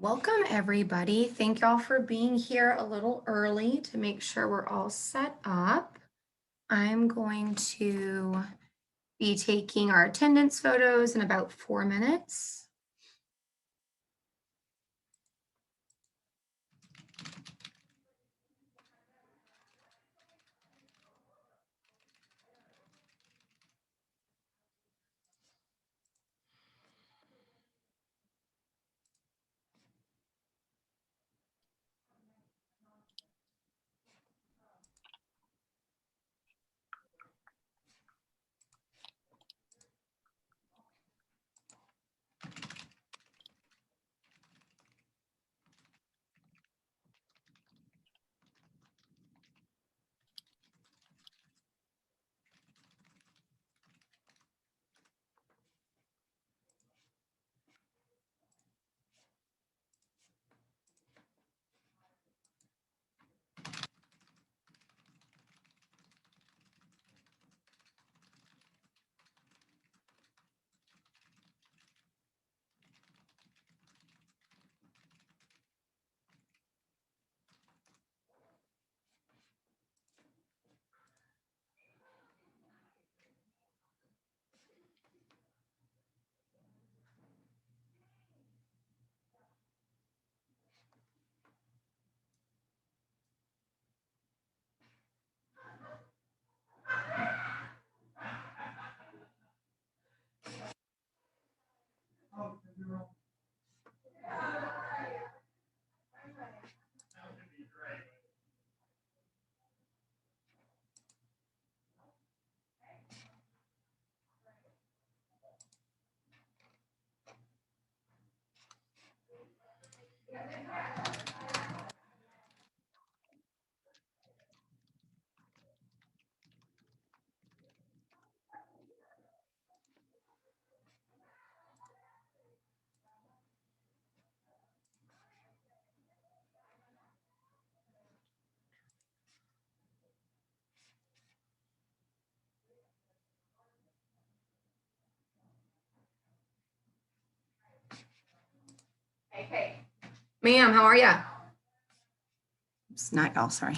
Welcome, everybody. Thank y'all for being here a little early to make sure we're all set up. I'm going to be taking our attendance photos in about 4 minutes. Hey. Ma'am, how are ya? It's not y'all, sorry.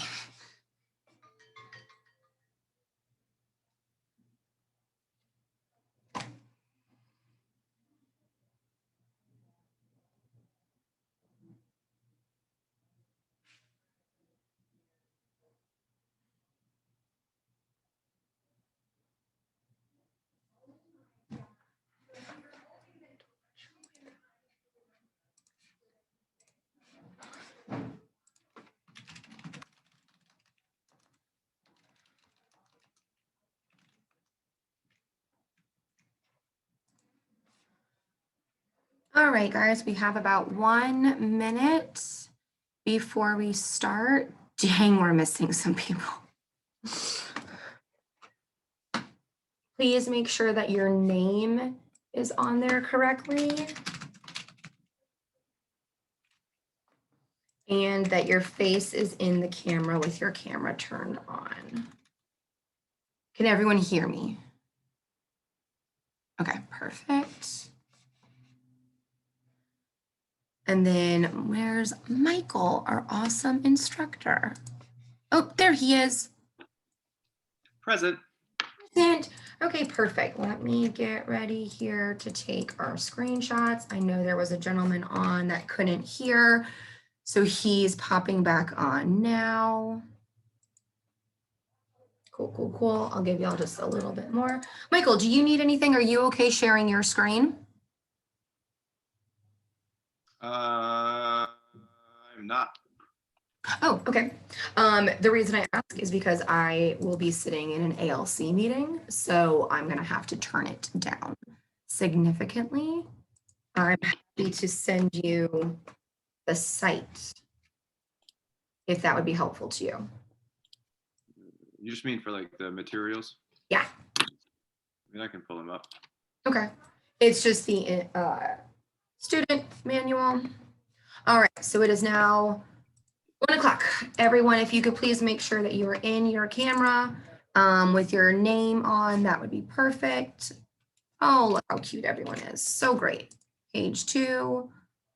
All right, guys, we have about 1 minute before we start. Dang, we're missing some people. Please make sure that your name is on there correctly and that your face is in the camera with your camera turned on. Can everyone hear me? Okay, perfect. And then where's Michael, our awesome instructor? Oh, there he is. Present. Present. Okay, perfect. Let me get ready here to take our screenshots. I know there was a gentleman on that couldn't hear, so he's popping back on now. Cool, cool, cool. I'll give y'all just a little bit more. Michael, do you need anything? Are you okay sharing your screen? I'm not. Oh, okay. The reason I ask is because I will be sitting in an ALC meeting, so I'm going to have to turn it down significantly. I'm happy to send you the site if that would be helpful to you. You just mean for like the materials? Yeah. I mean, I can pull them up. Okay. It's just the student manual. All right, so it is now 1 o'clock. Everyone, if you could please make sure that you are in your camera with your name on, that would be perfect. Oh, look how cute everyone is. So great. Page 2.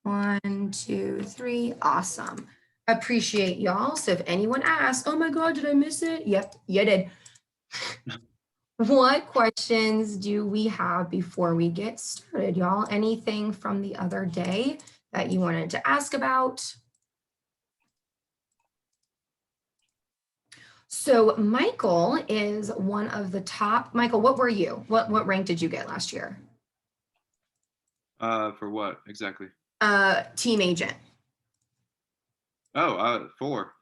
1, 2, 3. Awesome. Appreciate y'all. So if anyone asks, oh my God, did I miss it? Yep, you did. What questions do we have before we get started, y'all? Anything from the other day that you wanted to ask about? So Michael is one of the top. Michael, what were you? What rank did you get last year? For what exactly? Team agent. Oh, 4.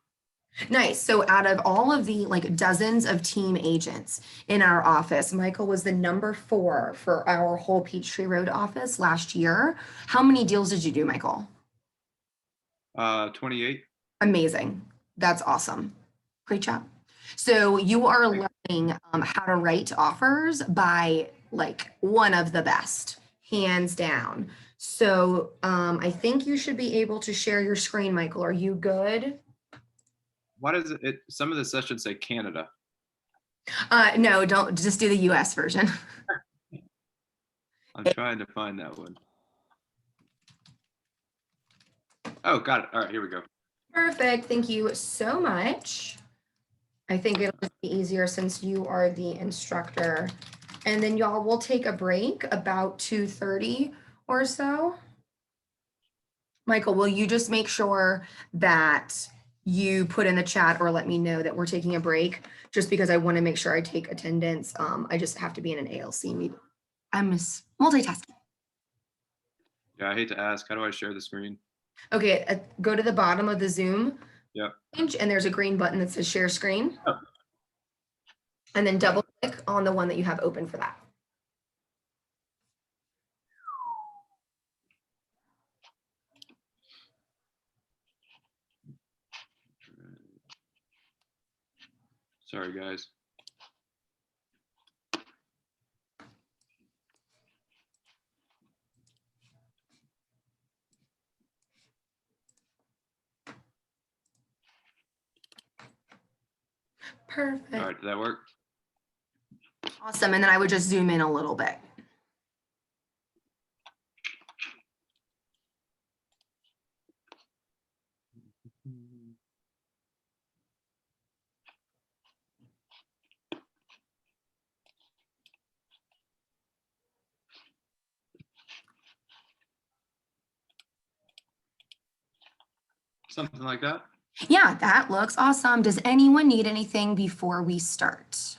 Nice. So out of all of the like dozens of team agents in our office, Michael was the number 4 for our whole Peachtree Road office last year. How many deals did you do, Michael? 28. Amazing. That's awesome. Great job. So you are learning how to write offers by like one of the best, hands down. So I think you should be able to share your screen, Michael. Are you good? What is it? Some of the sessions say Canada. No, don't just do the US version. I'm trying to find that one. Oh, got it. All right, here we go. Perfect. Thank you so much. I think it'll just be easier since you are the instructor. And then y'all will take a break about 2:30 or so. Michael, will you just make sure that you put in the chat or let me know that we're taking a break just because I want to make sure I take attendance. I just have to be in an ALC meeting. I'm multitasking. Yeah, I hate to ask. How do I share the screen? Okay, go to the bottom of the Zoom Yep. page and there's a green button that says share screen. Oh. And then double click on the one that you have open for that. Sorry, guys. Perfect. All right, did that work? Awesome. And then I would just zoom in a little bit. Something like that? Yeah, that looks awesome. Does anyone need anything before we start?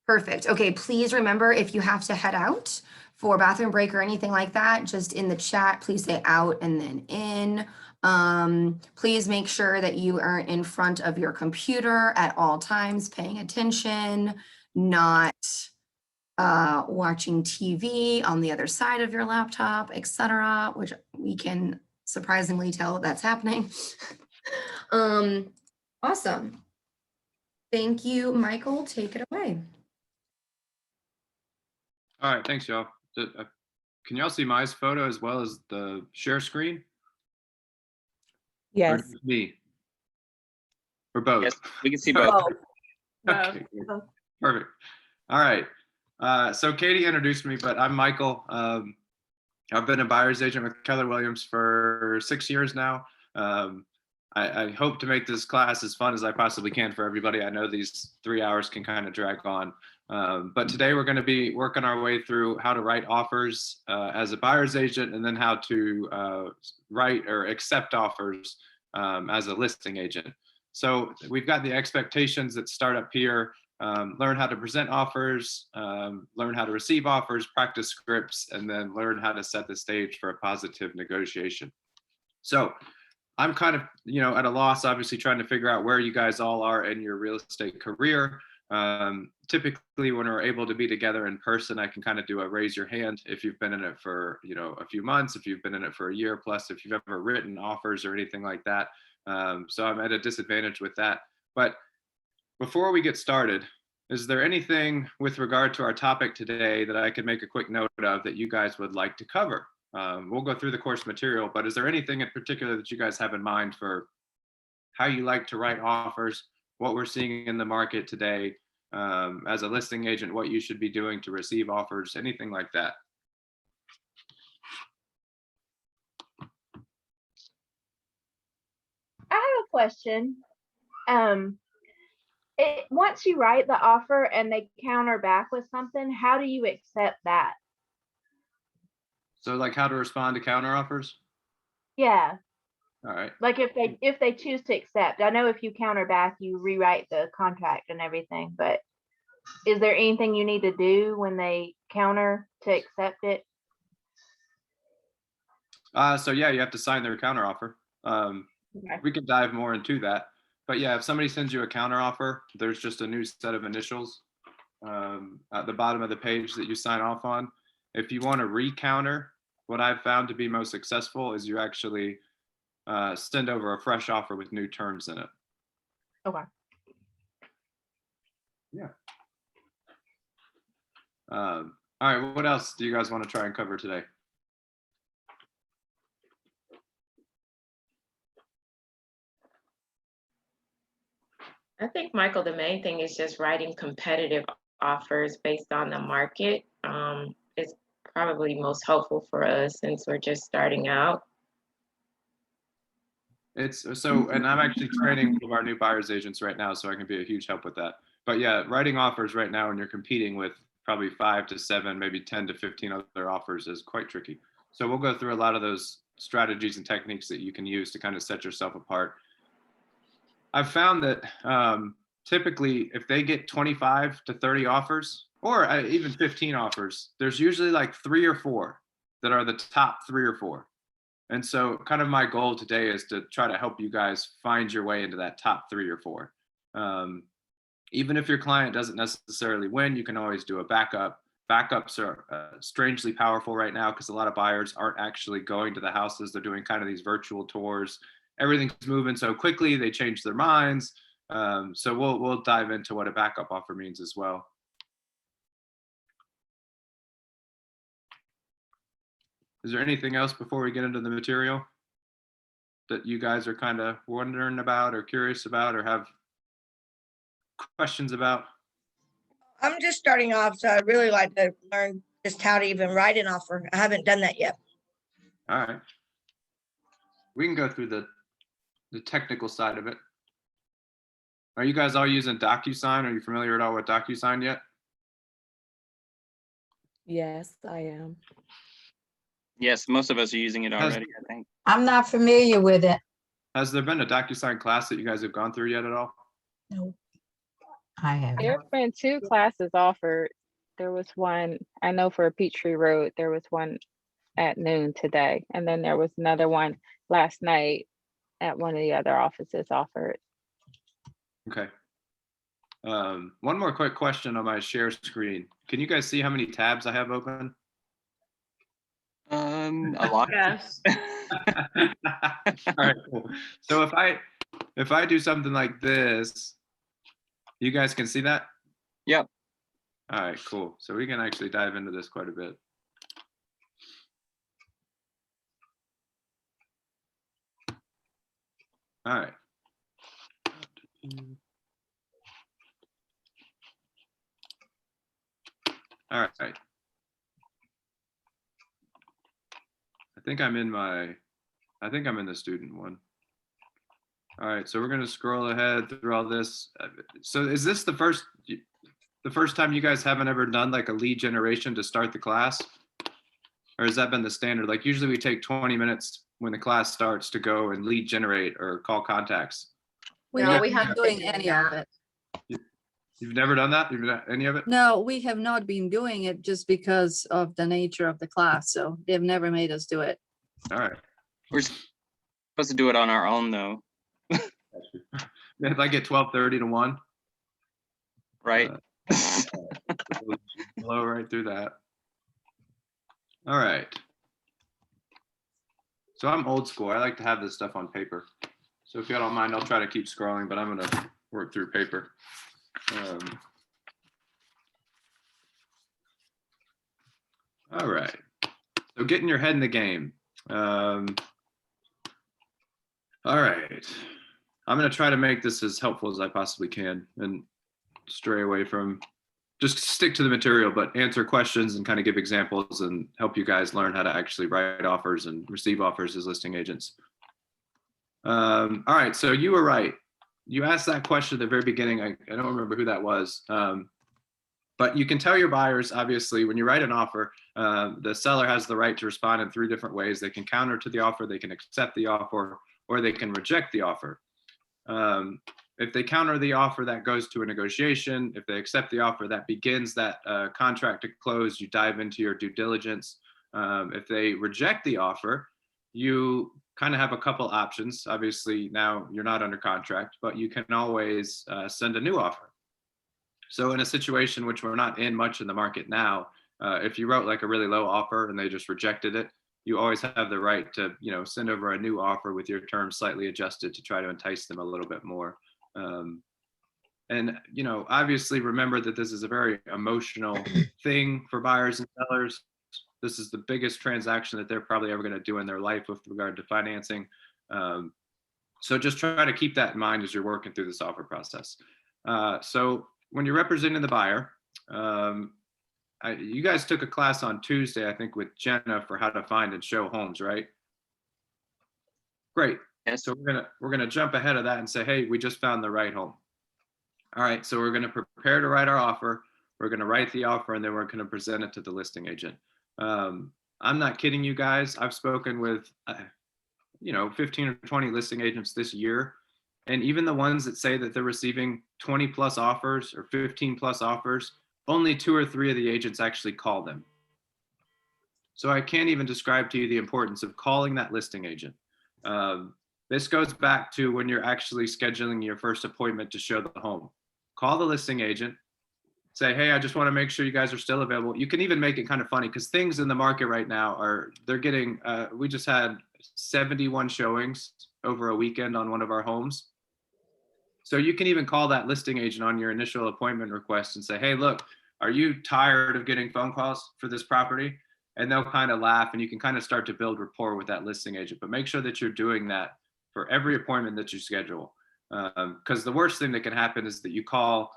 Perfect. Okay, please remember if you have to head out for bathroom break or anything like that, just in the chat, please say out and then in. Please make sure that you are in front of your computer at all times, paying attention, not watching TV on the other side of your laptop, etc., which we can surprisingly tell that's happening. Awesome. Thank you, Michael. Take it away. All right, thanks, y'all. Can y'all see my photo as well as the share screen? Yes. Or me? Or both? Yes, we can see both. Okay, great. Perfect. All right. So Katie introduced me, but I'm Michael. I've been a buyer's agent with Keller Williams for 6 years now. I hope to make this class as fun as I possibly can for everybody. I know these 3 hours can kind of drag on. But today we're going to be working our way through how to write offers as a buyer's agent, and then how to write or accept offers as a listing agent. So we've got the expectations that start up here. Learn how to present offers, learn how to receive offers, practice scripts, and then learn how to set the stage for a positive negotiation. So I'm kind of, at a loss, obviously, trying to figure out where you guys all are in your real estate career. Typically, when we're able to be together in person, I can kind of do a raise your hand if you've been in it for, a few months, if you've been in it for a year plus, if you've ever written offers or anything like that. So I'm at a disadvantage with that. But before we get started, is there anything with regard to our topic today that I could make a quick note of that you guys would like to cover? We'll go through the course material, but is there anything in particular that you guys have in mind for how you like to write offers, what we're seeing in the market today, as a listing agent, what you should be doing to receive offers, anything like that? question. Once you write the offer and they counter back with something, how do you accept that? So like how to respond to counter offers? Yeah, All right. like if they choose to accept. I know if you counter back, you rewrite the contract and everything, but is there anything you need to do when they counter to accept it? So yeah, you have to sign their counter offer. Okay. We could dive more into that. But yeah, if somebody sends you a counter offer, there's just a new set of initials at the bottom of the page that you sign off on. If you want to re-counter, what I've found to be most successful is you actually send over a fresh offer with new terms in it. Okay. Yeah. All right, what else do you guys want to try and cover today? I think, Michael, the main thing is just writing competitive offers based on the market. Is probably most helpful for us since we're just starting out. It's so, and I'm actually training one of our new buyers agents right now, so I can be a huge help with that. But yeah, writing offers right now when you're competing with probably 5 to 7, maybe 10 to 15 other offers is quite tricky. So we'll go through a lot of those strategies and techniques that you can use to kind of set yourself apart. I've found that typically if they get 25 to 30 offers or even 15 offers, there's usually like 3 or 4 that are the top 3 or 4. And so kind of my goal today is to try to help you guys find your way into that top 3 or 4. Even if your client doesn't necessarily win, you can always do a backup. Backups are strangely powerful right now because a lot of buyers aren't actually going to the houses. They're doing kind of these virtual tours. Everything's moving so quickly, they change their minds. So we'll dive into what a backup offer means as well. Is there anything else before we get into the material that you guys are kind of wondering about or curious about or have questions about? I'm just starting off, so I'd really like to learn just how to even write an offer. I haven't done that yet. All right. We can go through the technical side of it. Are you guys all using DocuSign? Are you familiar at all with DocuSign yet? Yes, I am. Yes, most of us are using it already, I think. I'm not familiar with it. Has there been a DocuSign class that you guys have gone through yet at all? No, I haven't. There have been 2 classes offered. There was one, I know for Peachtree Road, there was one at noon today. And then there was another one last night at one of the other offices offered. Okay. One more quick question on my share screen. Can you guys see how many tabs I have open? A lot. Yes. All right, cool. So if I do something like this, you guys can see that? Yep. All right, cool. So we can actually dive into this quite a bit. All right. All right. I think I'm in the student one. All right, so we're gonna scroll ahead through all this. So is this the first time you guys haven't ever done like a lead generation to start the class? Or has that been the standard? Like usually we take 20 minutes when the class starts to go and lead generate or call contacts. We No, have we not haven't doing been doing any of that. it. You've never done that? You've done any of it? No, we have not been doing it just because of the nature of the class. So they've never made us do it. All right. We're supposed to do it on our own though, If I get 12:30 to 1. right? Blow right through that. All right. So I'm old school. I like to have this stuff on paper. So if you don't mind, I'll try to keep scrolling, but I'm gonna work through paper. All right. So getting your head in the game. All right. I'm gonna try to make this as helpful as I possibly can and stray away from, just stick to the material, but answer questions and kind of give examples and help you guys learn how to actually write offers and receive offers as listing agents. All right, so you were right. You asked that question at the very beginning. I don't remember who that was. But you can tell your buyers, obviously, when you write an offer, the seller has the right to respond in 3 different ways. They can counter to the offer, they can accept the offer, or they can reject the offer. If they counter the offer, that goes to a negotiation. If they accept the offer, that begins that contract to close. You dive into your due diligence. If they reject the offer, you kind of have a couple options. Obviously, now you're not under contract, but you can always send a new offer. So in a situation which we're not in much in the market now, if you wrote like a really low offer and they just rejected it, you always have the right to, send over a new offer with your terms slightly adjusted to try to entice them a little bit more. And obviously remember that this is a very emotional thing for buyers and sellers. This is the biggest transaction that they're probably ever going to do in their life with regard to financing. So just try to keep that in mind as you're working through this offer process. So when you're representing the buyer, you guys took a class on Tuesday, I think, with Jenna for how to find and show homes, right? Great. Yes. So we're gonna jump ahead of that and say, hey, we just found the right home. All right, so we're gonna prepare to write our offer. We're gonna write the offer, and then we're gonna present it to the listing agent. I'm not kidding you guys. I've spoken with 15 or 20 listing agents this year. And even the ones that say that they're receiving 20 plus offers or 15 plus offers, only 2 or 3 of the agents actually call them. So I can't even describe to you the importance of calling that listing agent. This goes back to when you're actually scheduling your first appointment to show the home. Call the listing agent, say, hey, I just want to make sure you guys are still available. You can even make it kind of funny because things in the market right now they're getting, we just had 71 showings over a weekend on one of our homes. So you can even call that listing agent on your initial appointment request and say, hey, look, are you tired of getting phone calls for this property? And they'll kind of laugh, and you can kind of start to build rapport with that listing agent. But make sure that you're doing that for every appointment that you schedule. Because the worst thing that can happen is that you call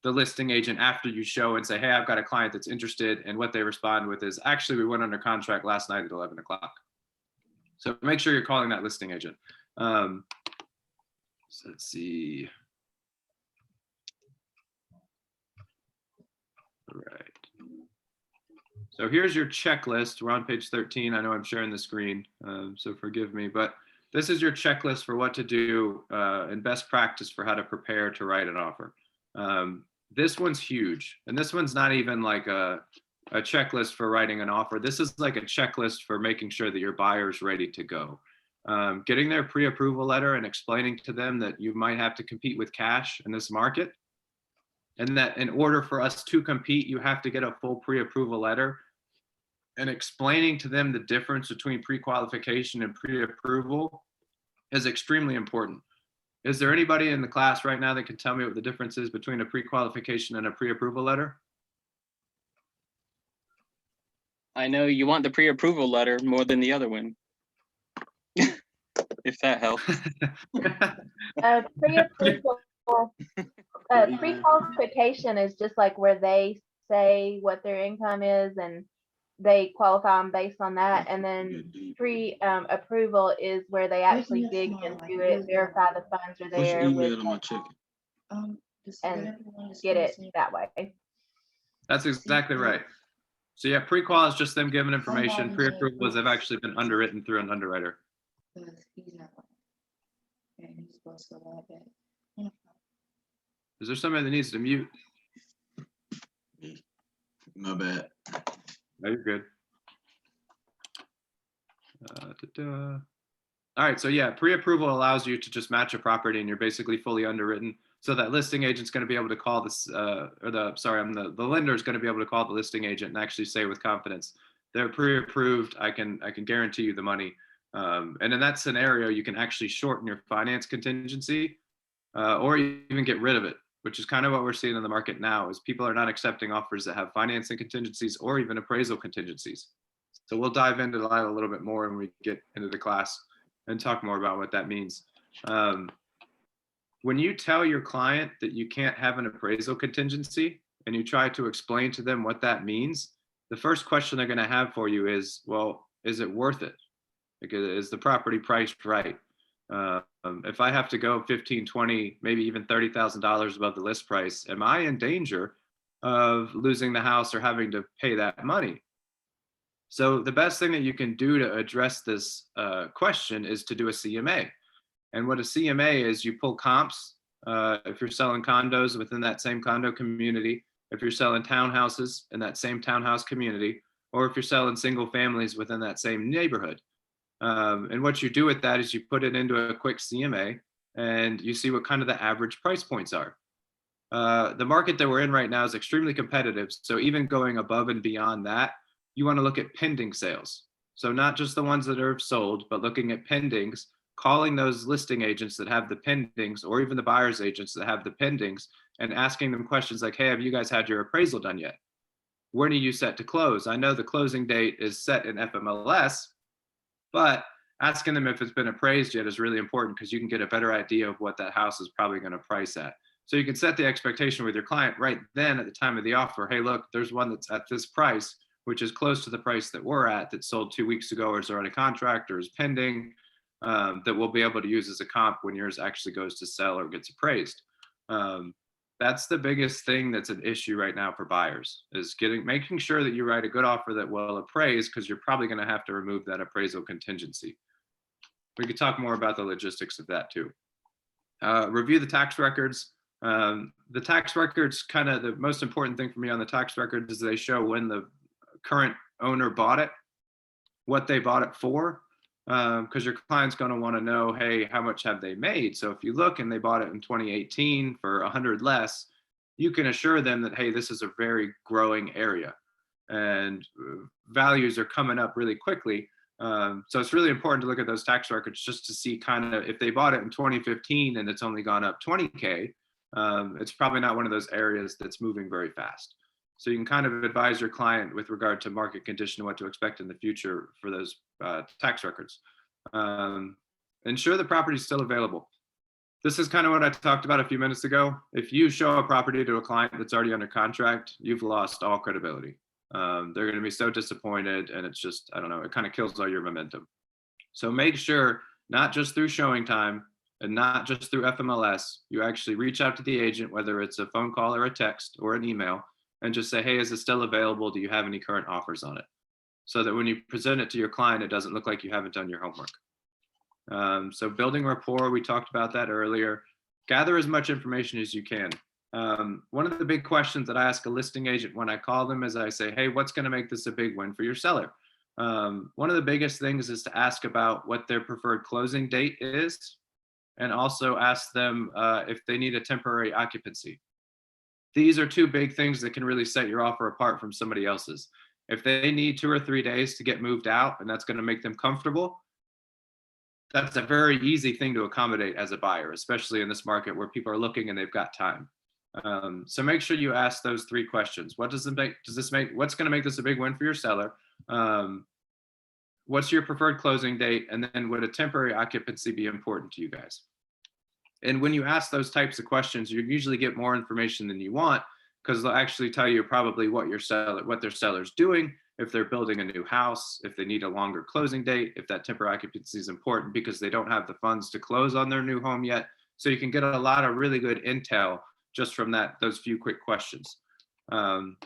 the listing agent after you show and say, hey, I've got a client that's interested. And what they respond with is, actually, we went under contract last night at 11 o'clock. So make sure you're calling that listing agent. So let's see. All right. So here's your checklist. We're on page 13. I know I'm sharing the screen, so forgive me, but this is your checklist for what to do and best practice for how to prepare to write an offer. This one's huge, and this one's not even like a checklist for writing an offer. This is like a checklist for making sure that your buyer's ready to go. Getting their pre-approval letter and explaining to them that you might have to compete with cash in this market, and that in order for us to compete, you have to get a full pre-approval letter, and explaining to them the difference between pre-qualification and pre-approval is extremely important. Is there anybody in the class right now that can tell me what the difference is between a pre-qualification and a pre-approval letter? I know you want the pre-approval letter more than the other one. If that helps. Pre-qualification is just like where they say what their income is and they qualify them based on that. And then pre-approval is where they actually dig into it, verify the funds are there, and get it that way. That's exactly right. So yeah, pre-qual is just them giving information. Pre-approval is they've actually been underwritten through an underwriter. Is there somebody that needs to mute? My bad. No, you're good. All right, so yeah, pre-approval allows you to just match a property and you're basically fully underwritten. So that listing agent's going to be able to call this, the lender is going to be able to call the listing agent and actually say with confidence, they're pre-approved. I can guarantee you the money. And in that scenario, you can actually shorten your finance contingency or even get rid of it, which is kind of what we're seeing in the market now is people are not accepting offers that have financing contingencies or even appraisal contingencies. So we'll dive into that a little bit more when we get into the class and talk more about what that means. When you tell your client that you can't have an appraisal contingency and you try to explain to them what that means, the first question they're going to have for you is, well, is it worth it? Like, is the property priced right? If I have to go 15, 20, maybe even $30,000 above the list price, am I in danger of losing the house or having to pay that money? So the best thing that you can do to address this question is to do a CMA. And what a CMA is, you pull comps. If you're selling condos within that same condo community, if you're selling townhouses in that same townhouse community, or if you're selling single families within that same neighborhood. And what you do with that is you put it into a quick CMA and you see what kind of the average price points are. The market that we're in right now is extremely competitive. So even going above and beyond that, you want to look at pending sales. So not just the ones that are sold, but looking at pendings, calling those listing agents that have the pendings, or even the buyer's agents that have the pendings, and asking them questions like, hey, have you guys had your appraisal done yet? When are you set to close? I know the closing date is set in FMLS, but asking them if it's been appraised yet is really important because you can get a better idea of what that house is probably going to price at. So you can set the expectation with your client right then at the time of the offer. Hey, look, there's one that's at this price, which is close to the price that we're at, that sold 2 weeks ago or is already contract or is pending, that we'll be able to use as a comp when yours actually goes to sell or gets appraised. That's the biggest thing that's an issue right now for buyers, is making sure that you write a good offer that will appraise, because you're probably going to have to remove that appraisal contingency. We could talk more about the logistics of that too. Review the tax records. The tax records, kind of the most important thing for me on the tax records is they show when the current owner bought it, what they bought it for, because your client's going to want to know, hey, how much have they made? So if you look and they bought it in 2018 for 100 less, you can assure them that, hey, this is a very growing area and values are coming up really quickly. So it's really important to look at those tax records just to see kind of if they bought it in 2015 and it's only gone up 20K, it's probably not one of those areas that's moving very fast. So you can kind of advise your client with regard to market condition and what to expect in the future for those tax records. Ensure the property is still available. This is kind of what I talked about a few minutes ago. If you show a property to a client that's already under contract, you've lost all credibility. They're going to be so disappointed, and it's just, I don't know, it kind of kills all your momentum. So make sure, not just through showing time and not just through FMLS, you actually reach out to the agent, whether it's a phone call or a text or an email, and just say, hey, is it still available? Do you have any current offers on it? So that when you present it to your client, it doesn't look like you haven't done your homework. So building rapport, we talked about that earlier. Gather as much information as you can. One of the big questions that I ask a listing agent when I call them is I say, hey, what's going to make this a big win for your seller? One of the biggest things is to ask about what their preferred closing date is, and also ask them if they need a temporary occupancy. These are two big things that can really set your offer apart from somebody else's. If they need 2 or 3 days to get moved out and that's going to make them comfortable, that's a very easy thing to accommodate as a buyer, especially in this market where people are looking and they've got time. So make sure you ask those 3 questions. What what's going to make this a big win for your seller? What's your preferred closing date? And then would a temporary occupancy be important to you guys? And when you ask those types of questions, you usually get more information than you want, because they'll actually tell you probably what their seller's doing, if they're building a new house, if they need a longer closing date, if that temporary occupancy is important because they don't have the funds to close on their new home yet. So you can get a lot of really good intel just from those few quick questions. And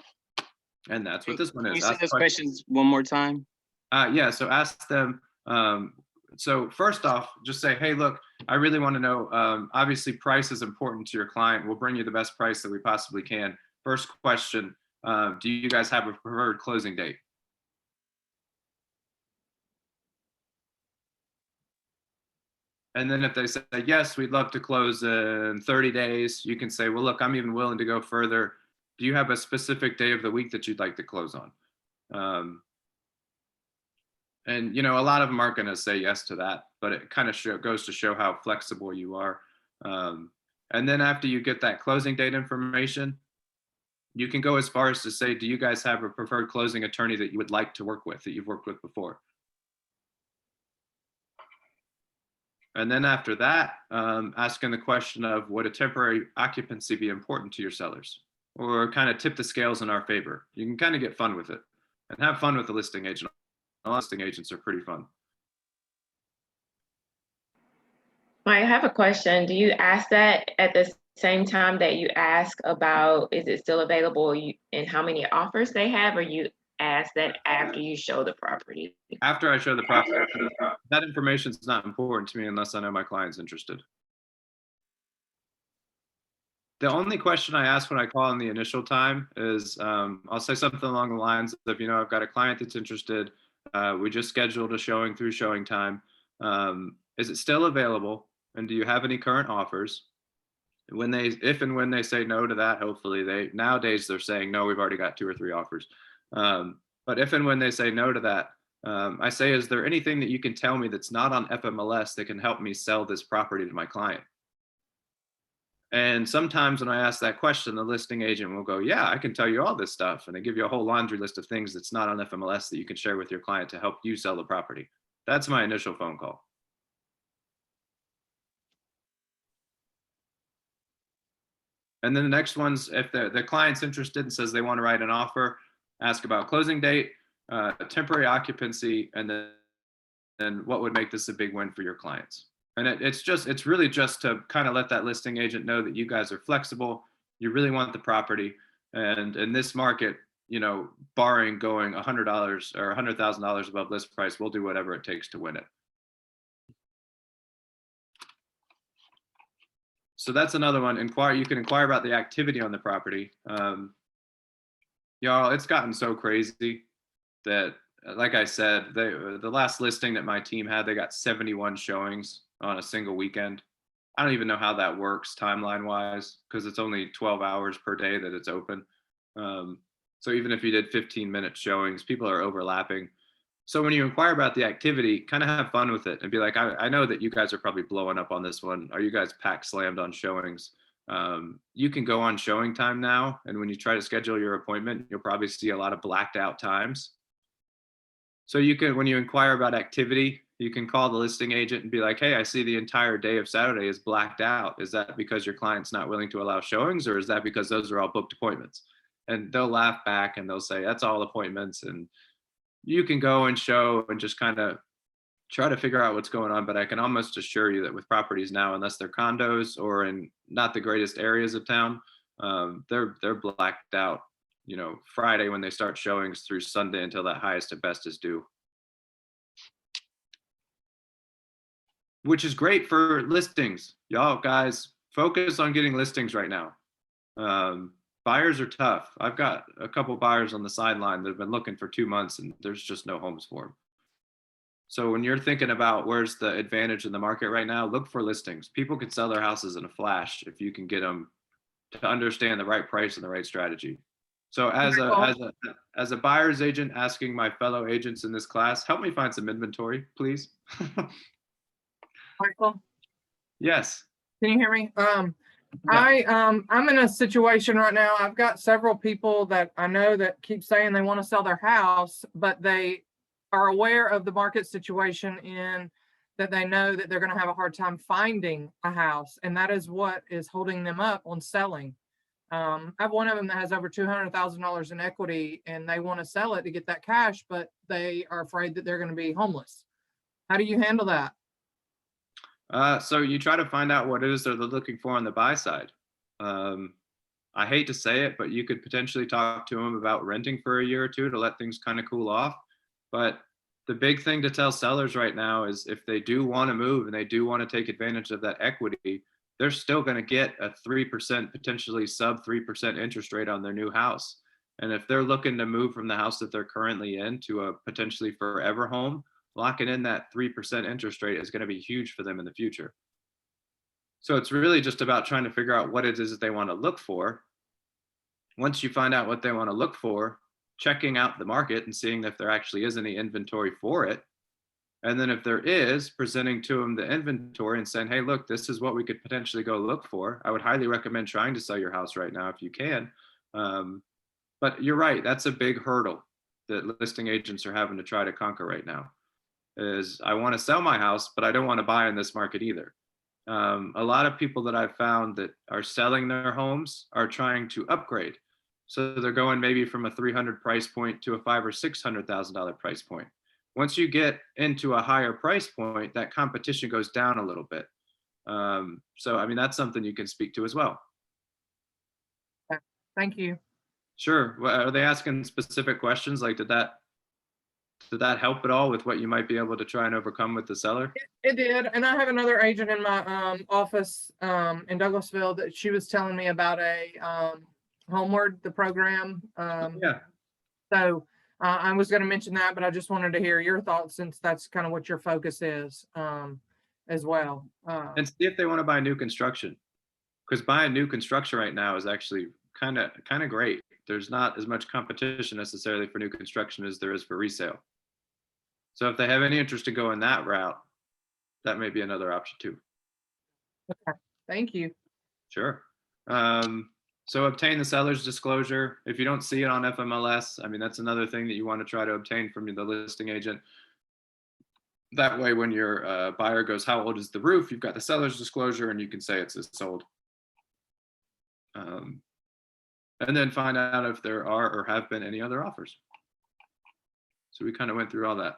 that's what this one is. Can you say those questions one more time? Yeah, so ask them. So first off, just say, hey, look, I really want to know, obviously price is important to your client. We'll bring you the best price that we possibly can. First question, do you guys have a preferred closing date? And then if they say, yes, we'd love to close in 30 days, you can say, well, look, I'm even willing to go further. Do you have a specific day of the week that you'd like to close on? And, you know, a lot of them aren't going to say yes to that, but it kind of goes to show how flexible you are. And then after you get that closing date information, you can go as far as to say, do you guys have a preferred closing attorney that you would like to work with, that you've worked with before? And then after that, asking the question of, would a temporary occupancy be important to your sellers? Or kind of tip the scales in our favor. You can kind of get fun with it and have fun with the listing agent. Listing agents are pretty fun. Mike, I have a question. Do you ask that at the same time that you ask about, is it still available and how many offers they have, or you ask that after you show the property? After I show the property, that information is not important to me unless I know my client's interested. The only question I ask when I call in the initial time is, I'll say something along the lines of, I've got a client that's interested. We just scheduled a showing through showing time. Is it still available? And do you have any current offers? If and when they say no to that, hopefully nowadays they're saying, no, we've already got 2 or 3 offers. But if and when they say no to that, I say, is there anything that you can tell me that's not on FMLS that can help me sell this property to my client? And sometimes when I ask that question, the listing agent will go, yeah, I can tell you all this stuff. And they give you a whole laundry list of things that's not on FMLS that you can share with your client to help you sell the property. That's my initial phone call. And then the next one's, if the client's interested and says they want to write an offer, ask about closing date, temporary occupancy, and then what would make this a big win for your clients. And it's really just to kind of let that listing agent know that you guys are flexible, you really want the property. And in this market, barring going $100 or $100,000 above list price, we'll do whatever it takes to win it. So that's another one. You can inquire about the activity on the property. Y'all, it's gotten so crazy that, like I said, the last listing that my team had, they got 71 showings on a single weekend. I don't even know how that works timeline wise, because it's only 12 hours per day that it's open. So even if you did 15-minute showings, people are overlapping. So when you inquire about the activity, kind of have fun with it and be like, I know that you guys are probably blowing up on this one. Are you guys pack slammed on showings? You can go on showing time now. And when you try to schedule your appointment, you'll probably see a lot of blacked out times. So you can, when you inquire about activity, you can call the listing agent and be like, hey, I see the entire day of Saturday is blacked out. Is that because your client's not willing to allow showings, or is that because those are all booked appointments? And they'll laugh back and they'll say, that's all appointments. And you can go and show and just kind of try to figure out what's going on. But I can almost assure you that with properties now, unless they're condos or in not the greatest areas of town, they're blacked out, Friday when they start showings through Sunday until that highest and best is due. Which is great for listings. Y'all guys, focus on getting listings right now. Buyers are tough. I've got a couple buyers on the sideline that have been looking for 2 months and there's just no homes for them. So when you're thinking about where's the advantage in the market right now, look for listings. People can sell their houses in a flash if you can get them to understand the right price and the right strategy. So as a buyer's agent asking my fellow agents in this class, help me find some inventory, please. Michael, Yes. can you hear me? I'm in a situation right now. I've got several people that I know that keep saying they want to sell their house, but they are aware of the market situation in that they know that they're going to have a hard time finding a house. And that is what is holding them up on selling. I have one of them that has over $200,000 in equity and they want to sell it to get that cash, but they are afraid that they're going to be homeless. How do you handle that? So you try to find out what it is they're looking for on the buy side. I hate to say it, but you could potentially talk to them about renting for a year or two to let things kind of cool off. But the big thing to tell sellers right now is if they do want to move and they do want to take advantage of that equity, they're still going to get a 3%, potentially sub 3% interest rate on their new house. And if they're looking to move from the house that they're currently in to a potentially forever home, locking in that 3% interest rate is going to be huge for them in the future. So it's really just about trying to figure out what it is that they want to look for. Once you find out what they want to look for, checking out the market and seeing if there actually is any inventory for it. And then if there is, presenting to them the inventory and saying, hey, look, this is what we could potentially go look for. I would highly recommend trying to sell your house right now if you can. But you're right, that's a big hurdle that listing agents are having to try to conquer right now. Is I want to sell my house, but I don't want to buy in this market either. A lot of people that I've found that are selling their homes are trying to upgrade. So they're going maybe from a $300,000 price point to a $500,000 or $600,000 price point. Once you get into a higher price point, that competition goes down a little bit. So, I mean, that's something you can speak to as well. Thank you. Sure. Well, are they asking specific questions? Like, did that help at all with what you might be able to try and overcome with the seller? It did, and I have another agent in my office in Douglasville that she was telling me about a Homeward, the program. Yeah. So I was going to mention that, but I just wanted to hear your thoughts since that's kind of what your focus is as well. And see if they want to buy new construction, because buying new construction right now is actually kind of great. There's not as much competition necessarily for new construction as there is for resale. So if they have any interest in going that route, that may be another option too. Okay. Thank you. Sure. So obtain the seller's disclosure. If you don't see it on FMLS, I mean, that's another thing that you want to try to obtain from the listing agent. That way, when your buyer goes, how old is the roof? You've got the seller's disclosure and you can say it's sold. And then find out if there are or have been any other offers. So we kind of went through all that.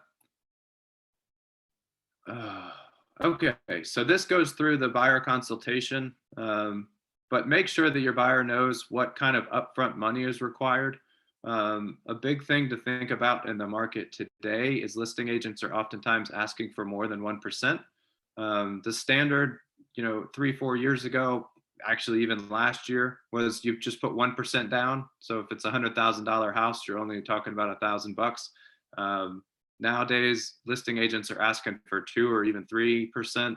Okay, so this goes through the buyer consultation, but make sure that your buyer knows what kind of upfront money is required. A big thing to think about in the market today is listing agents are oftentimes asking for more than 1%. The standard, 3-4 years ago, actually even last year, was you just put 1% down. So if it's $100,000 house, you're only talking about $1,000. Nowadays, listing agents are asking for 2 or even 3%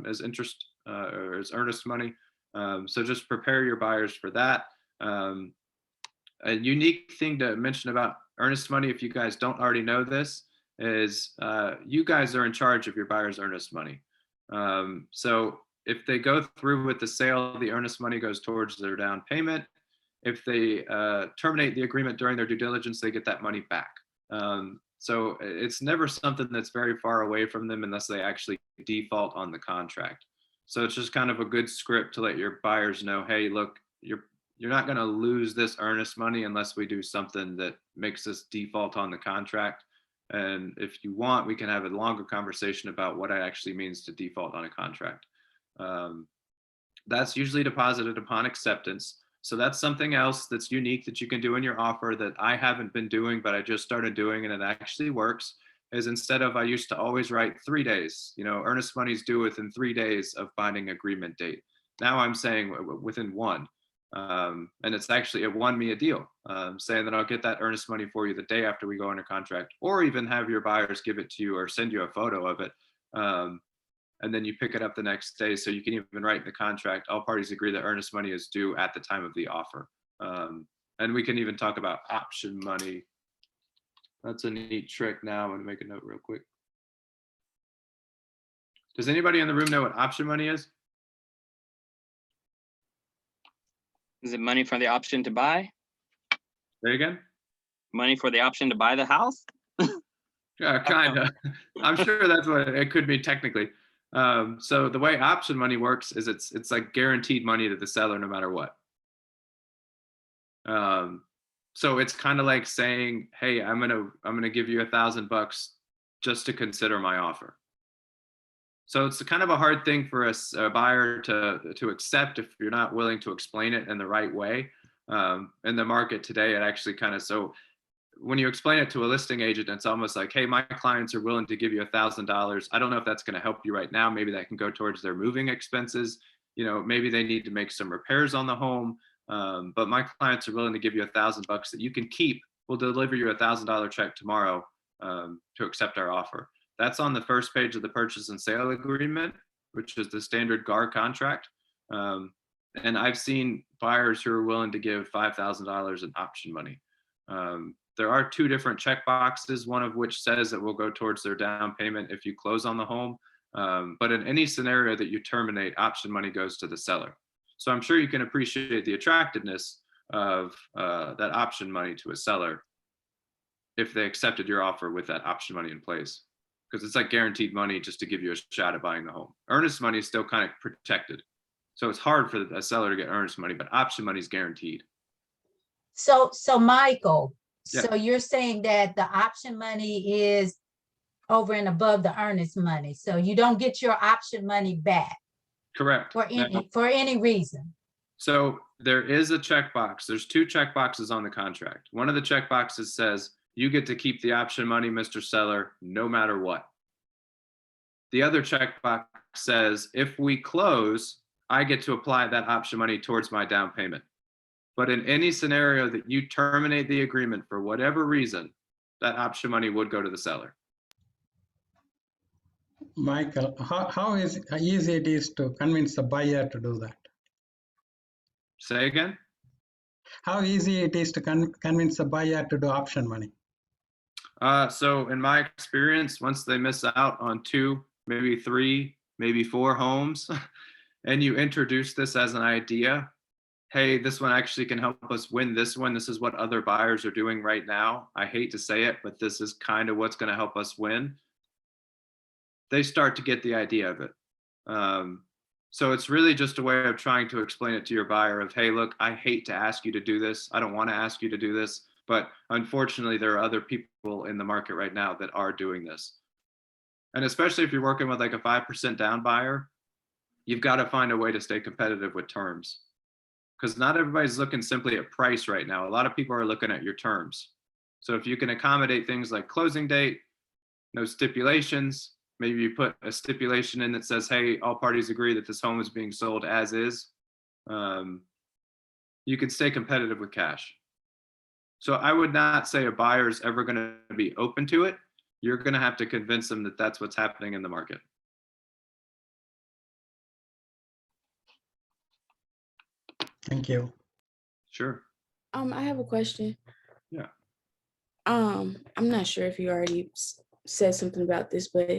as interest or as earnest money. So just prepare your buyers for that. A unique thing to mention about earnest money, if you guys don't already know this, is you guys are in charge of your buyer's earnest money. So if they go through with the sale, the earnest money goes towards their down payment. If they terminate the agreement during their due diligence, they get that money back. So it's never something that's very far away from them unless they actually default on the contract. So it's just kind of a good script to let your buyers know, hey, look, you're not going to lose this earnest money unless we do something that makes us default on the contract. And if you want, we can have a longer conversation about what it actually means to default on a contract. That's usually deposited upon acceptance. So that's something else that's unique that you can do in your offer that I haven't been doing, but I just started doing and it actually works, is instead of, I used to always write 3 days, earnest money is due within 3 days of binding agreement date. Now I'm saying within 1. And it won me a deal, saying that I'll get that earnest money for you the day after we go under contract, or even have your buyers give it to you or send you a photo of it. And then you pick it up the next day. So you can even write in the contract, all parties agree that earnest money is due at the time of the offer. And we can even talk about option money. That's a neat trick. Now I'm going to make a note real quick. Does anybody in the room know what option money is? Is it money for the option to buy? There again? Money for the option to buy the house? Kind of. I'm sure that's what it could be technically. So the way option money works is it's like guaranteed money to the seller no matter what. So it's kind of like saying, hey, I'm gonna give you $1,000 just to consider my offer. So it's kind of a hard thing for a buyer to accept if you're not willing to explain it in the right way. In the market today, it actually kind of, so when you explain it to a listing agent, it's almost like, hey, my clients are willing to give you $1,000. I don't know if that's going to help you right now. Maybe that can go towards their moving expenses. Maybe they need to make some repairs on the home. But my clients are willing to give you $1,000 that you can keep. We'll deliver you a $1,000 check tomorrow to accept our offer. That's on the first page of the purchase and sale agreement, which is the standard GAR contract. And I've seen buyers who are willing to give $5,000 in option money. There are 2 different check boxes, one of which says that will go towards their down payment if you close on the home. But in any scenario that you terminate, option money goes to the seller. So I'm sure you can appreciate the attractiveness of that option money to a seller if they accepted your offer with that option money in place, because it's like guaranteed money just to give you a shot at buying the home. Earnest money is still kind of protected. So it's hard for a seller to get earnest money, but option money is guaranteed. So Michael, Yeah. so you're saying that the option money is over and above the earnest money. So you don't get your option money back. Correct. for Now, any reason? so there is a checkbox. There's 2 checkboxes on the contract. One of the checkboxes says you get to keep the option money, Mr. Seller, no matter what. The other checkbox says if we close, I get to apply that option money towards my down payment. But in any scenario that you terminate the agreement for whatever reason, that option money would go to the seller. Michael, how easy it is to convince the buyer to do that? Say again? How easy it is to convince the buyer to do option money? So in my experience, once they miss out on 2, maybe 3, maybe 4 homes, and you introduce this as an idea, hey, this one actually can help us win this one. This is what other buyers are doing right now. I hate to say it, but this is kind of what's going to help us win. They start to get the idea of it. So it's really just a way of trying to explain it to your buyer of, hey, look, I hate to ask you to do this. I don't want to ask you to do this. But unfortunately, there are other people in the market right now that are doing this. And especially if you're working with like a 5% down buyer, you've got to find a way to stay competitive with terms. Because not everybody's looking simply at price right now. A lot of people are looking at your terms. So if you can accommodate things like closing date, no stipulations, maybe you put a stipulation in that says, hey, all parties agree that this home is being sold as is, you can stay competitive with cash. So I would not say a buyer is ever going to be open to it. You're going to have to convince them that that's what's happening in the market. Thank you. Sure. I have a question. Yeah. I'm not sure if you already said something about this, but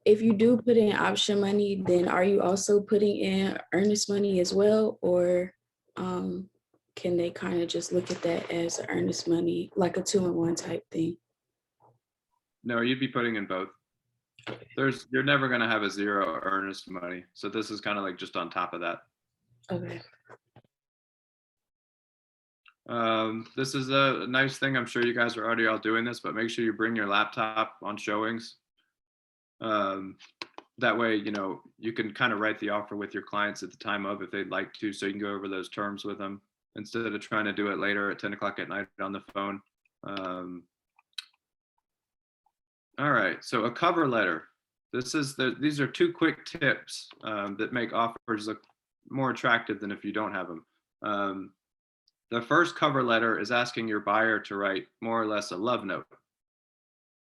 if you do put in option money, then are you also putting in earnest money as well? Or can they kind of just look at that as earnest money, like a 2-in-1 type thing? No, you'd be putting in both. You're never going to have a 0 earnest money. So this is kind of like just on top of that. Okay. This is a nice thing. I'm sure you guys are already all doing this, but make sure you bring your laptop on showings. That way, you know, you can kind of write the offer with your clients at the time of if they'd like to, so you can go over those terms with them instead of trying to do it later at 10 o'clock at night on the phone. All right, so a cover letter. These are 2 quick tips that make offers look more attractive than if you don't have them. The first cover letter is asking your buyer to write more or less a love note.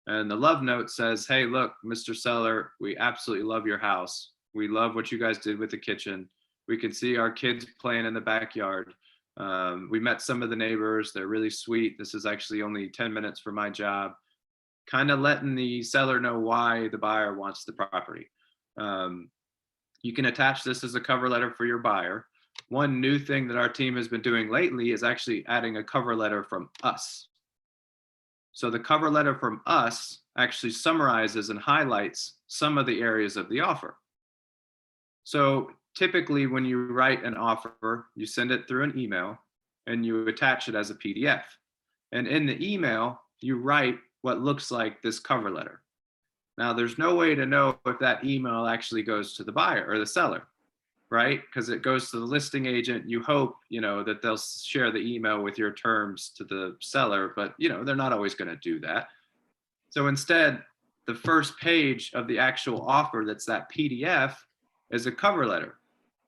And the love note says, hey, look, Mr. Seller, we absolutely love your house. We love what you guys did with the kitchen. We can see our kids playing in the backyard. We met some of the neighbors. They're really sweet. This is actually only 10 minutes from my job. Kind of letting the seller know why the buyer wants the property. You can attach this as a cover letter for your buyer. One new thing that our team has been doing lately is actually adding a cover letter from us. So the cover letter from us actually summarizes and highlights some of the areas of the offer. So typically when you write an offer, you send it through an email and you attach it as a PDF. And in the email, you write what looks like this cover letter. Now there's no way to know if that email actually goes to the buyer or the seller, right? Because it goes to the listing agent. You hope, you know, that they'll share the email with your terms to the seller, but you know, they're not always going to do that. So instead, the first page of the actual offer, that's that PDF, is a cover letter.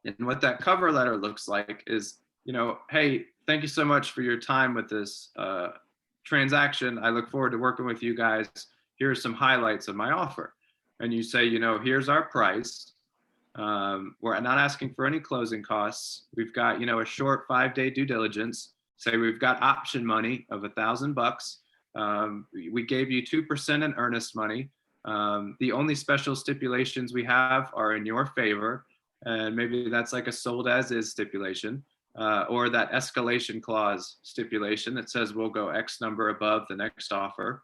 And what that cover letter looks like is, you know, hey, thank you so much for your time with this transaction. I look forward to working with you guys. Here are some highlights of my offer. And you say, you know, here's our price. We're not asking for any closing costs. We've got, you know, a short 5-day due diligence. Say we've got option money of $1,000. We gave you 2% in earnest money. The only special stipulations we have are in your favor. And maybe that's like a sold as is stipulation, or that escalation clause stipulation that says we'll go X number above the next offer.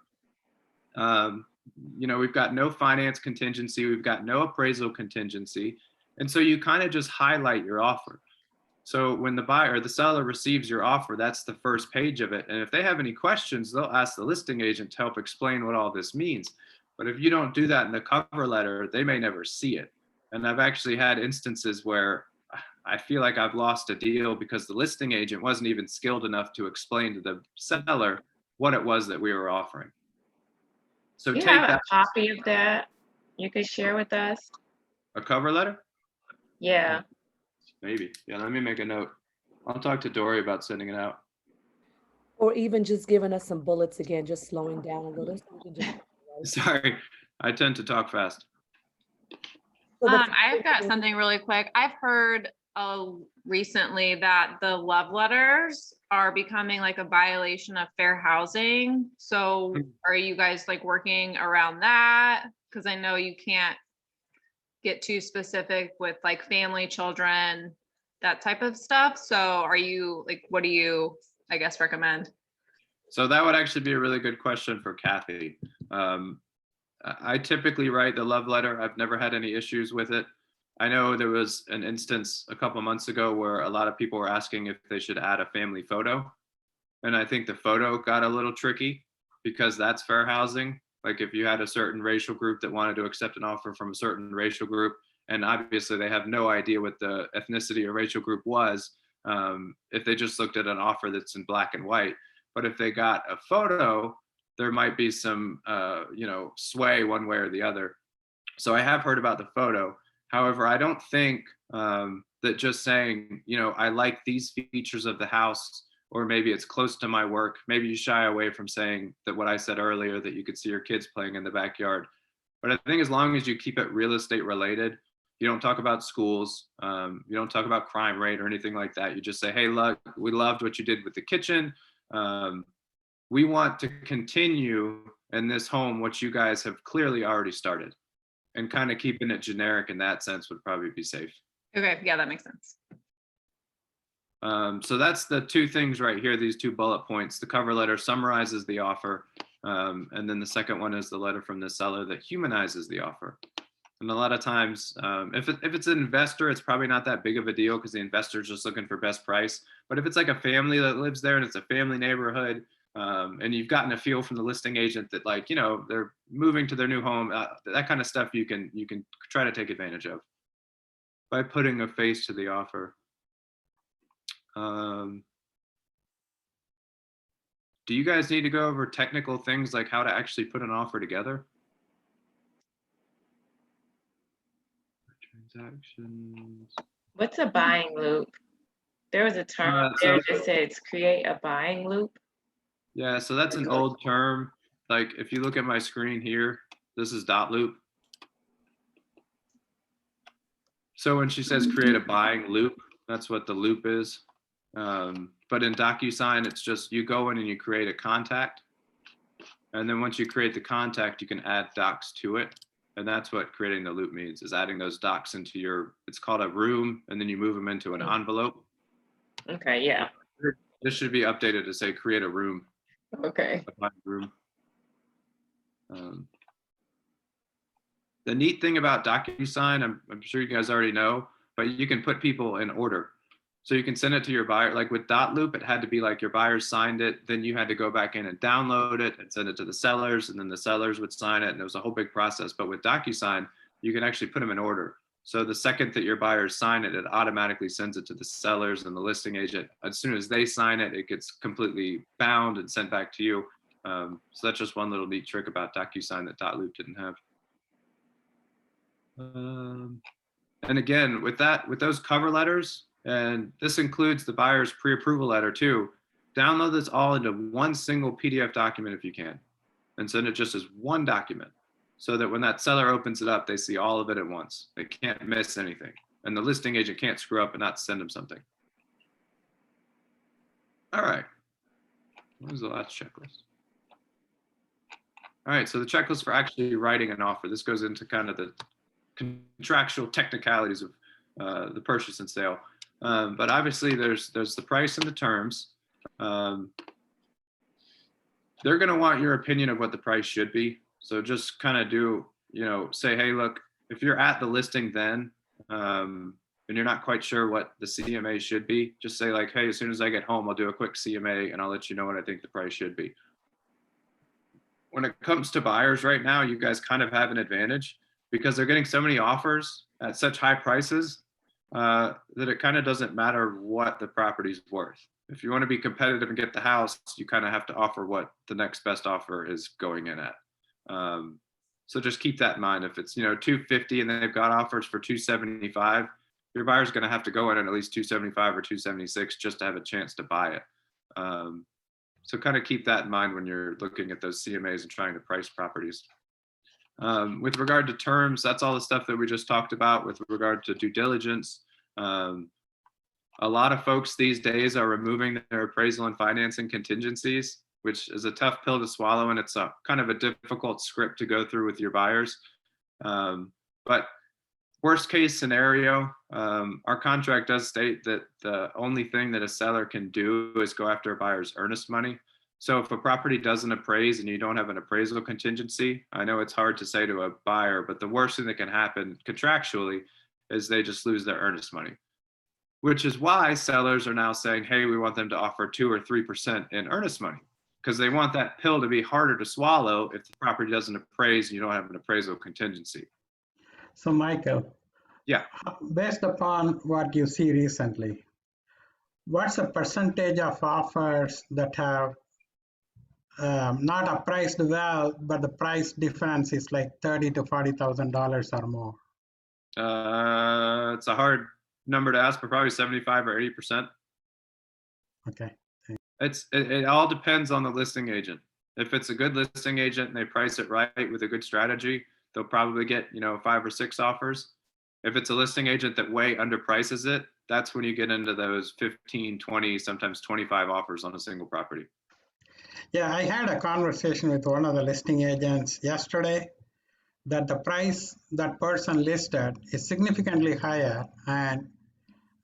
You know, we've got no finance contingency. We've got no appraisal contingency. And so you kind of just highlight your offer. So when the buyer or the seller receives your offer, that's the first page of it. And if they have any questions, they'll ask the listing agent to help explain what all this means. But if you don't do that in the cover letter, they may never see it. And I've actually had instances where I feel like I've lost a deal because the listing agent wasn't even skilled enough to explain to the seller what it was that we were offering. So Do you take have that, a copy of that you could share with us? a cover letter? Yeah. Maybe. Yeah, let me make a note. I'll talk to Dory about sending it out. Or even just giving us some bullets again, just slowing down a little. So we can just- Sorry, I tend to talk fast. So the- I've got something really quick. I've heard recently that the love letters are becoming like a violation of fair housing. So are you guys like working around that? Because I know you can't get too specific with like family, children, that type of stuff. So are you like, what do you, I guess, recommend? So that would actually be a really good question for Kathy. I typically write the love letter. I've never had any issues with it. I know there was an instance a couple months ago where a lot of people were asking if they should add a family photo. And I think the photo got a little tricky because that's fair housing. Like if you had a certain racial group that wanted to accept an offer from a certain racial group, and obviously they have no idea what the ethnicity or racial group was, if they just looked at an offer that's in black and white. But if they got a photo, there might be some, sway one way or the other. So I have heard about the photo. However, I don't think that just saying, I like these features of the house, or maybe it's close to my work. Maybe you shy away from saying that what I said earlier, that you could see your kids playing in the backyard. But I think as long as you keep it real estate related, you don't talk about schools, you don't talk about crime rate or anything like that. You just say, hey, look, we loved what you did with the kitchen. We want to continue in this home what you guys have clearly already started. And kind of keeping it generic in that sense would probably be safe. Okay, yeah, that makes sense. So that's the two things right here, these 2 bullet points. The cover letter summarizes the offer. And then the second one is the letter from the seller that humanizes the offer. And a lot of times, if it's an investor, it's probably not that big of a deal because the investor is just looking for best price. But if it's like a family that lives there and it's a family neighborhood, and you've gotten a feel from the listing agent that they're moving to their new home, that kind of stuff you can try to take advantage of by putting a face to the offer. Do you guys need to go over technical things like how to actually put an offer together? Transactions. What's a buying loop? There was a term there that says create a buying loop. Yeah, so that's an old term. Like if you look at my screen here, this is dot loop. So when she says create a buying loop, that's what the loop is. But in DocuSign, it's just you go in and you create a contact. And then once you create the contact, you can add docs to it. And that's what creating the loop means, is adding those docs into it's called a room, and then you move them into an envelope. Okay, yeah. This should be updated to say create a room. Okay. A room. The neat thing about DocuSign, I'm sure you guys already know, but you can put people in order. So you can send it to your buyer. Like with dot loop, it had to be like your buyers signed it, then you had to go back in and download it and send it to the sellers, and then the sellers would sign it, and it was a whole big process. But with DocuSign, you can actually put them in order. So the second that your buyers sign it, it automatically sends it to the sellers and the listing agent. As soon as they sign it, it gets completely bound and sent back to you. So that's just one little neat trick about DocuSign that dot loop didn't have. And again, with those cover letters, and this includes the buyer's pre-approval letter too, download this all into one single PDF document if you can, and send it just as one document, so that when that seller opens it up, they see all of it at once. They can't miss anything, and the listing agent can't screw up and not send them something. All right, what was the last checklist? All right, so the checklist for actually writing an offer. This goes into kind of the contractual technicalities of the purchase and sale. But obviously there's the price and the terms. They're going to want your opinion of what the price should be. So just kind of say, hey, look, if you're at the listing then, and you're not quite sure what the CMA should be, just say like, hey, as soon as I get home, I'll do a quick CMA and I'll let you know what I think the price should be. When it comes to buyers right now, you guys kind of have an advantage because they're getting so many offers at such high prices that it kind of doesn't matter what the property's worth. If you want to be competitive and get the house, you kind of have to offer what the next best offer is going in at. So just keep that in mind. If it's, $250 and they've got offers for $275, your buyer's going to have to go in at least $275 or $276 just to have a chance to buy it. So kind of keep that in mind when you're looking at those CMAs and trying to price properties. With regard to terms, that's all the stuff that we just talked about with regard to due diligence. A lot of folks these days are removing their appraisal and financing contingencies, which is a tough pill to swallow, and it's a kind of a difficult script to go through with your buyers. But worst case scenario, our contract does state that the only thing that a seller can do is go after a buyer's earnest money. So if a property doesn't appraise and you don't have an appraisal contingency, I know it's hard to say to a buyer, but the worst thing that can happen contractually is they just lose their earnest money, which is why sellers are now saying, hey, we want them to offer 2 or 3% in earnest money, because they want that pill to be harder to swallow if the property doesn't appraise and you don't have an appraisal contingency. So Michael, yeah, based upon what you see recently, what's the percentage of offers that have not appraised well, but the price difference is like $30,000 to $40,000 or more? It's a hard number to ask, but probably 75 or 80%. Okay. It all depends on the listing agent. If it's a good listing agent and they price it right with a good strategy, they'll probably get 5 or 6 offers. If it's a listing agent that way underprices it, that's when you get into those 15, 20, sometimes 25 offers on a single property. Yeah, I had a conversation with one of the listing agents yesterday that the price that person listed is significantly higher, and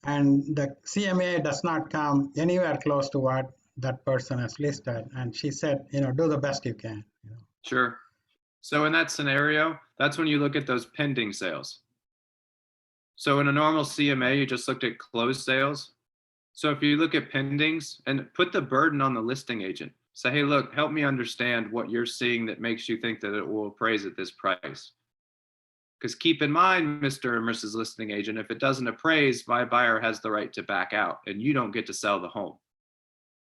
the CMA does not come anywhere close to what that person has listed. And she said, do the best you can. Sure. So in that scenario, that's when you look at those pending sales. So in a normal CMA, you just looked at closed sales. So if you look at pendings and put the burden on the listing agent, say, hey, look, help me understand what you're seeing that makes you think that it will appraise at this price. Because keep in mind, Mr. and Mrs. Listing Agent, if it doesn't appraise, my buyer has the right to back out and you don't get to sell the home.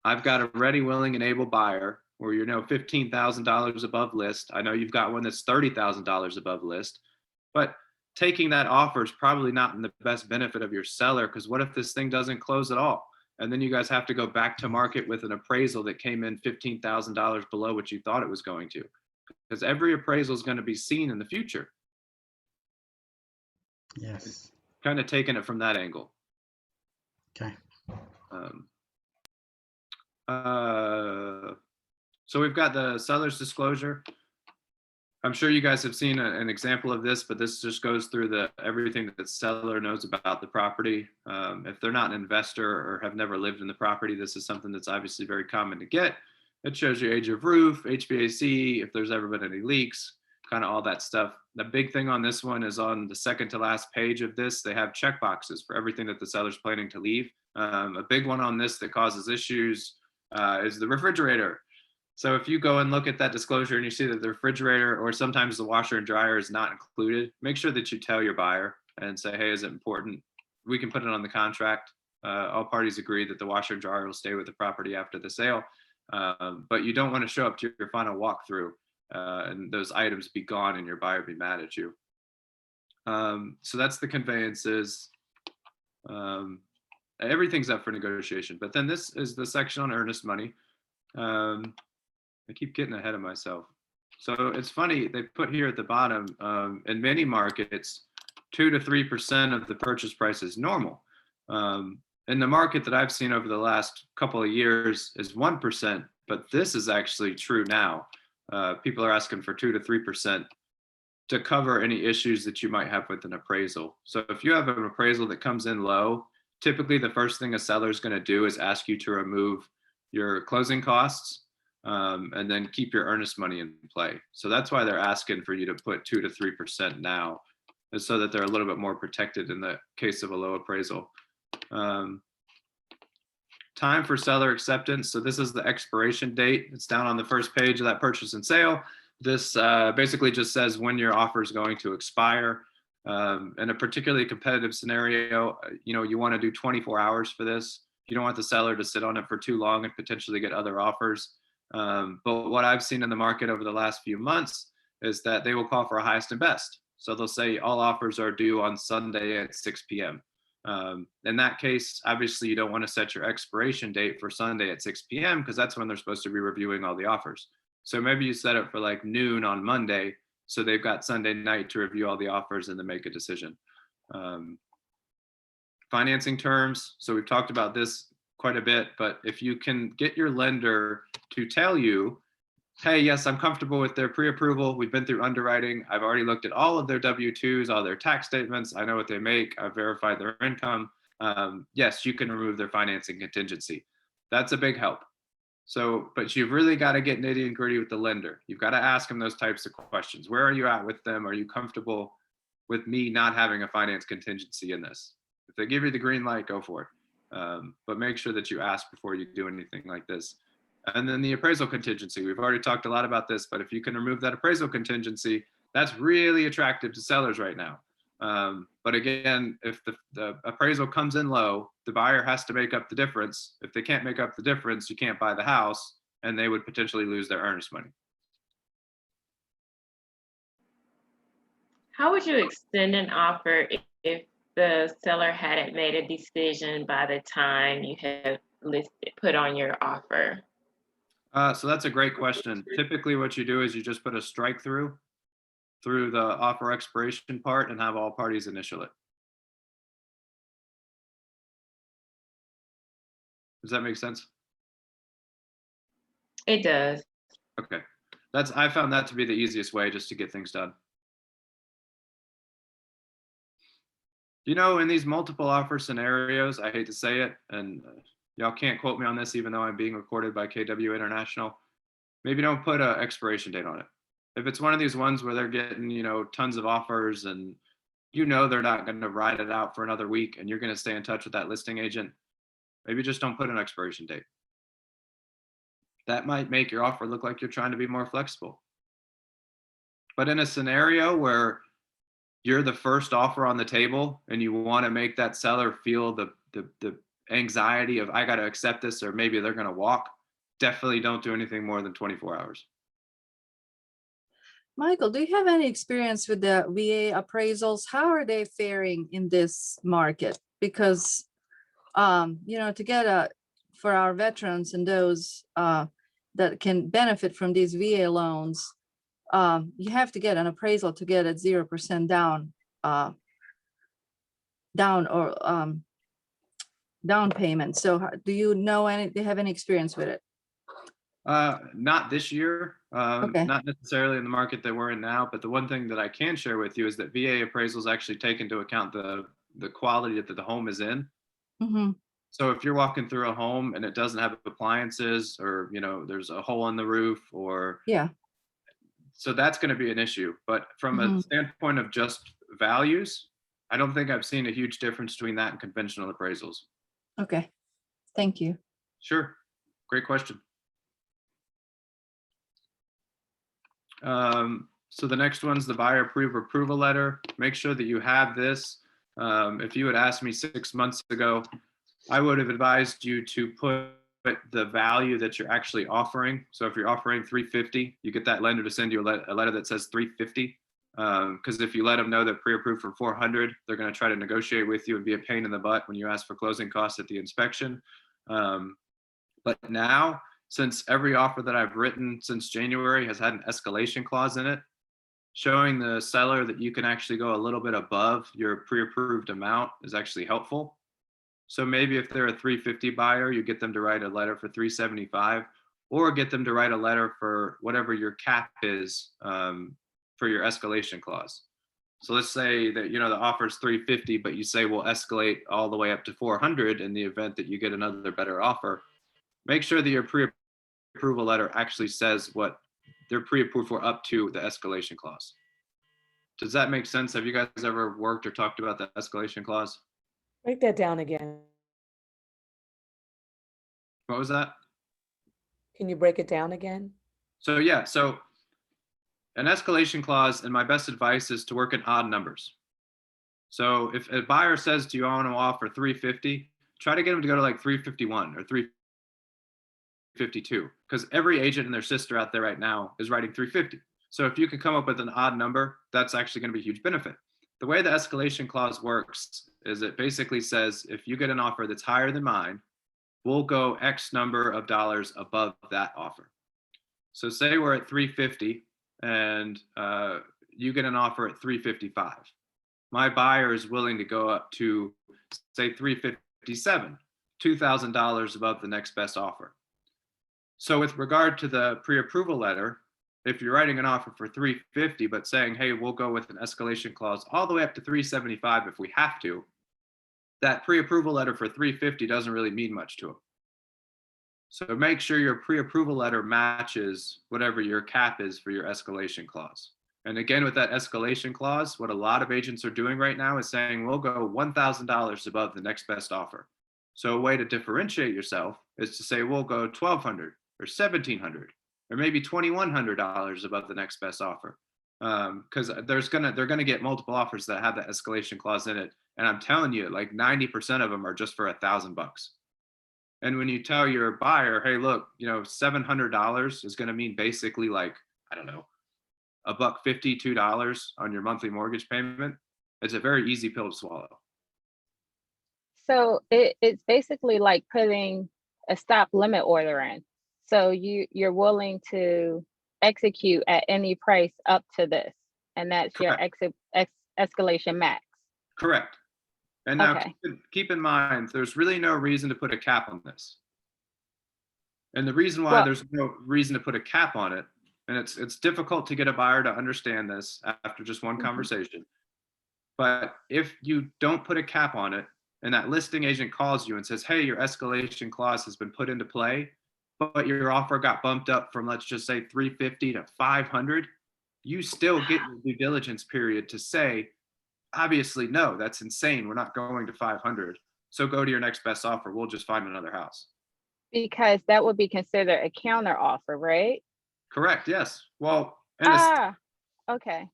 I've got a ready, willing, and able buyer where you're $15,000 above list. I know you've got one that's $30,000 above list, but taking that offer is probably not in the best benefit of your seller, because what if this thing doesn't close at all? And then you guys have to go back to market with an appraisal that came in $15,000 below what you thought it was going to, because every appraisal is going to be seen in the future. Yes. Kind of taking it from that angle. Okay. So we've got the seller's disclosure. I'm sure you guys have seen an example of this, but this just goes through everything that the seller knows about the property. If they're not an investor or have never lived in the property, this is something that's obviously very common to get. It shows you age of roof, HVAC, if there's ever been any leaks, kind of all that stuff. The big thing on this one is on the second to last page of this, they have check boxes for everything that the seller's planning to leave. A big one on this that causes issues is the refrigerator. So if you go and look at that disclosure and you see that the refrigerator or sometimes the washer and dryer is not included, make sure that you tell your buyer and say, hey, is it important? We can put it on the contract. All parties agree that the washer and dryer will stay with the property after the sale. But you don't want to show up to your final walkthrough and those items be gone and your buyer be mad at you. So that's the conveyances. Everything's up for negotiation. But then this is the section on earnest money. I keep getting ahead of myself. So it's funny, they put here at the bottom, in many markets, 2 to 3% of the purchase price is normal. In the market that I've seen over the last couple of years is 1%, but this is actually true now. People are asking for 2 to 3% to cover any issues that you might have with an appraisal. So if you have an appraisal that comes in low, typically the first thing a seller is going to do is ask you to remove your closing costs and then keep your earnest money in play. So that's why they're asking for you to put 2 to 3% now, is so that they're a little bit more protected in the case of a low appraisal. Time for seller acceptance. So this is the expiration date. It's down on the first page of that purchase and sale. This basically just says when your offer is going to expire. In a particularly competitive scenario, you want to do 24 hours for this. You don't want the seller to sit on it for too long and potentially get other offers. But what I've seen in the market over the last few months is that they will call for a highest and best. So they'll say all offers are due on Sunday at 6 p.m. In that case, obviously you don't want to set your expiration date for Sunday at 6 p.m. because that's when they're supposed to be reviewing all the offers. So maybe you set it for like noon on Monday, so they've got Sunday night to review all the offers and then make a decision. Financing terms. So we've talked about this quite a bit, but if you can get your lender to tell you, hey, yes, I'm comfortable with their pre-approval. We've been through underwriting. I've already looked at all of their W-2s, all their tax statements. I know what they make. I've verified their income. Yes, you can remove their financing contingency. That's a big help. So, but you've really got to get nitty and gritty with the lender. You've got to ask them those types of questions. Where are you at with them? Are you comfortable with me not having a finance contingency in this? If they give you the green light, go for it. But make sure that you ask before you do anything like this. And then the appraisal contingency. We've already talked a lot about this, but if you can remove that appraisal contingency, that's really attractive to sellers right now. But again, if the appraisal comes in low, the buyer has to make up the difference. If they can't make up the difference, you can't buy the house, and they would potentially lose their earnest money. How would you extend an offer if the seller hadn't made a decision by the time you have put on your offer? So that's a great question. Typically what you do is you just put a strike through the offer expiration part and have all parties initial it. Does that make sense? It does. Okay. I found that to be the easiest way just to get things done. In these multiple offer scenarios, I hate to say it, and y'all can't quote me on this even though I'm being recorded by KW International, maybe don't put an expiration date on it. If it's one of these ones where they're getting, tons of offers and they're not going to ride it out for another week and you're going to stay in touch with that listing agent, maybe just don't put an expiration date. That might make your offer look like you're trying to be more flexible. But in a scenario where you're the first offer on the table and you want to make that seller feel the anxiety of, I got to accept this, or maybe they're going to walk, definitely don't do anything more than 24 hours. Michael, do you have any experience with the VA appraisals? How are they faring in this market? Because, to get for our veterans and those that can benefit from these VA loans, you have to get an appraisal to get at 0% down payment. So do you know do you have any experience with it? Not this year, Okay. not necessarily in the market that we're in now, but the one thing that I can share with you is that VA appraisals actually take into account the quality that the home is in. Mm-hmm. So if you're walking through a home and it doesn't have appliances, or there's a hole in the roof, or so that's going to be an issue. But from a standpoint of just values, I don't think I've seen a huge difference between that and conventional appraisals. Okay, thank you. Sure, great question. So the next one's the buyer approval letter. Make sure that you have this. If you had asked me 6 months ago, I would have advised you to put the value that you're actually offering. So if you're offering $350, you get that lender to send you a letter that says $350. Because if you let them know that pre-approved for $400, they're going to try to negotiate with you and be a pain in the butt when you ask for closing costs at the inspection. But now, since every offer that I've written since January has had an escalation clause in it, showing the seller that you can actually go a little bit above your pre-approved amount is actually helpful. So maybe if they're a $350 buyer, you get them to write a letter for $375, or get them to write a letter for whatever your cap is for your escalation clause. So let's say that the offer is $350, but you say we'll escalate all the way up to $400 in the event that you get another better offer. Make sure that your pre-approval letter actually says what they're pre-approved for up to the escalation clause. Does that make sense? Have you guys ever worked or talked about the escalation clause? Break that down again. What was that? Can you break it down again? So An escalation clause, and my best advice is to work in odd numbers. So if a buyer says to you, I want to offer 350, try to get them to go to like 351 or 352, because every agent and their sister out there right now is writing 350. So if you can come up with an odd number, that's actually going to be a huge benefit. The way the escalation clause works is it basically says, if you get an offer that's higher than mine, we'll go X number of dollars above that offer. So say we're at 350 and you get an offer at 355. My buyer is willing to go up to say 357, $2,000 above the next best offer. So with regard to the pre-approval letter, if you're writing an offer for 350, but saying, hey, we'll go with an escalation clause all the way up to 375 if we have to, that pre-approval letter for 350 doesn't really mean much to them. So make sure your pre-approval letter matches whatever your cap is for your escalation clause. And again, with that escalation clause, what a lot of agents are doing right now is saying, we'll go $1,000 above the next best offer. So a way to differentiate yourself is to say, we'll go $1,200 or $1,700 or maybe $2,100 above the next best offer. Because they're gonna get multiple offers that have that escalation clause in it. And I'm telling you, like 90% of them are just for $1,000. And when you tell your buyer, hey, look, $700 is gonna mean basically like, I don't know, $1.50, $2 on your monthly mortgage payment, it's a very easy pill to swallow. So it's basically like putting a stop limit order in. So you're willing to execute at any price up to this, and that's Correct. your escalation max. Correct. And now Okay. keep in mind, there's really no reason to put a cap on this. And the reason why Well- there's no reason to put a cap on it, and it's difficult to get a buyer to understand this after just one conversation. But if you don't put a cap on it, and that listing agent calls you and says, hey, your escalation clause has been put into play, but your offer got bumped up from, let's just say 350 to 500, you still get your due diligence period to say, obviously, no, that's insane. We're not going to 500. So go to your next best offer. We'll just find another house. Because that would be considered a counter offer, right? Correct. Yes. Well, Okay.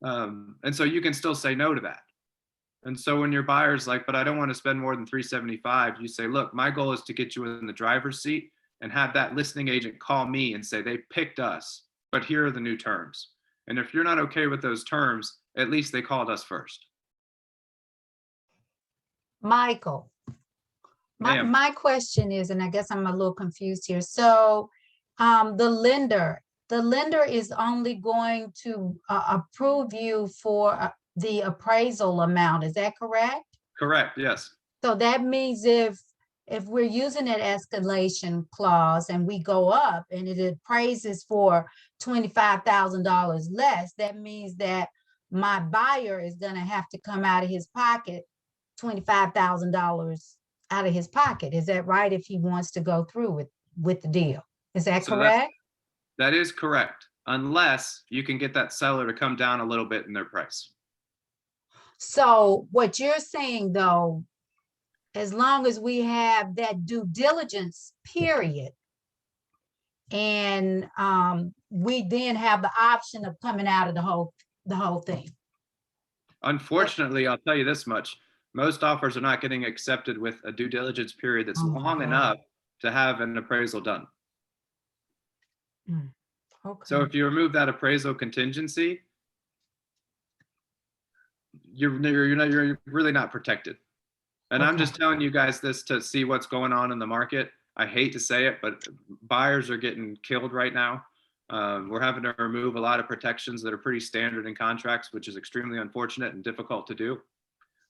and so you can still say no to that. And so when your buyer's like, but I don't want to spend more than 375, you say, look, my goal is to get you in the driver's seat and have that listing agent call me and say, they picked us, but here are the new terms. And if you're not okay with those terms, at least they called us first. Michael, Ma'am. my question is, and I guess I'm a little confused here. So the lender is only going to approve you for the appraisal amount. Is that correct? Correct. Yes. So that means if we're using that escalation clause and we go up and it appraises for $25,000 less, that means that my buyer is gonna have to come out of his pocket $25,000 out of his pocket. Is that right? If he wants to go through with the deal, is that So correct? that is correct, unless you can get that seller to come down a little bit in their price. So what you're saying though, as long as we have that due diligence period, and we then have the option of coming out of the whole thing. Unfortunately, I'll tell you this much. Most offers are not getting accepted with a due diligence period that's Oh my long God. enough to have an appraisal done. Okay. So if you remove that appraisal contingency, you're really not protected. And I'm just telling you guys this to see what's going on in the market. I hate to say it, but buyers are getting killed right now. We're having to remove a lot of protections that are pretty standard in contracts, which is extremely unfortunate and difficult to do.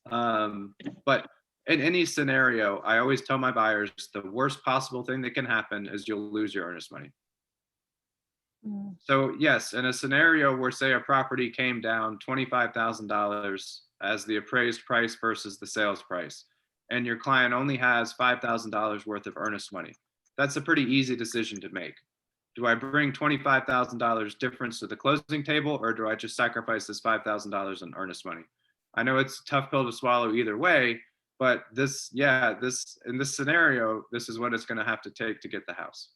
But in any scenario, I always tell my buyers the worst possible thing that can happen is you'll lose your earnest money. So yes, in a scenario where say a property came down $25,000 as the appraised price versus the sales price, and your client only has $5,000 worth of earnest money, that's a pretty easy decision to make. Do I bring $25,000 difference to the closing table, or do I just sacrifice this $5,000 in earnest money? I know it's a tough pill to swallow either way, but in this scenario, this is what it's going to have to take to get the house.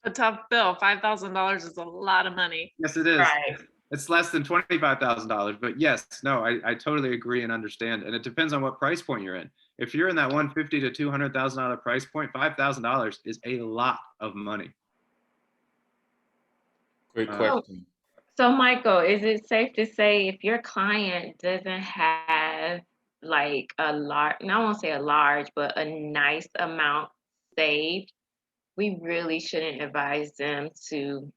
A tough bill. $5,000 is a lot of money. Yes, it is. Right. It's less than $25,000, but yes, no, I totally agree and understand. And it depends on what price point you're in. If you're in that $150,000 to $200,000 price point, $5,000 is a lot of money. Quick question. So Michael, is it safe to say if your client doesn't have like a large, I won't say a large, but a nice amount saved, we really shouldn't advise them to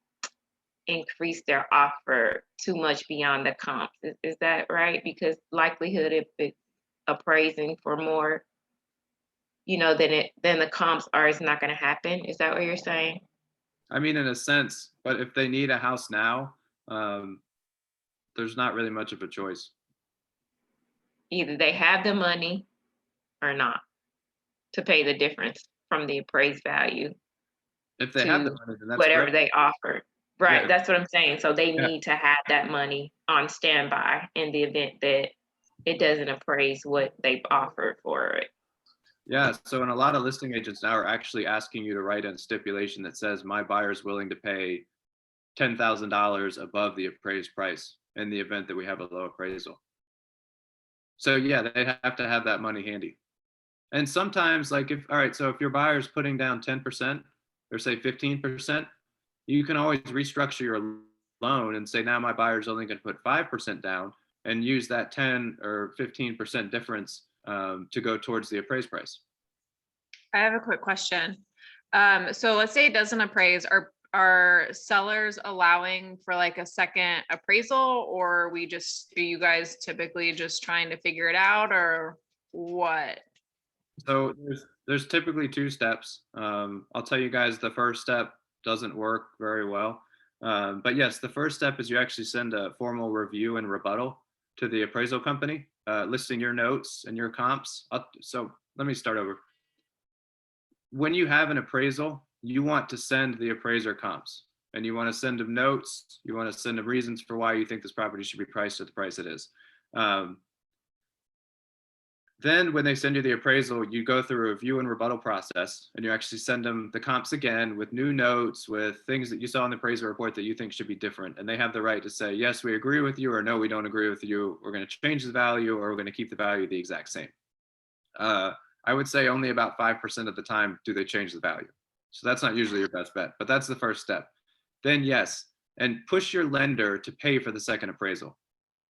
increase their offer too much beyond the comps. Is that right? Because likelihood if it's appraising for more, than the comps are, it's not going to happen. Is that what you're saying? I mean, in a sense, but if they need a house now, there's not really much of a choice. Either they have the money or not to pay the difference from the appraised value. If they have the money, then that's whatever great. they offered. Right, Yeah. that's what I'm saying. So they Yeah. need to have that money on standby in the event that it doesn't appraise what they've offered for it. Yeah, so in a lot of listing agents now are actually asking you to write in stipulation that says my buyer's willing to pay $10,000 above the appraised price in the event that we have a low appraisal. So yeah, they have to have that money handy. And sometimes like all right, so if your buyer's putting down 10% or say 15%, you can always restructure your loan and say, now my buyer's only going to put 5% down and use that 10 or 15% difference to go towards the appraised price. I have a quick question. So let's say it doesn't appraise. Are sellers allowing for like a second appraisal, or are you guys typically just trying to figure it out, or what? So there's typically two steps. I'll tell you guys the first step doesn't work very well. But yes, the first step is you actually send a formal review and rebuttal to the appraisal company, listing your notes and your comps. So let me start over. When you have an appraisal, you want to send the appraiser comps, and you want to send them notes. You want to send them reasons for why you think this property should be priced at the price it is. Then when they send you the appraisal, you go through a review and rebuttal process, and you actually send them the comps again with new notes, with things that you saw in the appraisal report that you think should be different. And they have the right to say, yes, we agree with you, or no, we don't agree with you. We're going to change the value, or we're going to keep the value the exact same. I would say only about 5% of the time do they change the value. So that's not usually your best bet, but that's the first step. Then yes, and push your lender to pay for the second appraisal.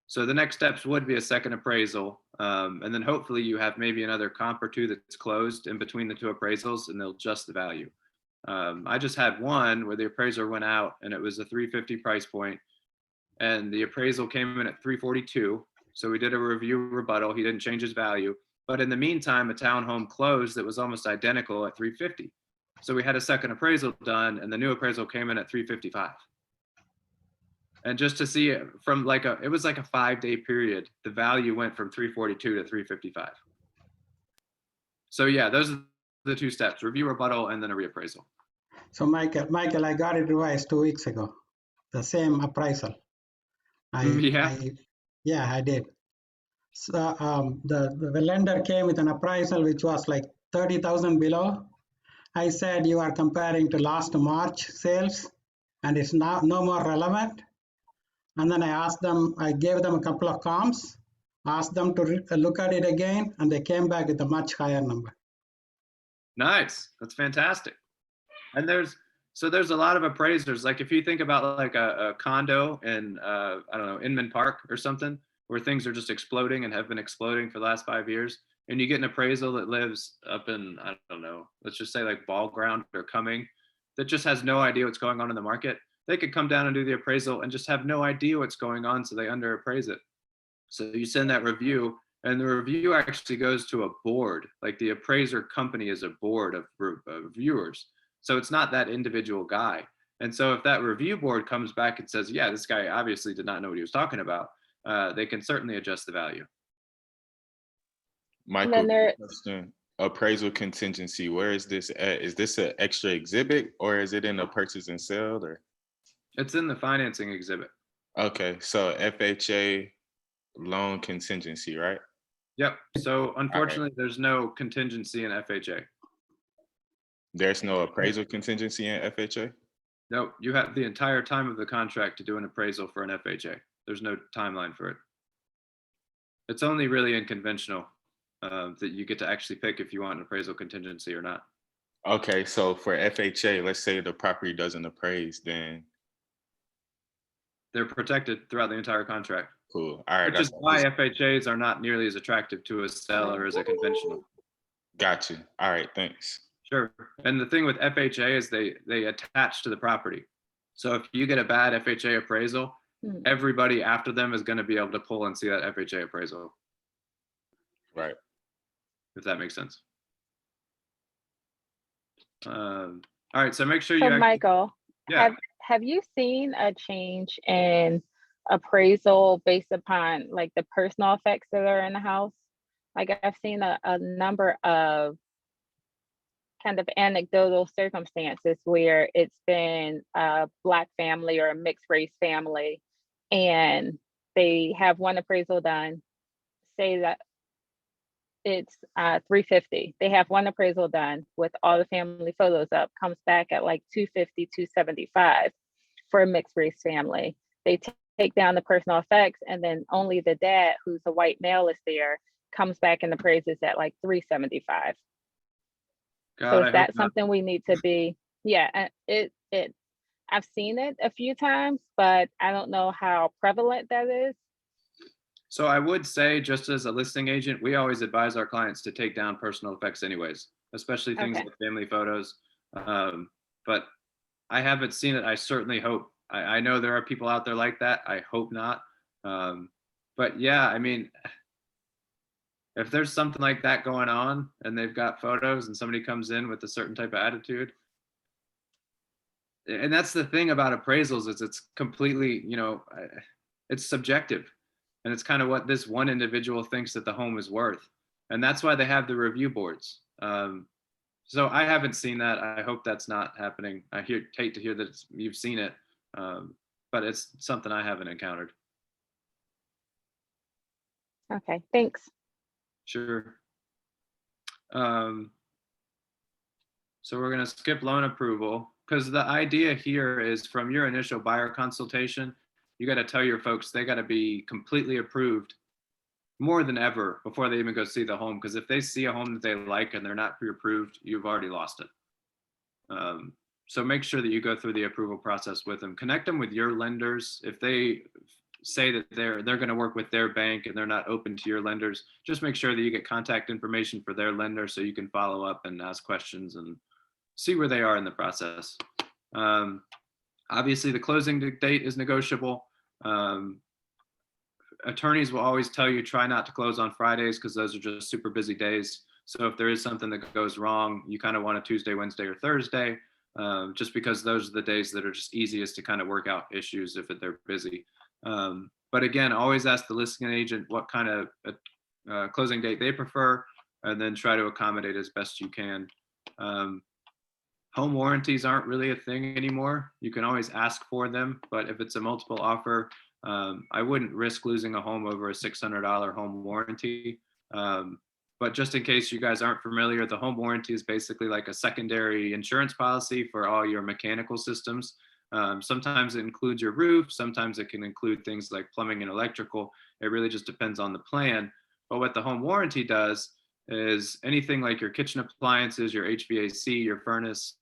So the next steps would be a second appraisal. And then hopefully you have maybe another comp or two that's closed in between the two appraisals, and they'll adjust the value. I just had one where the appraiser went out and it was a 350 price point, and the appraisal came in at 342. So we did a review rebuttal. He didn't change his value. But in the meantime, a townhome closed that was almost identical at 350. So we had a second appraisal done, and the new appraisal came in at 355. And just to see it from it was like a 5-day period, the value went from 342 to 355. So yeah, those are the two steps: review, rebuttal, and then a reappraisal. So Michael, I got it revised 2 weeks ago, the same appraisal. I did. So the lender came with an appraisal which was like 30,000 below. I said, you are comparing to last March sales, and it's now no more relevant. And then I gave them a couple of comps, asked them to look at it again, and they came back with a much higher number. Nice, that's fantastic. And there's a lot of appraisers. Like if you think about like a condo in I don't know, Inman Park or something, where things are just exploding and have been exploding for the last 5 years, and you get an appraisal that lives up in, I don't know, let's just say like Ball Ground or Cumming, that just has no idea what's going on in the market. They could come down and do the appraisal and just have no idea what's going on, so they underappraise it. So you send that review, and the review actually goes to a board. Like the appraiser company is a board of reviewers. So it's not that individual guy. And so if that review board comes back and says, yeah, this guy obviously did not know what he was talking about, they can certainly adjust the value. Michael, question. Appraisal contingency, where is this at? Is this an extra exhibit, or is it in the purchase and sale? Or it's in the financing exhibit. Okay, so FHA loan contingency, right? Yep. So unfortunately, there's no contingency in FHA. There's no appraisal contingency in FHA? No, you have the entire time of the contract to do an appraisal for an FHA. There's no timeline for it. It's only really in conventional that you get to actually pick if you want an appraisal contingency or not. Okay, so for FHA, let's say the property doesn't appraise, then They're protected throughout the entire contract. cool. All right, Which is why FHAs are not nearly as attractive to a seller as a conventional. got you. All right, thanks. Sure. And the thing with FHA is they attach to the property. So if you get a bad FHA appraisal, everybody after them is going to be able to pull and see that FHA appraisal. Right. If that makes sense. All right. So make sure So you. Michael, Yeah. have you seen a change in appraisal based upon like the personal effects that are in the house? Like I've seen a number of kind of anecdotal circumstances where it's been a Black family or a mixed race family, and they have one appraisal done, say that it's $350. They have one appraisal done with all the family photos up, comes back at like $250, $275 for a mixed race family. They take down the personal effects, and then only the dad, who's a white male, is there, comes back and appraises at like $375. So is that something we need to be? Yeah, I've seen it a few times, but I don't know how prevalent that is. So I would say, just as a listing agent, we always advise our clients to take down personal effects anyways, especially things Okay. like family photos. But I haven't seen it. I certainly hope. I know there are people out there like that. I hope not. But yeah, I mean, if there's something like that going on and they've got photos and somebody comes in with a certain type of attitude, and that's the thing about appraisals is it's completely, it's subjective. And it's kind of what this one individual thinks that the home is worth. And that's why they have the review boards. So I haven't seen that. I hope that's not happening. I hate to hear that you've seen it, but it's something I haven't encountered. Okay, thanks. Sure. So we're going to skip loan approval because the idea here is from your initial buyer consultation, you got to tell your folks they got to be completely approved more than ever before they even go see the home. Because if they see a home that they like and they're not pre-approved, you've already lost it. So make sure that you go through the approval process with them. Connect them with your lenders. If they say that they're going to work with their bank and they're not open to your lenders, just make sure that you get contact information for their lender so you can follow up and ask questions and see where they are in the process. Obviously, the closing date is negotiable. Attorneys will always tell you try not to close on Fridays because those are just super busy days. So if there is something that goes wrong, you kind of want a Tuesday, Wednesday, or Thursday, just because those are the days that are just easiest to kind of work out issues if they're busy. But again, always ask the listing agent what kind of closing date they prefer, and then try to accommodate as best you can. Home warranties aren't really a thing anymore. You can always ask for them, but if it's a multiple offer, I wouldn't risk losing a home over a $600 home warranty. But just in case you guys aren't familiar, the home warranty is basically like a secondary insurance policy for all your mechanical systems. Sometimes it includes your roof, sometimes it can include things like plumbing and electrical. It really just depends on the plan. But what the home warranty does is anything like your kitchen appliances, your HVAC, your furnace,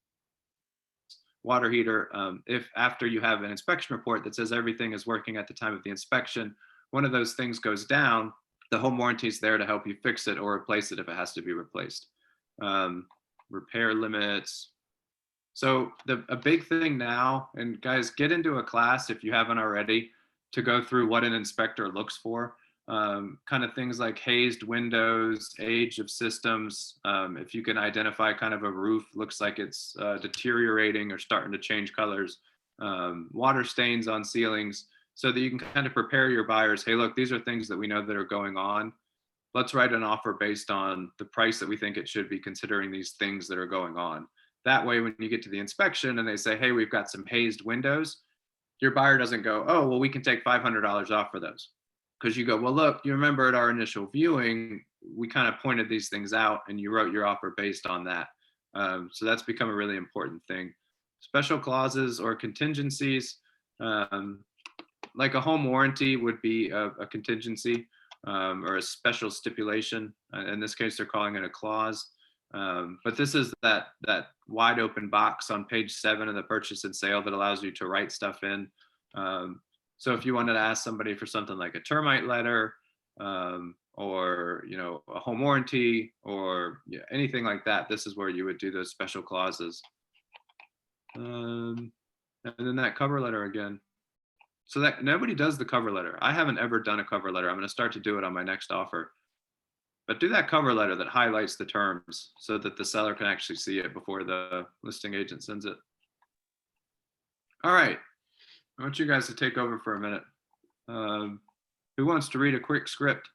water heater, if after you have an inspection report that says everything is working at the time of the inspection, one of those things goes down, the home warranty is there to help you fix it or replace it if it has to be replaced. Repair limits. So a big thing now, and guys, get into a class if you haven't already to go through what an inspector looks for. Kind of things like hazed windows, age of systems. If you can identify kind of a roof looks like it's deteriorating or starting to change colors, water stains on ceilings, so that you can kind of prepare your buyers. Hey, look, these are things that we know that are going on. Let's write an offer based on the price that we think it should be, considering these things that are going on. That way, when you get to the inspection and they say, hey, we've got some hazed windows, your buyer doesn't go, oh, well, we can take $500 off for those. Because you go, well, look, you remember at our initial viewing, we kind of pointed these things out and you wrote your offer based on that. So that's become a really important thing. Special clauses or contingencies, like a home warranty would be a contingency or a special stipulation. In this case, they're calling it a clause. But this is that wide open box on page 7 of the purchase and sale that allows you to write stuff in. So if you wanted to ask somebody for something like a termite letter, or a home warranty, or anything like that, this is where you would do those special clauses. And then that cover letter again. So that nobody does the cover letter. I haven't ever done a cover letter. I'm going to start to do it on my next offer. But do that cover letter that highlights the terms so that the seller can actually see it before the listing agent sends it. All right. I want you guys to take over for a minute. Who wants to read a quick script?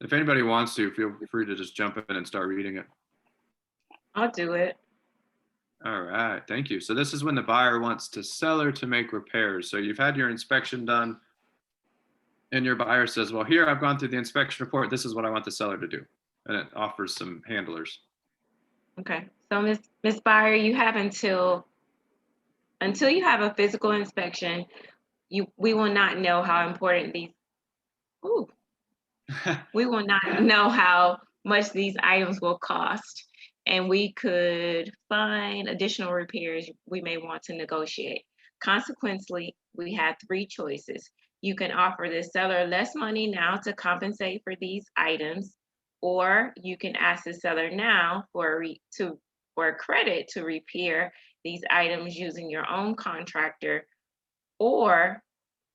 If anybody wants to, feel free to just jump in and start reading it. I'll do it. All right, thank you. So this is when the buyer wants the seller to make repairs. So you've had your inspection done and your buyer says, well, here, I've gone through the inspection report. This is what I want the seller to do. And it offers some handlers. Okay, so Ms. Buyer, you have until you have a physical inspection, we will not know how important these, we will not know how much these items will cost. And we could find additional repairs we may want to negotiate. Consequently, we have 3 choices. You can offer the seller less money now to compensate for these items, or you can ask the seller now for a credit to repair these items using your own contractor. Or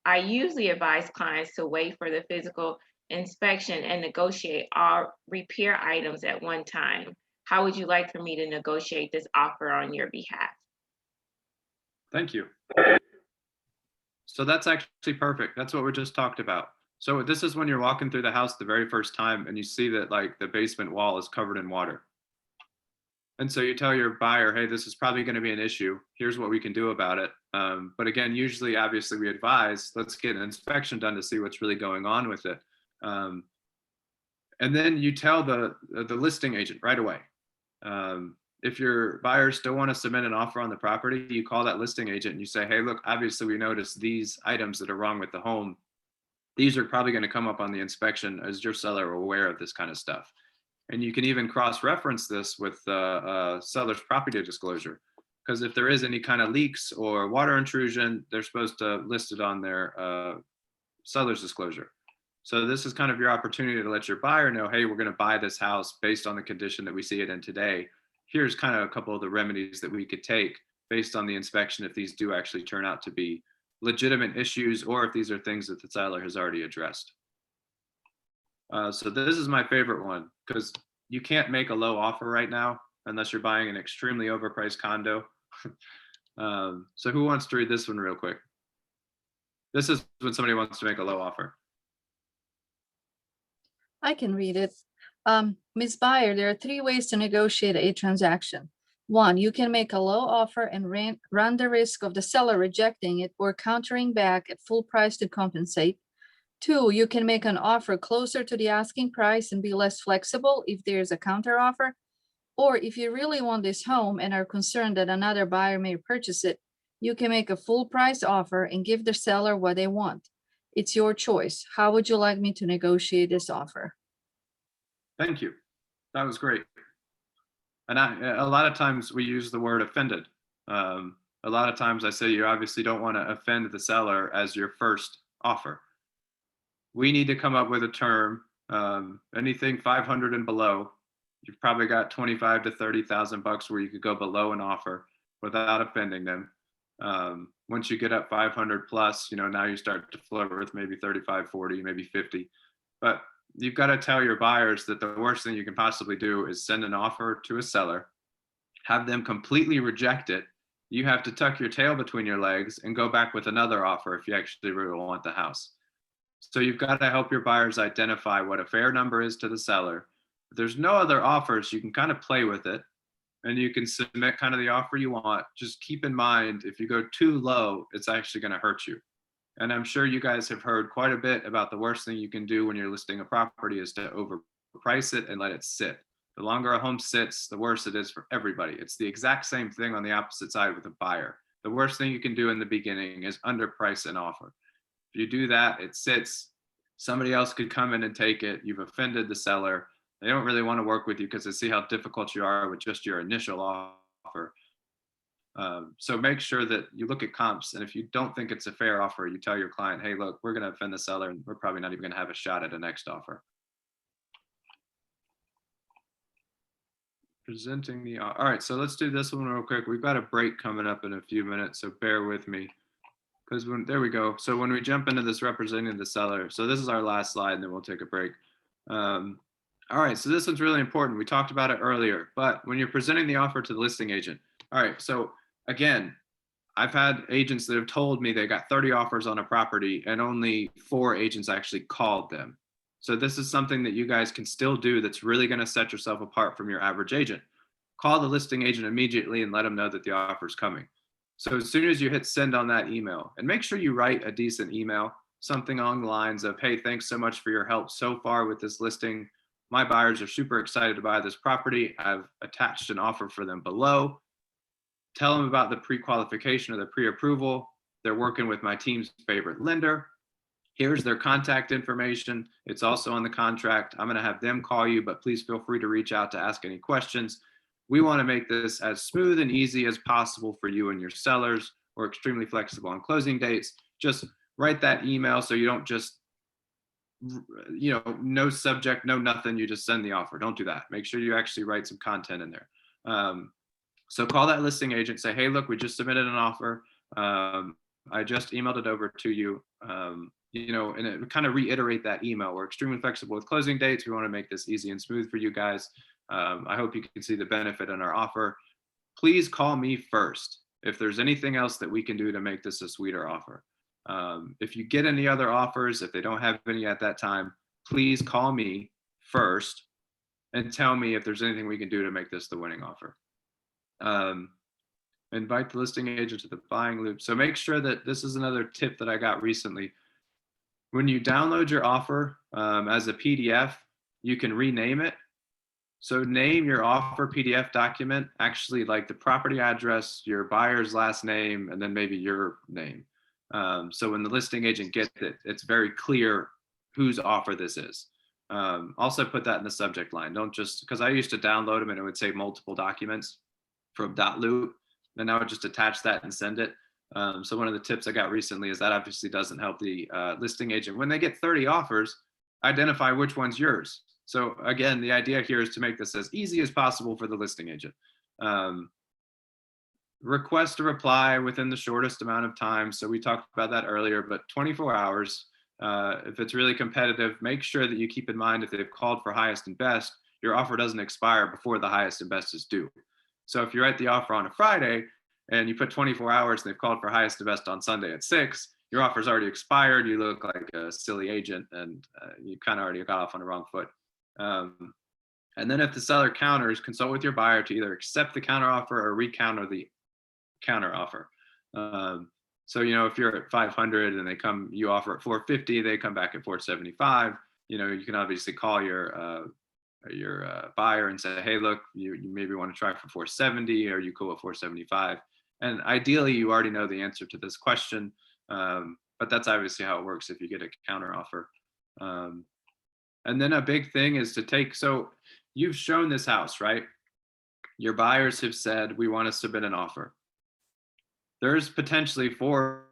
I usually advise clients to wait for the physical inspection and negotiate all repair items at one time. How would you like for me to negotiate this offer on your behalf? Thank you. So that's actually perfect. That's what we just talked about. So this is when you're walking through the house the very first time and you see that like the basement wall is covered in water. And so you tell your buyer, hey, this is probably going to be an issue. Here's what we can do about it. But again, usually, obviously, we advise, let's get an inspection done to see what's really going on with it. And then you tell the listing agent right away. If your buyers still want to submit an offer on the property, you call that listing agent and you say, hey, look, obviously we noticed these items that are wrong with the home. These are probably going to come up on the inspection. Is your seller aware of this kind of stuff? And you can even cross-reference this with seller's property disclosure, because if there is any kind of leaks or water intrusion, they're supposed to list it on their seller's disclosure. So this is kind of your opportunity to let your buyer know, hey, we're going to buy this house based on the condition that we see it in today. Here's kind of a couple of the remedies that we could take based on the inspection if these do actually turn out to be legitimate issues or if these are things that the seller has already addressed. So this is my favorite one because you can't make a low offer right now unless you're buying an extremely overpriced condo. So who wants to read this one real quick? This is when somebody wants to make a low offer. I can read it. Ms. Buyer, there are 3 ways to negotiate a transaction. 1, you can make a low offer and run the risk of the seller rejecting it or countering back at full price to compensate. 2, you can make an offer closer to the asking price and be less flexible if there's a counter offer. Or if you really want this home and are concerned that another buyer may purchase it, you can make a full price offer and give the seller what they want. It's your choice. How would you like me to negotiate this offer? Thank you. That was great. And a lot of times we use the word offended. A lot of times I say you obviously don't want to offend the seller as your first offer. We need to come up with a term, anything 500 and below. You've probably got 25 to 30,000 bucks where you could go below an offer without offending them. Once you get up 500 plus, now you start to flirt with maybe 35, 40, maybe 50. But you've got to tell your buyers that the worst thing you can possibly do is send an offer to a seller, have them completely reject it. You have to tuck your tail between your legs and go back with another offer if you actually really want the house. So you've got to help your buyers identify what a fair number is to the seller. If there's no other offers, you can kind of play with it and you can submit kind of the offer you want. Just keep in mind, if you go too low, it's actually going to hurt you. And I'm sure you guys have heard quite a bit about the worst thing you can do when you're listing a property is to overprice it and let it sit. The longer a home sits, the worse it is for everybody. It's the exact same thing on the opposite side with a buyer. The worst thing you can do in the beginning is underprice an offer. If you do that, it sits, somebody else could come in and take it. You've offended the seller. They don't really want to work with you because they see how difficult you are with just your initial offer. So make sure that you look at comps, and if you don't think it's a fair offer, you tell your client, hey, look, we're going to offend the seller and we're probably not even going to have a shot at a next offer. Presenting the, all right, so let's do this one real quick. We've got a break coming up in a few minutes, so bear with me. Because there we go. So when we jump into this representing the seller, so this is our last slide and then we'll take a break. All right, so this one's really important. We talked about it earlier, but when you're presenting the offer to the listing agent, all right, so again, I've had agents that have told me they got 30 offers on a property and only 4 agents actually called them. So this is something that you guys can still do that's really going to set yourself apart from your average agent. Call the listing agent immediately and let them know that the offer is coming. So as soon as you hit send on that email, and make sure you write a decent email, something along the lines of, hey, thanks so much for your help so far with this listing. My buyers are super excited to buy this property. I've attached an offer for them below. Tell them about the pre-qualification or the pre-approval. They're working with my team's favorite lender. Here's their contact information. It's also on the contract. I'm going to have them call you, but please feel free to reach out to ask any questions. We want to make this as smooth and easy as possible for you and your sellers. We're extremely flexible on closing dates. Just write that email so you don't just, no subject, no nothing. You just send the offer. Don't do that. Make sure you actually write some content in there. So call that listing agent, say, hey, look, we just submitted an offer. I just emailed it over to you. And it kind of reiterate that email. We're extremely flexible with closing dates. We want to make this easy and smooth for you guys. I hope you can see the benefit in our offer. Please call me first if there's anything else that we can do to make this a sweeter offer. If you get any other offers, if they don't have any at that time, please call me first and tell me if there's anything we can do to make this the winning offer. Invite the listing agent to the buying loop. So make sure that this is another tip that I got recently. When you download your offer as a PDF, you can rename it. So name your offer PDF document, actually like the property address, your buyer's last name, and then maybe your name. So when the listing agent gets it, it's very clear whose offer this is. Also put that in the subject line. Don't just, because I used to download them and it would say multiple documents from .loop. Then I would just attach that and send it. So one of the tips I got recently is that obviously doesn't help the listing agent. When they get 30 offers, identify which one's yours. So again, the idea here is to make this as easy as possible for the listing agent. Request a reply within the shortest amount of time. So we talked about that earlier, but 24 hours. If it's really competitive, make sure that you keep in mind if they've called for highest and best, your offer doesn't expire before the highest and best is due. So if you write the offer on a Friday and you put 24 hours and they've called for highest and best on Sunday at 6, your offer's already expired. You look like a silly agent and you kind of already got off on the wrong foot. And then if the seller counters, consult with your buyer to either accept the counter offer or recounter the counter offer. So, if you're at 500 and you offer at 450, they come back at 475, you can obviously call your buyer and say, hey, look, you maybe want to try for 470, or you cool at 475. And ideally, you already know the answer to this question, but that's obviously how it works if you get a counter offer. And then a big thing is to take, so you've shown this house, right? Your buyers have said, we want to submit an offer. There's potentially 4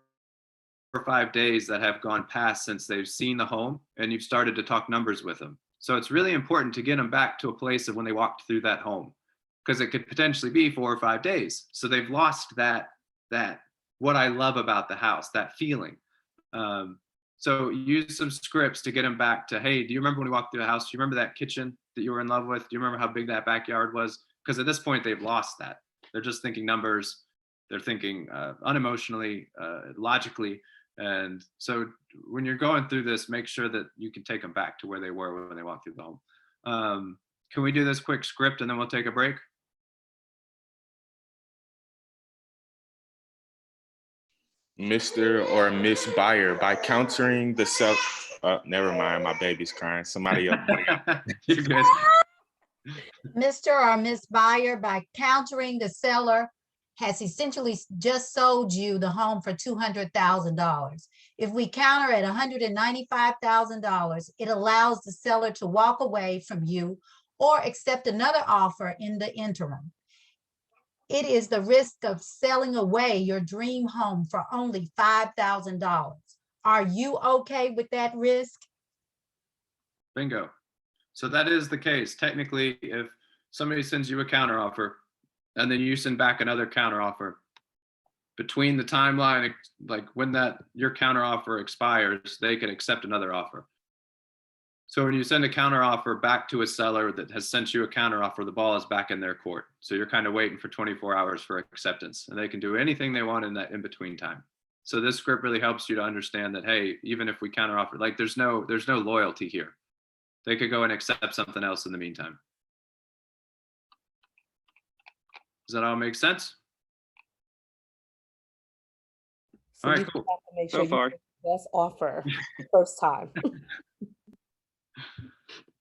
or 5 days that have gone past since they've seen the home and you've started to talk numbers with them. So it's really important to get them back to a place of when they walked through that home, because it could potentially be 4 or 5 days. So they've lost that what I love about the house, that feeling. So use some scripts to get them back to, hey, do you remember when we walked through the house? Do you remember that kitchen that you were in love with? Do you remember how big that backyard was? Because at this point, they've lost that. They're just thinking numbers. They're thinking unemotionally, logically. And so when you're going through this, make sure that you can take them back to where they were when they walked through the home. Can we do this quick script and then we'll take a break? Mr. or Miss Buyer, by countering the never mind, my baby's crying. Somebody else. You're good. Mr. or Miss Buyer, by countering the seller, has essentially just sold you the home for $200,000. If we counter at $195,000, it allows the seller to walk away from you or accept another offer in the interim. It is the risk of selling away your dream home for only $5,000. Are you okay with that risk? Bingo. So that is the case. Technically, if somebody sends you a counteroffer and then you send back another counteroffer, between the timeline, like when that your counteroffer expires, they can accept another offer. So when you send a counteroffer back to a seller that has sent you a counteroffer, the ball is back in their court. So you're kind of waiting for 24 hours for acceptance, and they can do anything they want in that in between time. So this script really helps you to understand that, hey, even if we counteroffer, like there's no loyalty here. They could go and accept something else in the meantime. Does that all make sense? So All you right, cool. have to make So sure you far. get the best offer first time.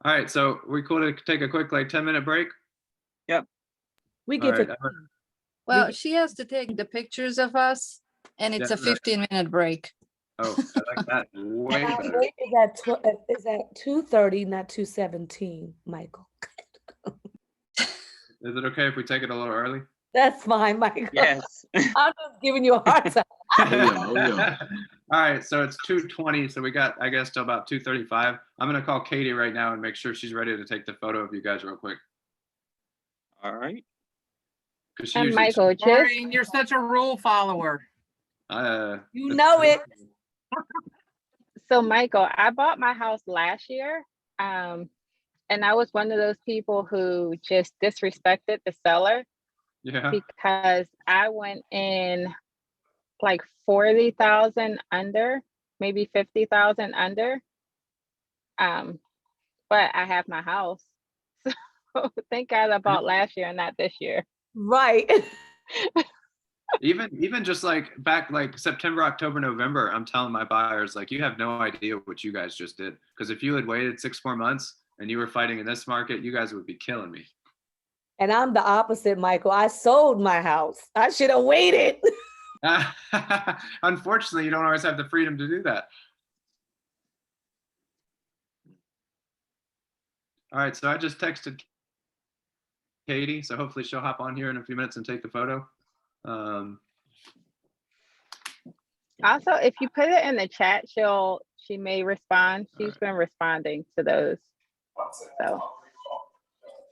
All right, so we cool to take a quick 10-minute break? We All give right, it. Well, she has to take the pictures of us and it's Yeah, a 15-minute break. Oh, I like that. Way Our better. break is at 2:30, not 2:17, Michael. Is it okay if we take it a little early? That's fine, Michael. Yes. I'm just giving you a hard time. All right, so it's 2:20, so we got, I guess, till about 2:35. I'm gonna call Katie right now and make sure she's ready to take the photo of you guys real quick. All right. Because she And usually, Michael, just Maureen, you're such a rule follower. You know it. so Michael, I bought my house last year. And I was one of those people who just disrespected the seller Yeah. because I went in like 40,000 under, maybe 50,000 under. But I have my house. So thank God I bought last year and not this year. Right. Even just back September, October, November, I'm telling my buyers, you have no idea what you guys just did. Because if you had waited 6 more months and you were fighting in this market, you guys would be killing me. And I'm the opposite, Michael. I sold my house. I should have waited. Unfortunately, you don't always have the freedom to do that. All right, so I just texted Katie, so hopefully she'll hop on here in a few minutes and take the photo. Also, if you put it in the chat, she may respond. She's been responding to those. So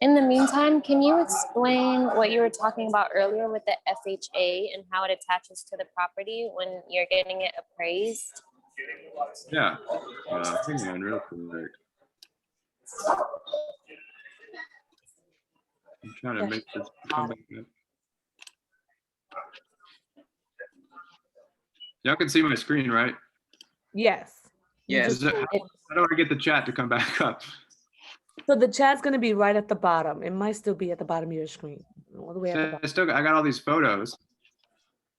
In the meantime, can you explain what you were talking about earlier with the FHA and how it attaches to the property when you're getting it appraised? Yeah, hang on real quick. I'm trying to make this come back up. Y'all can see my screen, right? Yes. Yes. How do I get the chat to come back up? So the chat's going to be right at the bottom. It might still be at the bottom of your screen. All the way at the bottom. I got all these photos,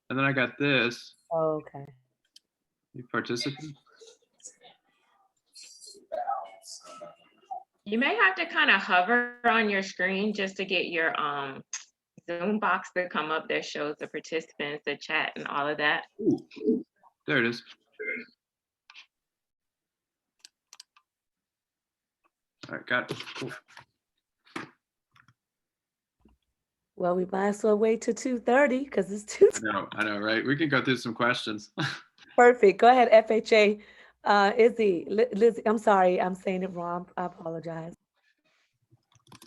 and then I got this. Oh, okay. You participant. You may have to kind of hover on your screen just to get your Zoom box to come up that shows the participants, the chat, and all of that. Ooh, there it is. All right, got it. Cool. Well, we might as well wait till 2:30 because it's 2. I know, right? We can go through some questions. Perfect. Go ahead, FHA. Lizzie, I'm sorry, I'm saying it wrong. I apologize.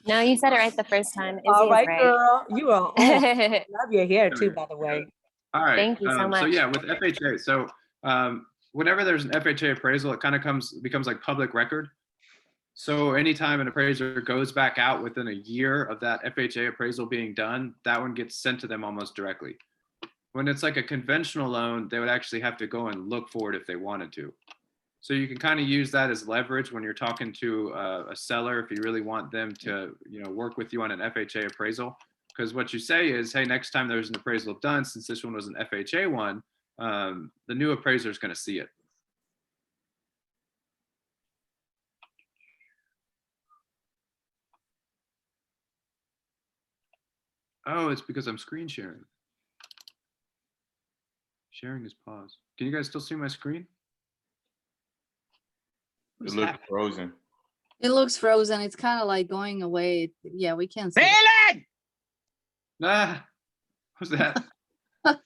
No, you said it right the first time. Izzy All is right, right. girl. You are on. Love your hair too, by the way. All right. Thank you so much. So yeah, with FHA, so whenever there's an FHA appraisal, it kind of becomes like public record. So anytime an appraiser goes back out within a year of that FHA appraisal being done, that one gets sent to them almost directly. When it's like a conventional loan, they would actually have to go and look for it if they wanted to. So you can kind of use that as leverage when you're talking to a seller if you really want them to, work with you on an FHA appraisal. Because what you say is, hey, next time there's an appraisal done, since this one was an FHA one, the new appraiser is going to see it. Oh, it's because I'm screen sharing. Sharing is paused. Can you guys still see my screen? It looks frozen. It looks frozen. It's kind of like going away. Yeah, we can't see. Balin! Ah, what's that? What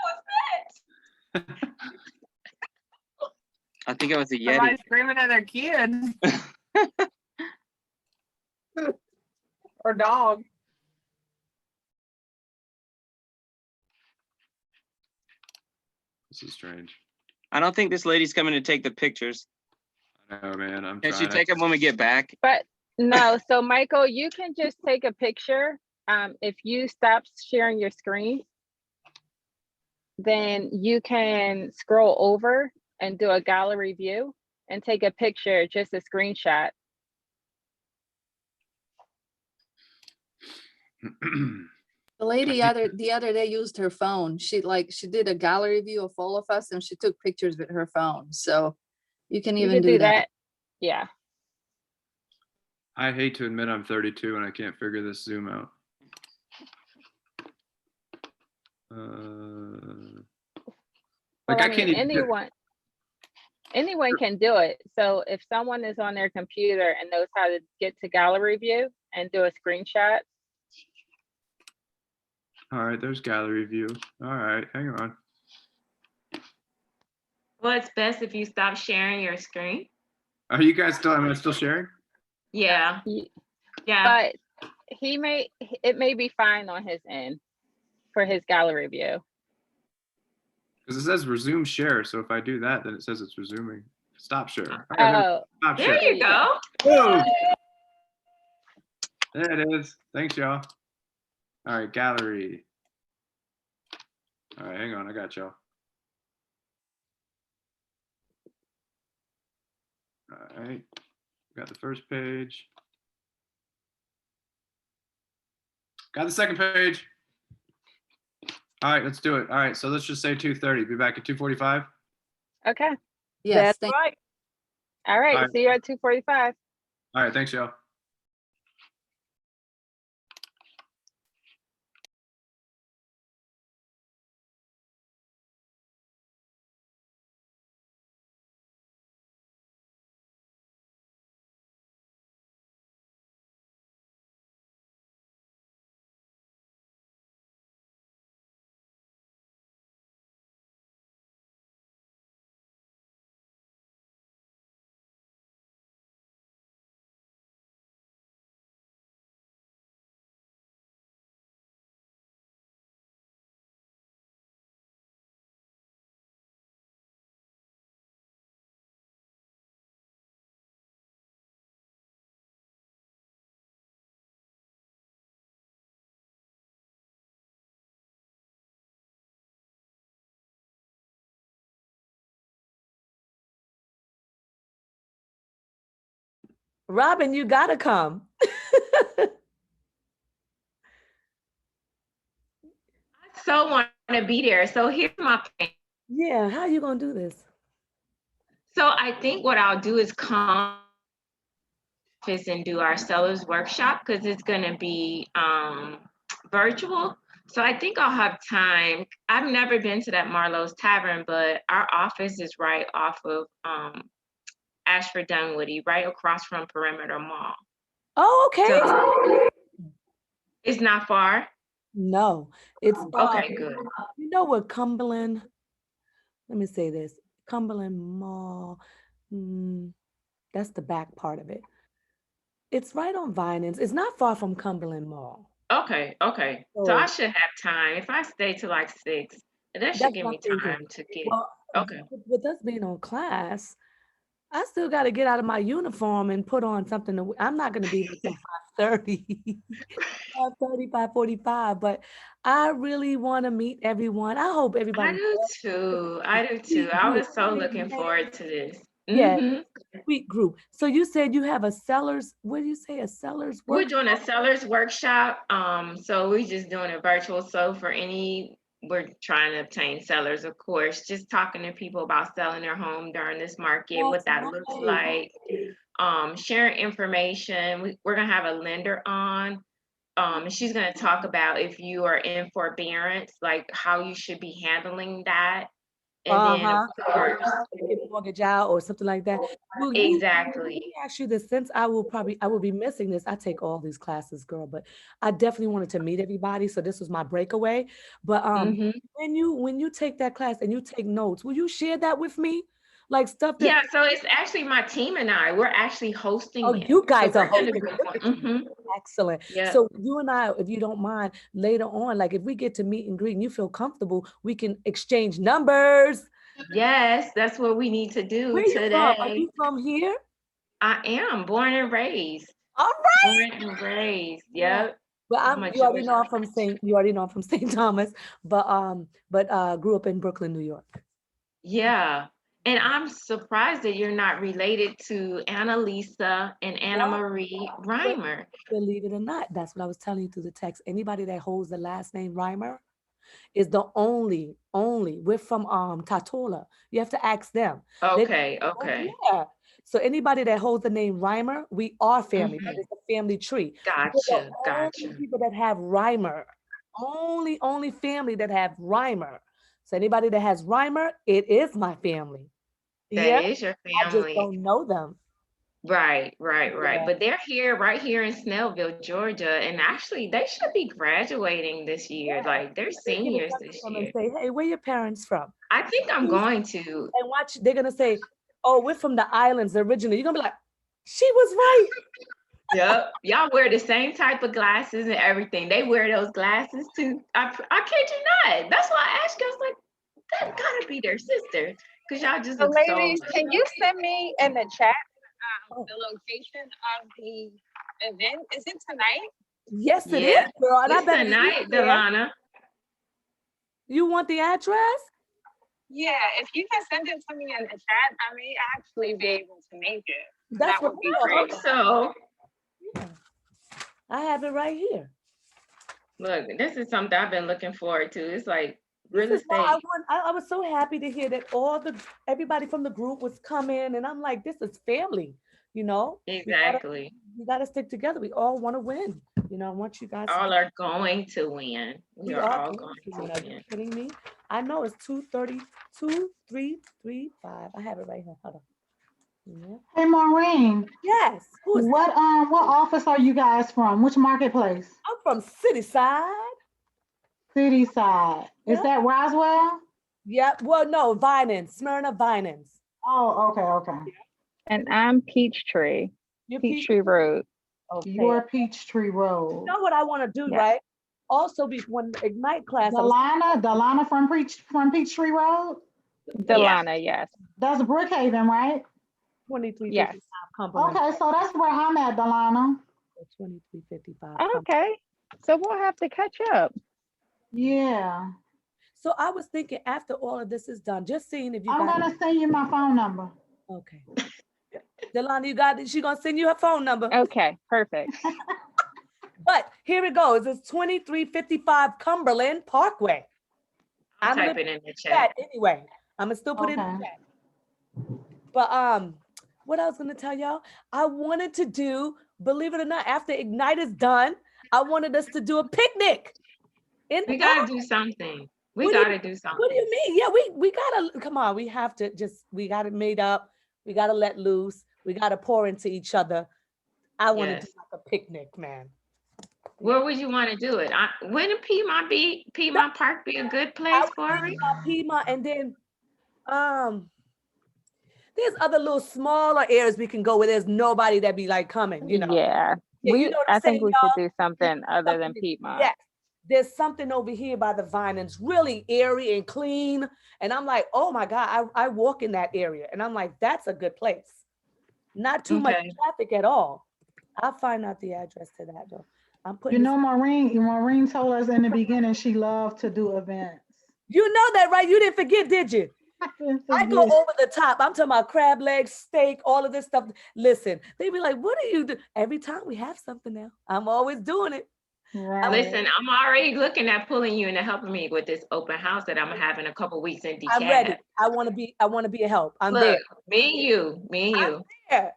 was that? I think it was a Yeti. Somebody screaming at their kid. Or dog. This is strange. I don't think this lady's coming to take the pictures. I know, man. I'm Can trying. she take them when we get back? But no, so Michael, you can just take a picture. If you stop sharing your screen, then you can scroll over and do a gallery view and take a picture, just a screenshot. The lady the other day used her phone. She did a gallery view of all of us and she took pictures with her phone. So you can even do that. Yeah. I hate to admit I'm 32 and I can't figure this Zoom out. Well, I can't even. Anyone can do it. So if someone is on their computer and knows how to get to gallery view and do a screenshot. All right, there's gallery view. All right, hang on. Well, it's best if you stop sharing your screen. Are you guys still? Am I still sharing? Yeah. Yeah. But it may be fine on his end for his gallery view. Because it says resume share. So if I do that, then it says it's resuming. Stop share. Oh, Stop there share. you go. Boom. There it is. Thanks, y'all. All right, gallery. All right, hang on. I got y'all. All right. Got the first page. Got the second page. All right, let's do it. All right, so let's just say 2:30. Be back at 2:45. Okay. Yes. That's right. All right. All right. See you at 2:45. All right, thanks, y'all. Robin, you gotta come. I so want to be there. So here's my plan. Yeah, how you gonna do this? So I think what I'll do is come office and do our sellers workshop because it's gonna be virtual. So I think I'll have time. I've never been to that Marlowe's Tavern, but our office is right off of Ashford Dunwoody, right across from Perimeter Mall. Oh, okay. So it's not far. No, it's Okay, good. You know what Cumberland? Let me say this: Cumberland Mall. That's the back part of it. It's right on Vinings. It's not far from Cumberland Mall. Okay. So I should have time. If I stay till like 6, that should give me time to get. Well, Okay. with us being on class, I still got to get out of my uniform and put on something. I'm not going to be there till 5:30, 5:30, 5:45. But I really want to meet everyone. I hope everybody. I do too. I was so looking forward to this. Yeah, sweet group. So you said you have a sellers. What do you say? A sellers We're workshop? doing a sellers workshop. So we're just doing it virtual. So we're trying to obtain sellers, of course, just talking to people about selling their home during this market, what that looks like. sharing information. We're gonna have a lender on. And she's gonna talk about if you are in forbearance, like how you should be handling that. And then of course, Get a mortgage out or something like that. Let exactly. me ask you this, since I will be missing this. I take all these classes, girl, but I definitely wanted to meet everybody. So this was my breakaway. But when you take that class and you take notes, will you share that with me? Like stuff that Yeah, so it's actually my team and I, we're actually hosting Oh, it. you guys So are we're gonna hosting be it. going- Look at you. Excellent. Yeah. So you and I, if you don't mind, later on, like if we get to meet and greet and you feel comfortable, we can exchange numbers. Yes, that's what we need to do Where you today. from? Are you from here? I am born and raised. All right. Born and raised. Yeah. Yep. Well, I'm a you already Jewish know I'm from St. Thomas, but grew up in Brooklyn, New York. Yeah. And I'm surprised that you're not related to Annalisa and Anna Marie Reimer. Believe it or not, that's what I was telling you through the text. Anybody that holds the last name Reimer is the only, we're from Tatola. You have to ask them. Okay, Oh, okay. yeah. So anybody that holds the name Reimer, we are family. That is a family tree. We're the Gotcha, only gotcha. people that have Reimer. Only family that have Reimer. So anybody that has Reimer, it is my family. That is your I just family. don't know them. Right. Yeah. But they're right here in Snellville, Georgia. And actually, they should be graduating this year. Like, they're They give a seniors text this to them year. and say, hey, where your parents from? I think I'm going to. And watch, they're gonna say, oh, we're from the islands originally. You're gonna be like, she was right. Yep. Y'all wear the same type of glasses and everything. They wear those glasses too. I kid you not. That's why I asked you. I was like, that gotta be their sister. Because y'all just look so Ladies, much can you alike. send me in the chat the location of the event? Is it tonight? Yes, it Yeah. is, girl. And I It's better tonight, be there. Delana. You want the address? Yeah, if you can send it to me in the chat, I may actually be able to make it. That's That what would be I great. hope so. I have it right here. Look, this is something I've been looking forward to. It's like real This is why estate. I was so happy to hear that everybody from the group was coming, and I'm like, this is family, you know. Exactly. We gotta stick together. We all want to win, you know. I want you guys. to All are going to win. We are all going going to to win. Are you win. kidding me? I know it's 232, 335. I have it right here. Hold on. Yeah. Hey, Maureen. Yes. Who is what office are you guys from? Which marketplace? I'm from Cityside. Cityside. Is that Roswell? Yeah. Well, no, Vinans, Smyrna Vinans. Oh, okay. And I'm Peachtree, You're Peachtree Road. Okay. You're Peachtree Road. You know what I want to do, Yeah. right? Also, when the Ignite class, I was- Delana from Peachtree Road? Delana, yes. That's Brookhaven, right? 2355 Yes. Cumberland. Okay, so that's where I'm at, Delana. 2355. Okay. So we'll have to catch up. Yeah. So I was thinking after all of this is done, just seeing if you I'm got gonna send you my phone number. Okay. Delana, you got it. She gonna send you her phone number. Okay, perfect. But here it goes. It's 2355 Cumberland Parkway. I'll gonna type it in the put that chat. anyway. I'm gonna still put it in the Okay. chat. But what I was gonna tell y'all, I wanted to do, believe it or not, after Ignite is done, I wanted us to do a picnic. In the We gotta park. do something. We What do you- gotta do something. What do you mean? Yeah, we gotta come on. We have to we got it made up. We gotta let loose. We gotta pour into each other. I want to Yes. do like a picnic, man. Where would you want to do it? Wouldn't Piedmont Park be a good place for it? Piedmont, and then there's other little smaller areas we can go where there's nobody that be like coming, you know. Yeah. Yeah, you know what I'm I think saying, we y'all? should do something other than Piedmont. Yes. There's something over here by the Vinans, really airy and clean. And I'm like, oh my God, I walk in that area. And I'm like, that's a good place. Not too much Okay. traffic at all. I'll find out the address to that though. I'm You putting know, Maureen told us in the beginning she loved to do events. You know that, right? You didn't forget, did you? I go over the top. I'm talking about crab legs, steak, all of this stuff. Listen, they be like, what do you do? Every time we have something now, I'm always doing it. Right. Listen, I'm already looking at pulling you into helping me with this open house that I'm having a couple weeks in DeKalb. I'm ready. I want to be a help. I'm Look, there. me and you.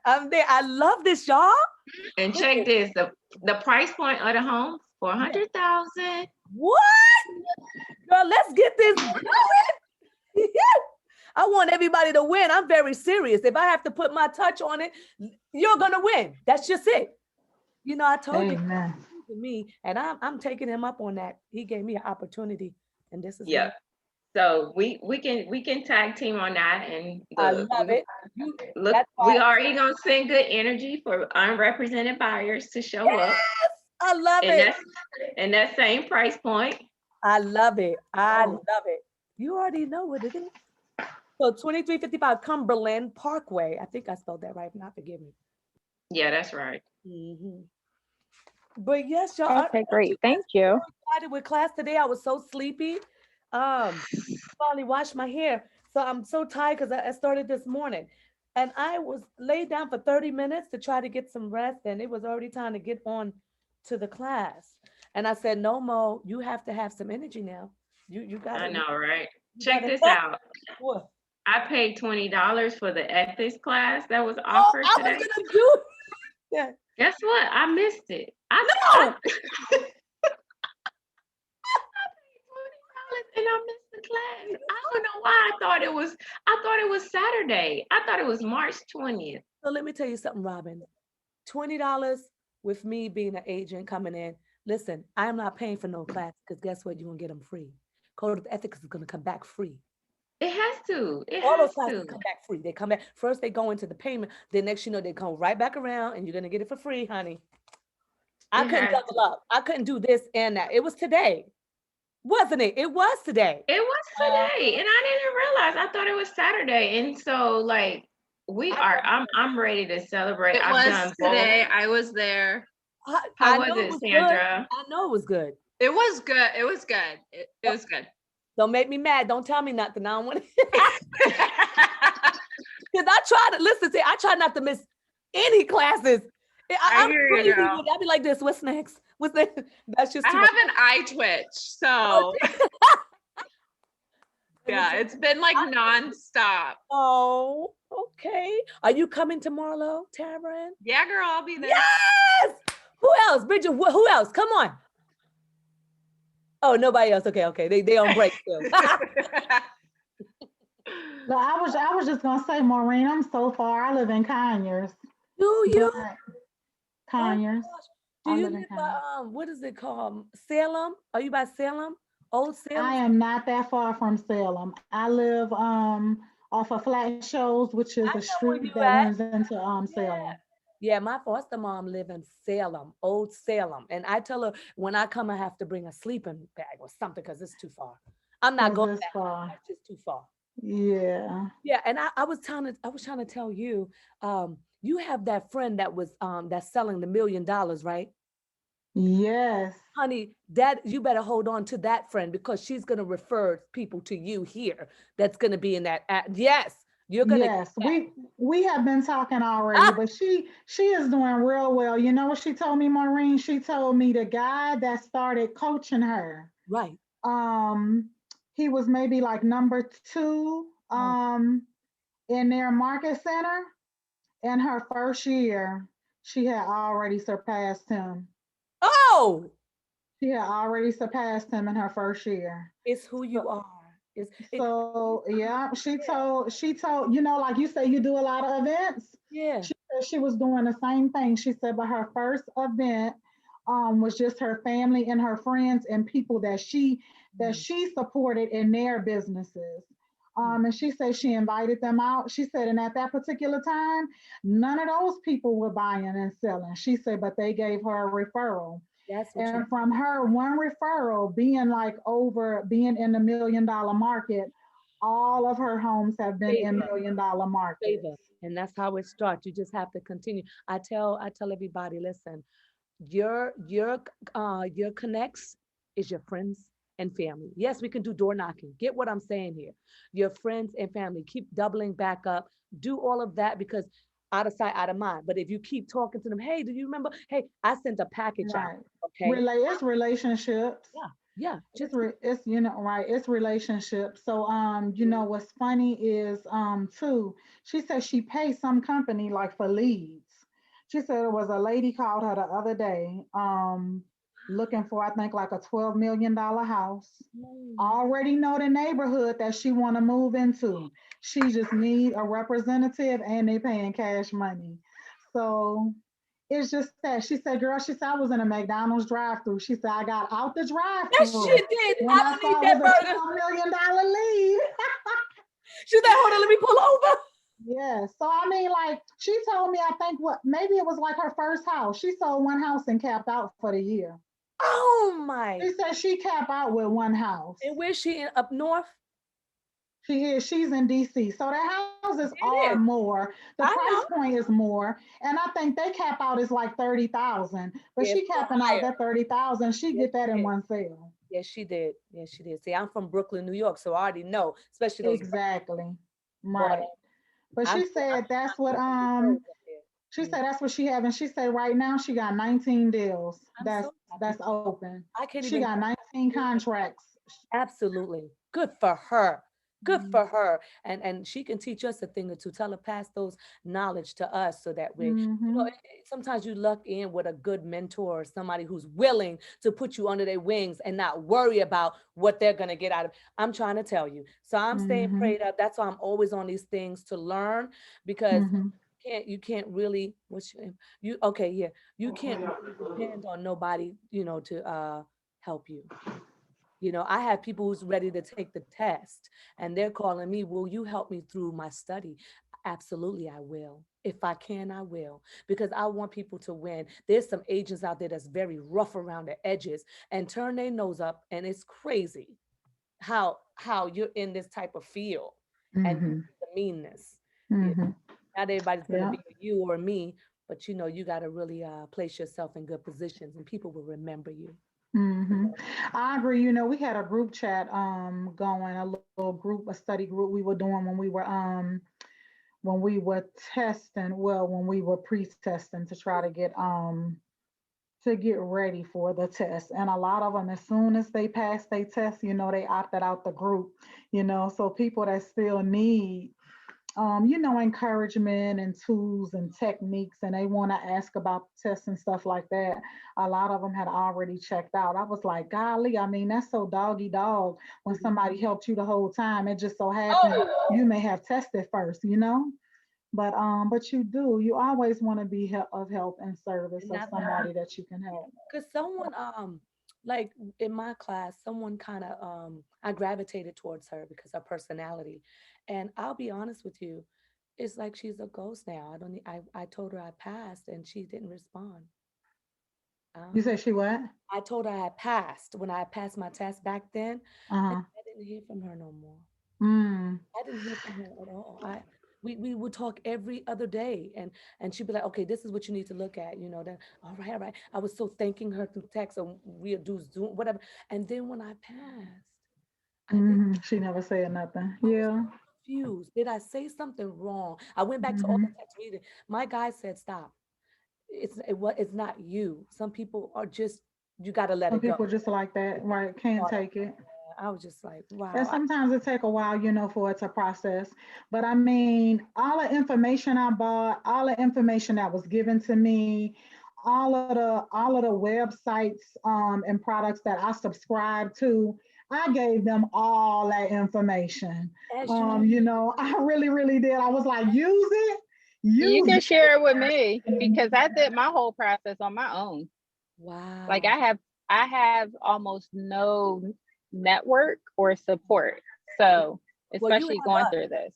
I'm there. I love this, y'all. And check this, the price point of the home, 400,000. What? Girl, let's get this going. I want everybody to win. I'm very serious. If I have to put my touch on it, you're gonna win. That's just it. You know, I told Amen. you me, and I'm taking him up on that. He gave me an opportunity, and this is Yeah. So we can tag team on that, and I look, love it. look, we already gonna send good energy for unrepresented buyers to show up. I love and it. And that same price point. I love it. I love it. You already know what it is. So 2355 Cumberland Parkway. I think I spelled that right. If not, forgive me. Yeah, that's right. But yes, y'all. Okay, great. Thank you. Started with class today. I was so sleepy. Finally washed my hair. So I'm so tired because I started this morning. And I was laid down for 30 minutes to try to get some rest. And it was already time to get on to the class. And I said, no, Mo, you have to have some energy now. You got I know, right? Check gotta- this out. What? I paid $20 for the ethics class that was offered I today. was gonna do it. Yeah. Guess what? I missed it. I paid $20 and I missed the class. I don't know why I thought it was Saturday. I thought it was March 20th. So let me tell you something, Robin. $20 with me being an agent coming in. Listen, I'm not paying for no class because guess what? You're gonna get them free. Code of Ethics is gonna come back free. It has to. All those classes come back free. They come back. First, they go into the payment. Then next, you know, they come right back around and you're going to get it for free, honey. I couldn't double up. I couldn't do this and that. It was today. Wasn't it? It was today. It was today. And I didn't realize. I thought it was Saturday. And so like I'm ready to celebrate. It was today. I was there. How was it, Sandra? I know it was good. It was good. It was good. It was good. Don't make me mad. Don't tell me nothing. I don't want to. Because I try not to miss any classes. I hear you, girl. I'll be like this. What's next? What's next? That's just I too have much. an eye twitch, so yeah, it's been like nonstop. Oh, okay. Are you coming to Marlowe, Tavern? Yeah, girl, I'll be there. Yes. Who else? Bridget, who else? Come on. Oh, nobody else. Okay. They on break still. No, I was just gonna say, Maureen, I'm so far. I live in Conyers. Do you? Conyers. Do I you live in live by, what is it called? Salem? Are you by Salem? Old Salem? I am not that far from Salem. I live off of Flat Shoals, which is a street that runs into Salem. Yeah, my foster mom live in Salem, Old Salem. And I tell her when I come, I have to bring a sleeping bag or something because it's too far. I'm not going that far. It's just too far. Yeah. Yeah, and I was trying to tell you, you have that friend that was that's selling the $1 million, right? Yes. Honey, you better hold on to that friend because she's gonna refer people to you here. That's gonna be in that. Yes, you're gonna. Yes, we have been talking already, but she is doing real well. You know what she told me, Maureen? She told me the guy that started coaching her. Right. He was maybe like number 2 in their market center. In her first year, she had already surpassed him. Oh! She had already surpassed him in her first year. It's who you are. So yeah, she told, you know, like you say, you do a lot of events. Yeah. She said she was doing the same thing. She said, but her first event was just her family and her friends and people that she supported in their businesses. And she said she invited them out. She said, and at that particular time, none of those people were buying and selling. She said, but they gave her a referral. And from her one referral, being in the $1 million market, all of her homes have been in $1 million markets. And that's how it starts. You just have to continue. I tell everybody, listen, your connects is your friends and family. Yes, we can do door knocking. Get what I'm saying here. Your friends and family, keep doubling back up. Do all of that because out of sight, out of mind. But if you keep talking to them, hey, do you remember? Hey, I sent a package out. Right. Okay. It's relationships. Yeah. It's right. It's relationships. So what's funny is too, she said she pays some company like for leads. She said there was a lady called her the other day, looking for, I think, like a $12 million house. Already know the neighborhood that she want to move into. She just need a representative and they paying cash money. So it's just that she said, girl, she said, I was in a McDonald's drive-through. She said, I got out the drive-through. Yes, she did. When I I don't saw need it that was a burger. $12 million lead. She said, hold on, let me pull over. Yeah. So I mean, like, she told me, I think maybe it was like her first house. She sold one house and capped out for the year. Oh my. She said she capped out with one house. And where's she up north? She's in DC. So the houses are more. The price point is more. And I think they cap out is like 30,000. But Yeah, she it's capping out higher. that 30,000. She get that in one sale. Yes, she did. Yes, she did. See, I'm from Brooklyn, New York, so I already know, especially those. Exactly. Right. But she said that's what she said that's what she have, and she said right now she got 19 deals that's open. I can't She even. got 19 contracts. Absolutely. Good for her. Good for her. And she can teach us a thing or two. Tell her, pass those knowledge to us so that we, you know, sometimes you luck in with a good mentor or somebody who's willing to put you under their wings and not worry about what they're going to get out of it. I'm trying to tell you. So I'm staying prayed up. That's why I'm always on these things to learn, because you can't really, you can't really depend on nobody, to help you. You know, I have people who's ready to take the test and they're calling me, will you help me through my study? Absolutely, I will. If I can, I will, because I want people to win. There's some agents out there that's very rough around the edges and turn their nose up, and it's crazy how you're in this type of field and the meanness. Not everybody's going to be you or me, but you got to really place yourself in good positions and people will remember you. I agree. We had a group chat going, a little group, a study group we were doing when we were testing, when we were pre-testing to try to get ready for the test. And a lot of them, as soon as they passed their test, they opted out the group, so people that still need encouragement and tools and techniques, and they want to ask about tests and stuff like that. A lot of them had already checked out. I was like, golly, I mean, that's so doggy dog when somebody helped you the whole time. It just so happened you may have tested first, but you always want to be of help and service of somebody that you can help. Because someone, like in my class, someone kind of, I gravitated towards her because of her personality. And I'll be honest with you, it's like she's a ghost now. I told her I passed and she didn't respond. You said she what? I told her I passed when I passed my test back then. And I didn't hear from her no more. I didn't hear from her at all. We would talk every other day, and she'd be like, okay, this is what you need to look at, then all right. I was so thanking her through text, or we'll do Zoom, whatever. And then when I passed, she never said nothing. Yeah. Confused. Did I say something wrong? I went back to all the text reading. My guy said, stop. It's not you. Some people are just, you got to let it go. Some people just like that, right? Can't take it. I was just like, wow. And sometimes it take a while, for it to process. But I mean, all the information I bought, all the information that was given to me, all of the websites and products that I subscribe to, I gave them all that information. I really, really did. I was like, use it. You can share it with me because I did my whole process on my own. Wow. Like I have almost no network or support. So especially going through this.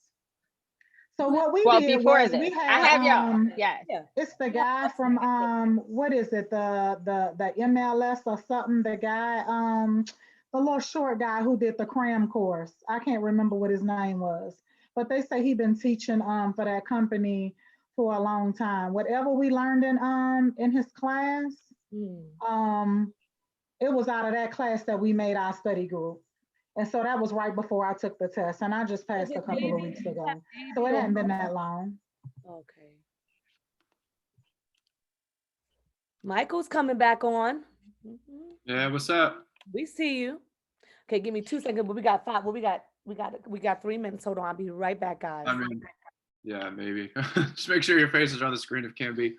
So what we did before was this, we had, I have y'all. Yes. It's the guy from what is it, the MLS or something, the guy, the little short guy who did the cram course. I can't remember what his name was, but they say he'd been teaching for that company for a long time. Whatever we learned in his class, it was out of that class that we made our study group. And so that was right before I took the test, and I just passed a couple of weeks ago. So it hadn't been that long. Okay. Michael's coming back on. Yeah, what's up? We see you. Okay, give me 2 seconds, but we got 5. Well, we got 3 minutes. Hold on, I'll be right back, guys. I mean, yeah, maybe. Just make sure your faces are on the screen if can be.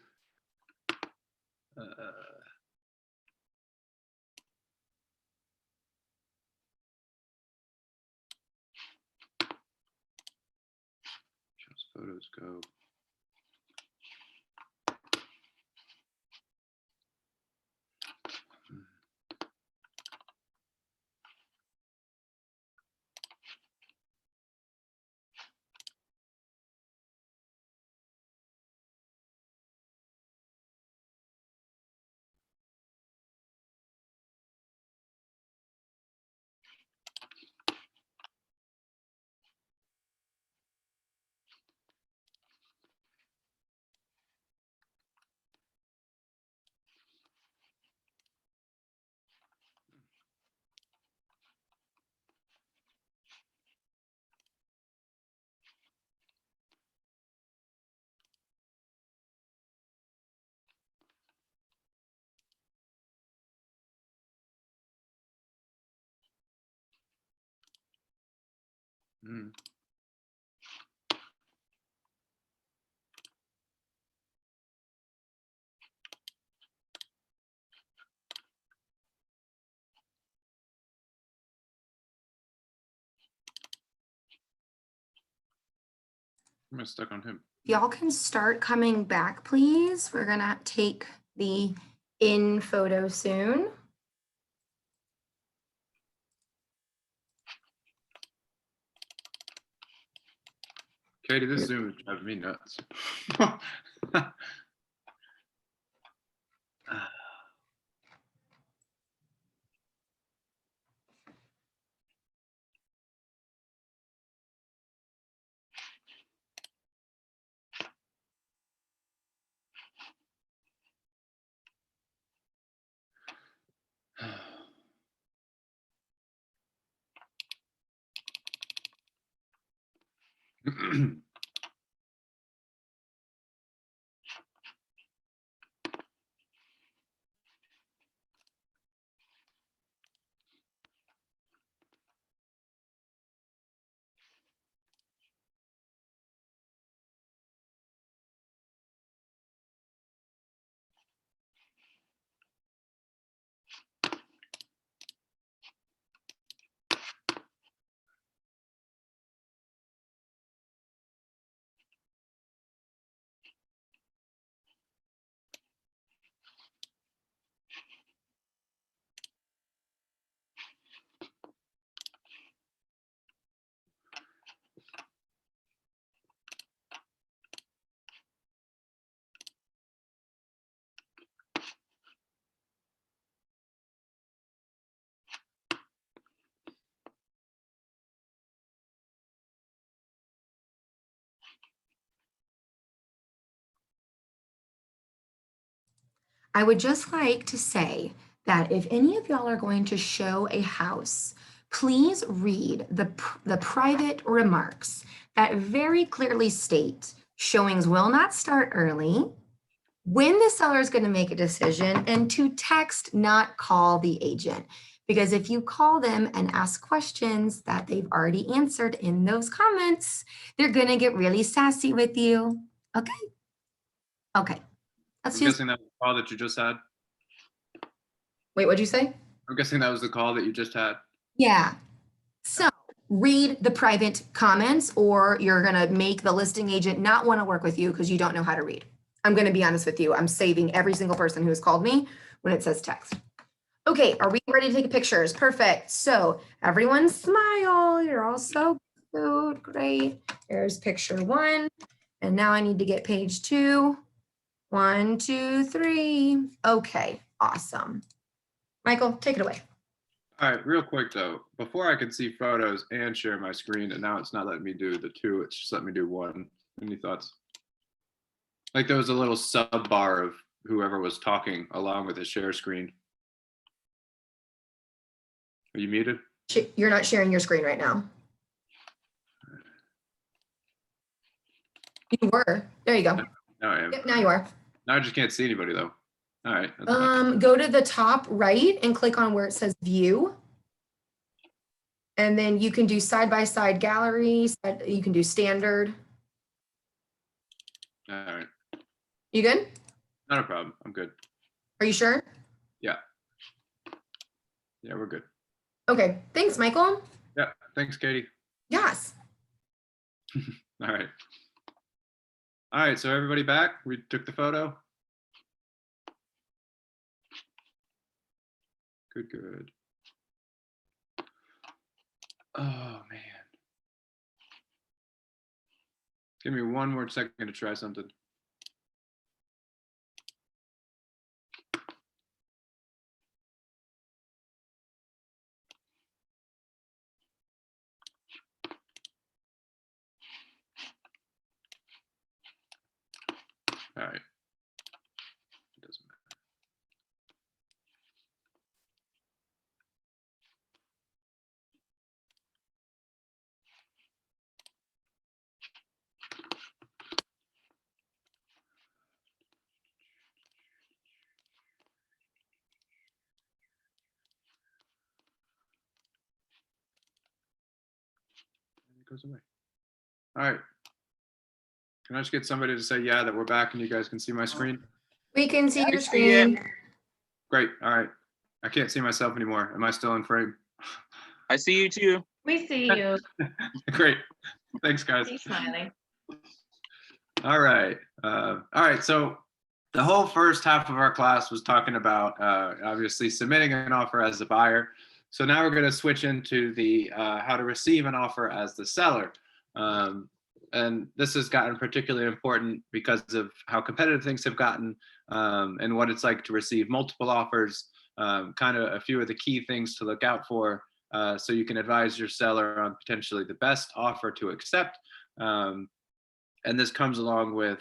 Photos go. Mm. I'm stuck on him. Y'all can start coming back, please. We're gonna take the in photo soon. Katie, this Zoom is driving me nuts. I would just like to say that if any of y'all are going to show a house, please read the private remarks that very clearly state showings will not start early, when the seller is going to make a decision, and to text, not call the agent. Because if you call them and ask questions that they've already answered in those comments, they're going to get really sassy with you. Okay? Okay. I'm guessing that was the call that you just had. Wait, what'd you say? I'm guessing that was the call that you just had. Yeah. So read the private comments, or you're going to make the listing agent not want to work with you because you don't know how to read. I'm going to be honest with you. I'm saving every single person who has called me when it says text. Okay, are we ready to take pictures? Perfect. So everyone smile. You're all so cute. Great. Here's picture 1. And now I need to get page 2. 1, 2, 3. Okay, awesome. Michael, take it away. All right, real quick though, before I could see photos and share my screen, and now it's not letting me do the 2, it's just letting me do 1. Any thoughts? Like there was a little sub bar of whoever was talking along with the share screen. Are you muted? You're not sharing your screen right now. You were. There you go. No, I am. Yep, now you are. Now I just can't see anybody though. All right. That's fine. Go to the top right and click on where it says view. And then you can do side-by-side gallery, you can do standard. All right. You good? Not a problem. I'm good. Are you sure? Yeah. Yeah, we're good. Okay, thanks, Michael. Yeah. Thanks, Katie. Yes. All right. All right. So everybody back? We took the photo? Good, good. Oh, man. Give me one more second to try something. All right. It doesn't matter. It goes away. All right. Can I just get somebody to say yeah that we're back and you guys can see my screen? We can see your I see it. screen. Great. All right. I can't see myself anymore. Am I still in frame? I see you too. We see you. Great. Thanks, guys. Keep smiling. All right. All right. So the whole first half of our class was talking about obviously submitting an offer as a buyer. So now we're going to switch into the how to receive an offer as the seller. And this has gotten particularly important because of how competitive things have gotten and what it's like to receive multiple offers, kind of a few of the key things to look out for so you can advise your seller on potentially the best offer to accept. And this comes along with,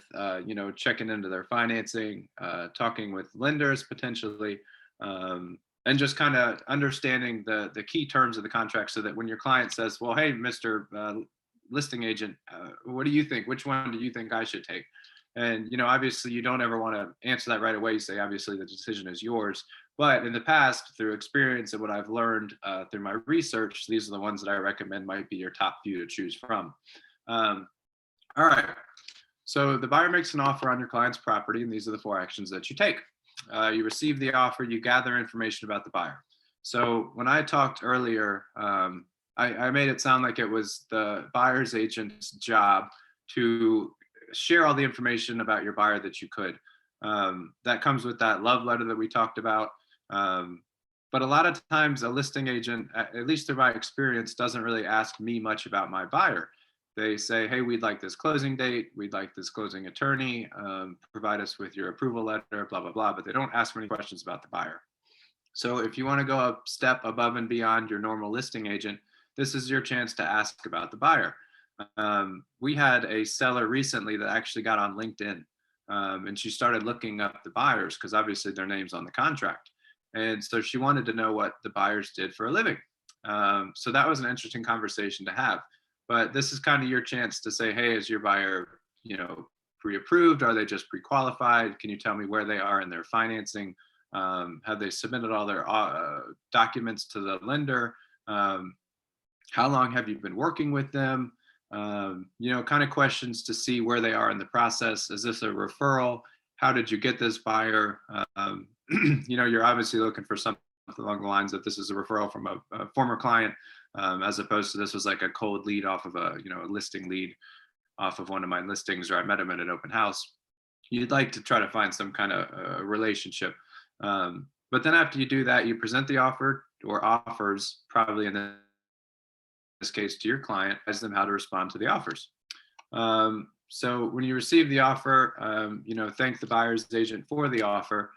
checking into their financing, talking with lenders potentially, and just kind of understanding the key terms of the contract so that when your client says, well, hey, Mr. Listing agent, what do you think? Which one do you think I should take? And, obviously you don't ever want to answer that right away. You say, obviously the decision is yours. But in the past, through experience and what I've learned through my research, these are the ones that I recommend might be your top few to choose from. All right. So the buyer makes an offer on your client's property, and these are the 4 actions that you take. You receive the offer, you gather information about the buyer. So when I talked earlier, I made it sound like it was the buyer's agent's job to share all the information about your buyer that you could. That comes with that love letter that we talked about. But a lot of times a listing agent, at least through my experience, doesn't really ask me much about my buyer. They say, hey, we'd like this closing date. We'd like this closing attorney. Provide us with your approval letter, blah, blah, blah. But they don't ask many questions about the buyer. So if you want to go a step above and beyond your normal listing agent, this is your chance to ask about the buyer. We had a seller recently that actually got on LinkedIn and she started looking up the buyers because obviously their name's on the contract. And so she wanted to know what the buyers did for a living. So that was an interesting conversation to have. But this is kind of your chance to say, hey, is your buyer, pre-approved? Are they just pre-qualified? Can you tell me where they are in their financing? Have they submitted all their documents to the lender? How long have you been working with them? Kind of questions to see where they are in the process. Is this a referral? How did you get this buyer? You're obviously looking for something along the lines of this is a referral from a former client, as opposed to this was like a cold lead off of a listing lead off of one of my listings, or I met him at an open house. You'd like to try to find some kind of relationship. But then after you do that, you present the offer or offers, probably in this case to your client, as them how to respond to the offers. So when you receive the offer, thank the buyer's agent for the offer.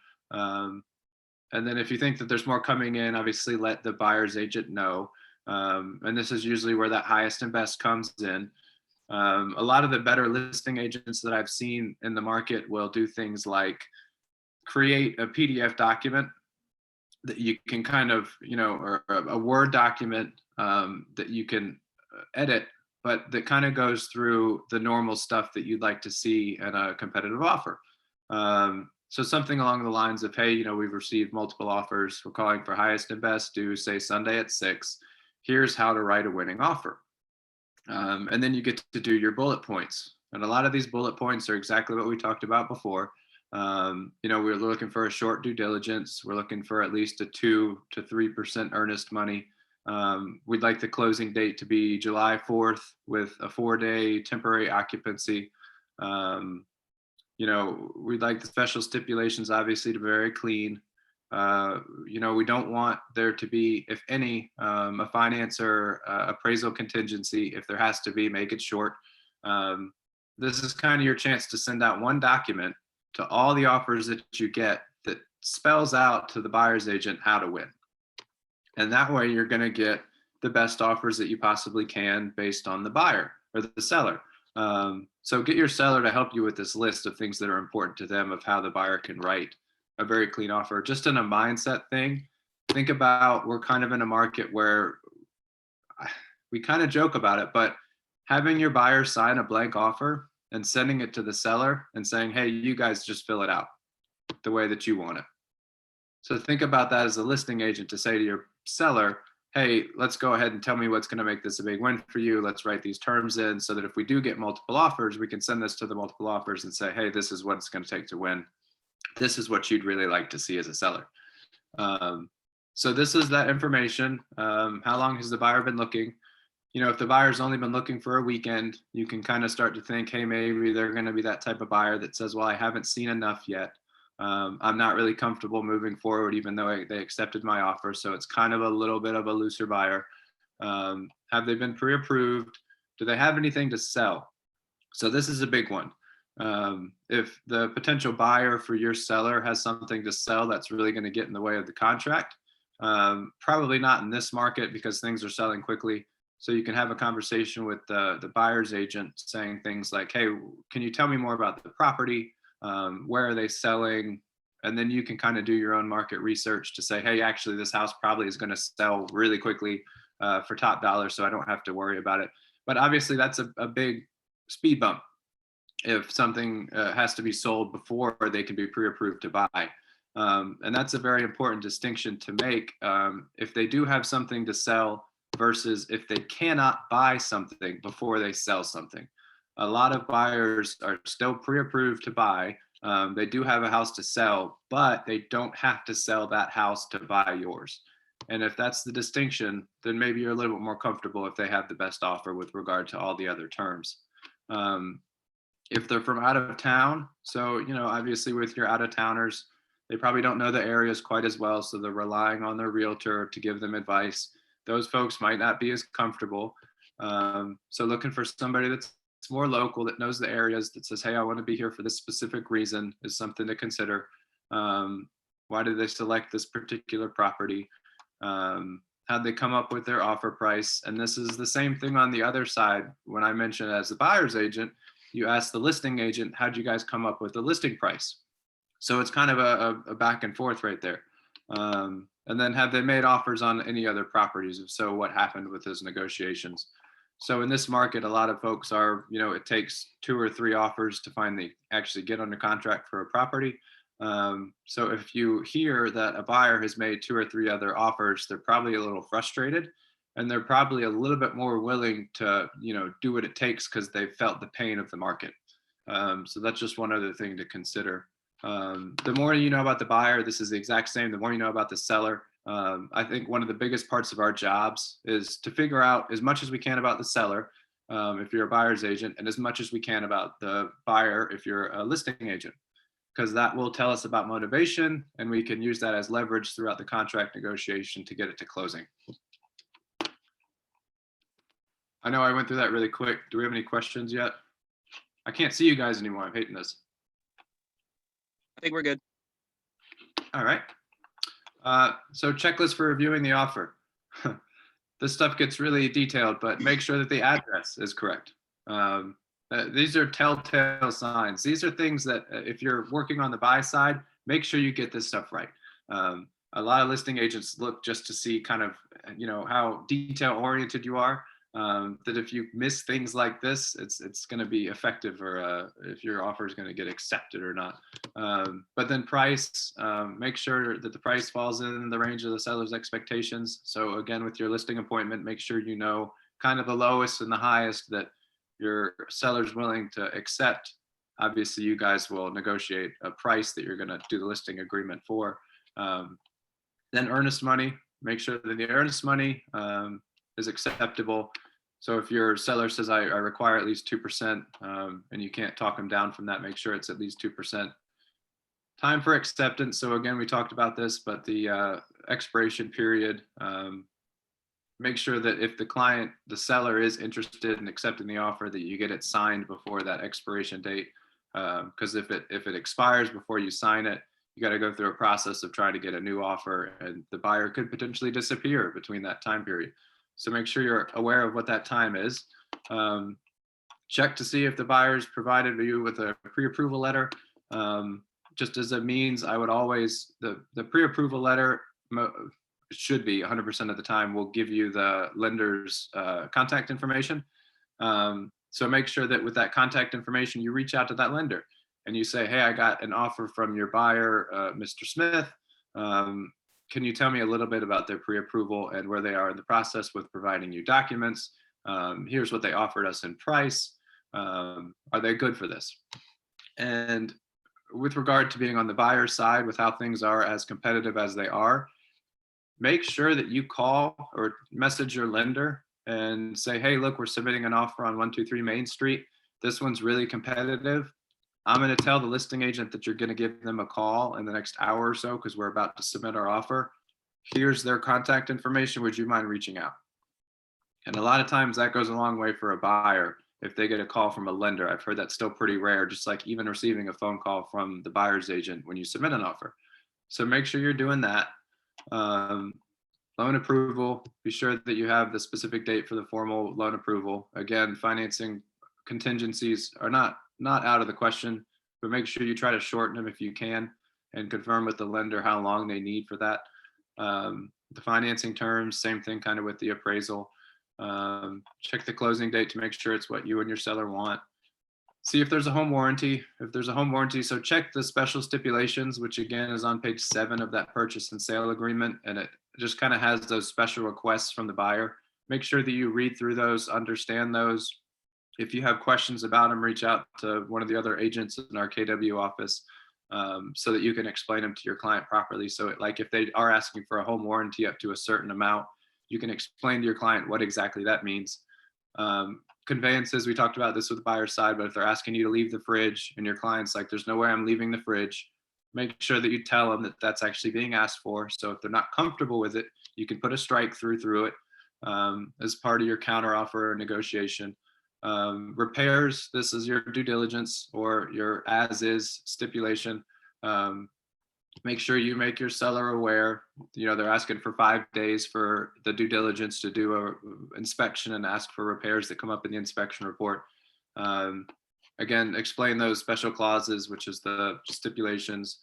And then if you think that there's more coming in, obviously let the buyer's agent know. And this is usually where that highest and best comes in. A lot of the better listing agents that I've seen in the market will do things like create a PDF document that you can kind of, or a Word document that you can edit, but that kind of goes through the normal stuff that you'd like to see in a competitive offer. So something along the lines of, hey, we've received multiple offers. We're calling for highest and best due, say Sunday at 6. Here's how to write a winning offer. And then you get to do your bullet points. And a lot of these bullet points are exactly what we talked about before. We're looking for a short due diligence. We're looking for at least a 2 to 3% earnest money. We'd like the closing date to be July 4th with a 4-day temporary occupancy. We'd like the special stipulations obviously to be very clean. We don't want there to be, if any, a finance or appraisal contingency. If there has to be, make it short. This is kind of your chance to send out one document to all the offers that you get that spells out to the buyer's agent how to win. And that way you're going to get the best offers that you possibly can based on the buyer or the seller. So get your seller to help you with this list of things that are important to them of how the buyer can write a very clean offer. Just in a mindset thing, think about, we're kind of in a market where we kind of joke about it, but having your buyer sign a blank offer and sending it to the seller and saying, hey, you guys just fill it out the way that you want it. So think about that as a listing agent to say to your seller, hey, let's go ahead and tell me what's going to make this a big win for you. Let's write these terms in so that if we do get multiple offers, we can send this to the multiple offers and say, hey, this is what it's going to take to win. This is what you'd really like to see as a seller. So this is that information. How long has the buyer been looking? If the buyer's only been looking for a weekend, you can kind of start to think, hey, maybe they're going to be that type of buyer that says, well, I haven't seen enough yet. I'm not really comfortable moving forward, even though they accepted my offer. So it's kind of a little bit of a looser buyer. Have they been pre-approved? Do they have anything to sell? So this is a big one. If the potential buyer for your seller has something to sell that's really going to get in the way of the contract, probably not in this market because things are selling quickly. So you can have a conversation with the buyer's agent saying things like, hey, can you tell me more about the property? Where are they selling? And then you can kind of do your own market research to say, hey, actually, this house probably is going to sell really quickly for top dollar, so I don't have to worry about it. But obviously, that's a big speed bump if something has to be sold before they can be pre-approved to buy. And that's a very important distinction to make. If they do have something to sell versus if they cannot buy something before they sell something. A lot of buyers are still pre-approved to buy. They do have a house to sell, but they don't have to sell that house to buy yours. And if that's the distinction, then maybe you're a little bit more comfortable if they have the best offer with regard to all the other terms. If they're from out of town, so, obviously with your out of towners, they probably don't know the areas quite as well. So they're relying on their realtor to give them advice. Those folks might not be as comfortable. So looking for somebody that's more local, that knows the areas, that says, hey, I want to be here for this specific reason, is something to consider. Why did they select this particular property? How'd they come up with their offer price? And this is the same thing on the other side. When I mentioned as the buyer's agent, you ask the listing agent, how'd you guys come up with the listing price? So it's kind of a back and forth right there. And then have they made offers on any other properties? If so, what happened with those negotiations? So in this market, a lot of folks are, it takes 2 or 3 offers to finally actually get under contract for a property. So if you hear that a buyer has made 2 or 3 other offers, they're probably a little frustrated, and they're probably a little bit more willing to, do what it takes because they've felt the pain of the market. So that's just one other thing to consider. The more you know about the buyer, this is the exact same. The more you know about the seller, I think one of the biggest parts of our jobs is to figure out as much as we can about the seller, if you're a buyer's agent, and as much as we can about the buyer if you're a listing agent, because that will tell us about motivation, and we can use that as leverage throughout the contract negotiation to get it to closing. I know I went through that really quick. Do we have any questions yet? I can't see you guys anymore. I'm hating this. I think we're good. All right. So checklist for reviewing the offer. This stuff gets really detailed, but make sure that the address is correct. These are telltale signs. These are things that if you're working on the buy side, make sure you get this stuff right. A lot of listing agents look just to see kind of, how detail oriented you are. that if you miss things like this, it's going to be effective, or if your offer is going to get accepted or not. But then price, make sure that the price falls in the range of the seller's expectations. So again, with your listing appointment, make sure you know kind of the lowest and the highest that your seller's willing to accept. Obviously, you guys will negotiate a price that you're going to do the listing agreement for. Then earnest money, make sure that the earnest money is acceptable. So if your seller says, I require at least 2%, and you can't talk them down from that, make sure it's at least 2%. Time for acceptance. So again, we talked about this, but the expiration period, make sure that if the seller is interested in accepting the offer, that you get it signed before that expiration date. Because if it expires before you sign it, you got to go through a process of trying to get a new offer, and the buyer could potentially disappear between that time period. So make sure you're aware of what that time is. Check to see if the buyer's provided you with a pre-approval letter. Just as a means, I would always, the pre-approval letter should be 100% of the time will give you the lender's contact information. So make sure that with that contact information, you reach out to that lender and you say, hey, I got an offer from your buyer, Mr. Smith. Can you tell me a little bit about their pre-approval and where they are in the process with providing you documents? Here's what they offered us in price. Are they good for this? And with regard to being on the buyer's side with how things are as competitive as they are, make sure that you call or message your lender and say, hey, look, we're submitting an offer on 123 Main Street. This one's really competitive. I'm going to tell the listing agent that you're going to give them a call in the next hour or so because we're about to submit our offer. Here's their contact information. Would you mind reaching out? And a lot of times that goes a long way for a buyer if they get a call from a lender. I've heard that's still pretty rare, just like even receiving a phone call from the buyer's agent when you submit an offer. So make sure you're doing that. Loan approval, be sure that you have the specific date for the formal loan approval. Again, financing contingencies are not out of the question, but make sure you try to shorten them if you can and confirm with the lender how long they need for that. The financing terms, same thing kind of with the appraisal. Check the closing date to make sure it's what you and your seller want. See if there's a home warranty. If there's a home warranty, so check the special stipulations, which again is on page 7 of that purchase and sale agreement. And it just kind of has those special requests from the buyer. Make sure that you read through those, understand those. If you have questions about them, reach out to one of the other agents in our KW office so that you can explain them to your client properly. So like if they are asking for a home warranty up to a certain amount, you can explain to your client what exactly that means. Conveyances, we talked about this with the buyer's side, but if they're asking you to leave the fridge and your client's like, there's no way I'm leaving the fridge, make sure that you tell them that that's actually being asked for. So if they're not comfortable with it, you can put a strike through it as part of your counteroffer negotiation. Repairs, this is your due diligence or your as is stipulation. Make sure you make your seller aware, they're asking for 5 days for the due diligence to do a inspection and ask for repairs that come up in the inspection report. Again, explain those special clauses, which is the stipulations.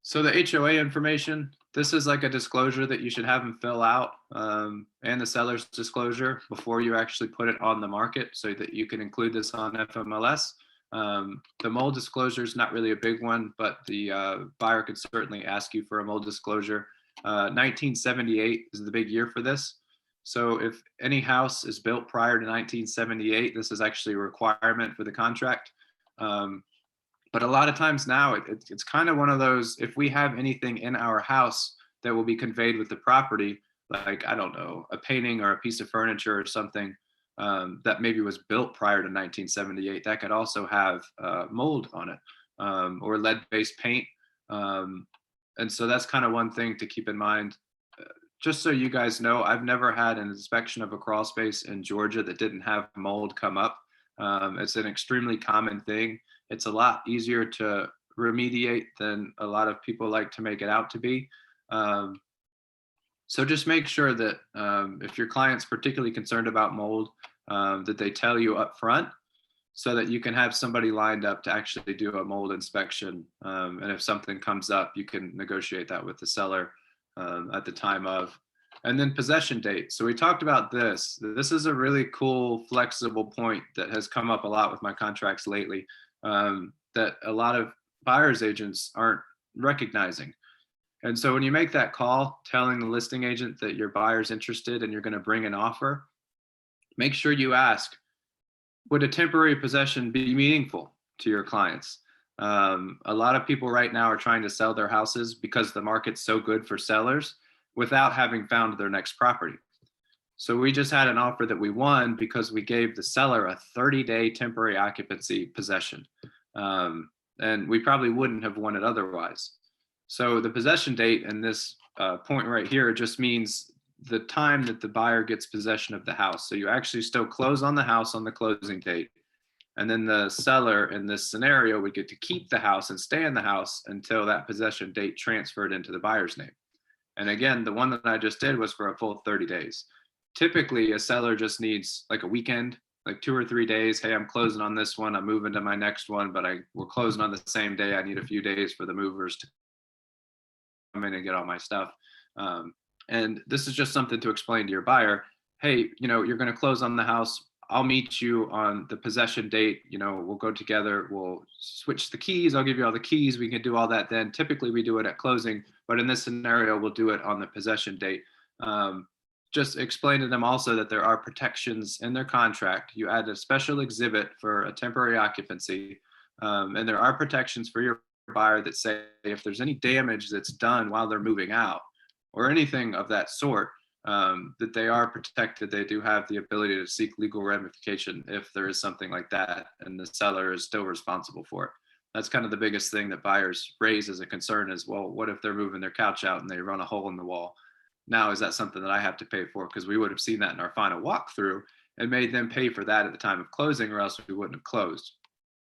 So the HOA information, this is like a disclosure that you should have them fill out and the seller's disclosure before you actually put it on the market so that you can include this on FMLS. The mold disclosure is not really a big one, but the buyer could certainly ask you for a mold disclosure. 1978 is the big year for this. So if any house is built prior to 1978, this is actually a requirement for the contract. But a lot of times now it's kind of one of those, if we have anything in our house that will be conveyed with the property, like, I don't know, a painting or a piece of furniture or something that maybe was built prior to 1978, that could also have mold on it or lead-based paint. And so that's kind of one thing to keep in mind. Just so you guys know, I've never had an inspection of a crawl space in Georgia that didn't have mold come up. It's an extremely common thing. It's a lot easier to remediate than a lot of people like to make it out to be. So just make sure that if your client's particularly concerned about mold, that they tell you up front so that you can have somebody lined up to actually do a mold inspection. And if something comes up, you can negotiate that with the seller at the time of. And then possession date. So we talked about this. This is a really cool, flexible point that has come up a lot with my contracts lately, that a lot of buyer's agents aren't recognizing. And so when you make that call telling the listing agent that your buyer's interested and you're going to bring an offer, make sure you ask, would a temporary possession be meaningful to your clients? A lot of people right now are trying to sell their houses because the market's so good for sellers without having found their next property. So we just had an offer that we won because we gave the seller a 30-day temporary occupancy possession. And we probably wouldn't have won it otherwise. So the possession date in this point right here just means the time that the buyer gets possession of the house. So you actually still close on the house on the closing date. And then the seller in this scenario would get to keep the house and stay in the house until that possession date transferred into the buyer's name. And again, the one that I just did was for a full 30 days. Typically, a seller just needs like a weekend, like 2 or 3 days. Hey, I'm closing on this one. I'm moving to my next one, but we're closing on the same day. I need a few days for the movers to come in and get all my stuff. And this is just something to explain to your buyer. Hey, you're going to close on the house. I'll meet you on the possession date. We'll go together. We'll switch the keys. I'll give you all the keys. We can do all that then. Typically, we do it at closing, but in this scenario, we'll do it on the possession date. Just explain to them also that there are protections in their contract. You add a special exhibit for a temporary occupancy, and there are protections for your buyer that say if there's any damage that's done while they're moving out or anything of that sort, that they are protected. They do have the ability to seek legal ramification if there is something like that, and the seller is still responsible for it. That's kind of the biggest thing that buyers raise as a concern is, well, what if they're moving their couch out and they run a hole in the wall? Now, is that something that I have to pay for? Because we would have seen that in our final walkthrough and made them pay for that at the time of closing, or else we wouldn't have closed.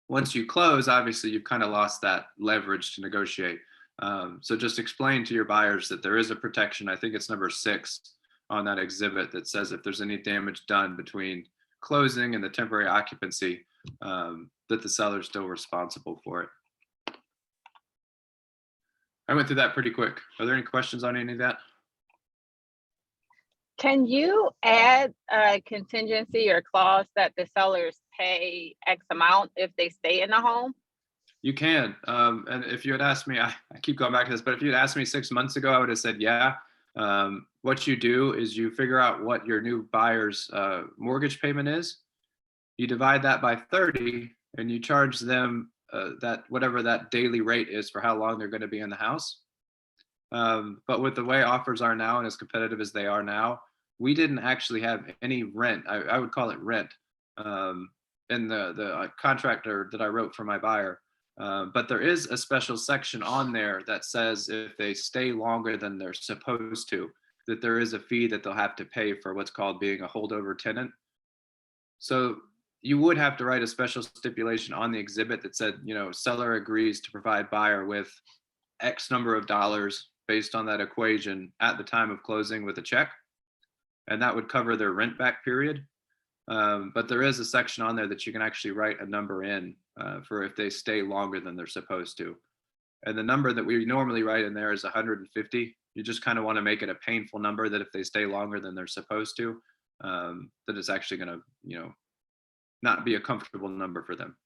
Once you close, obviously, you've kind of lost that leverage to negotiate. So just explain to your buyers that there is a protection. I think it's number 6 on that exhibit that says if there's any damage done between closing and the temporary occupancy, that the seller is still responsible for it. I went through that pretty quick. Are there any questions on any of that? Can you add a contingency or clause that the sellers pay X amount if they stay in the home? You can. And if you had asked me, I keep going back to this, but if you had asked me 6 months ago, I would have said, yeah. What you do is you figure out what your new buyer's mortgage payment is. You divide that by 30 and you charge them that whatever that daily rate is for how long they're going to be in the house. But with the way offers are now and as competitive as they are now, we didn't actually have any rent. I would call it rent in the contractor that I wrote for my buyer. But there is a special section on there that says if they stay longer than they're supposed to, that there is a fee that they'll have to pay for what's called being a holdover tenant. So you would have to write a special stipulation on the exhibit that said, seller agrees to provide buyer with X number of dollars based on that equation at the time of closing with a check. And that would cover their rent back period. But there is a section on there that you can actually write a number in for if they stay longer than they're supposed to. And the number that we normally write in there is 150. You just kind of want to make it a painful number that if they stay longer than they're supposed to, that it's actually going to, not be a comfortable number for them.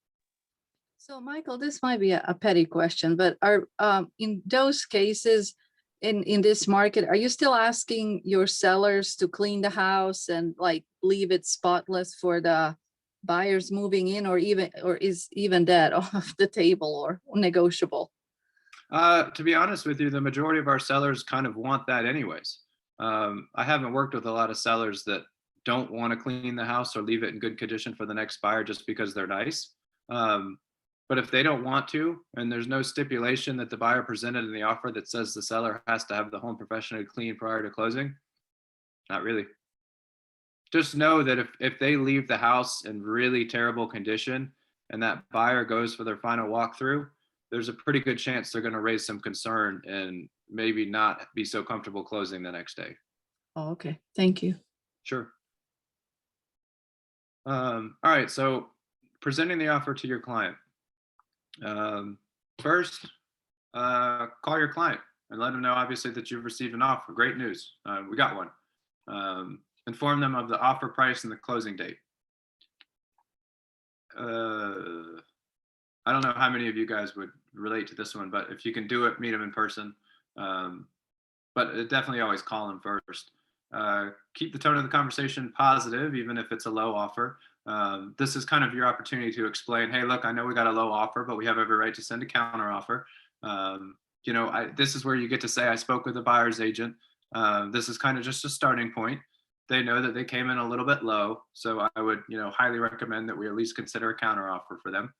So Michael, this might be a petty question, but are in those cases, in this market, are you still asking your sellers to clean the house and like leave it spotless for the buyers moving in, or is even that off the table or negotiable? To be honest with you, the majority of our sellers kind of want that anyways. I haven't worked with a lot of sellers that don't want to clean the house or leave it in good condition for the next buyer just because they're nice. But if they don't want to, and there's no stipulation that the buyer presented in the offer that says the seller has to have the home professionally cleaned prior to closing, not really. Just know that if they leave the house in really terrible condition and that buyer goes for their final walkthrough, there's a pretty good chance they're going to raise some concern and maybe not be so comfortable closing the next day. Oh, okay. Thank you. Sure. All right. So presenting the offer to your client. First, call your client and let them know obviously that you've received an offer. Great news. We got one. Inform them of the offer price and the closing date. I don't know how many of you guys would relate to this one, but if you can do it, meet them in person. But definitely always call them first. Keep the tone of the conversation positive, even if it's a low offer. This is kind of your opportunity to explain, hey, look, I know we got a low offer, but we have every right to send a counter offer. This is where you get to say, I spoke with the buyer's agent. This is kind of just a starting point. They know that they came in a little bit low. So I would, highly recommend that we at least consider a counter offer for them.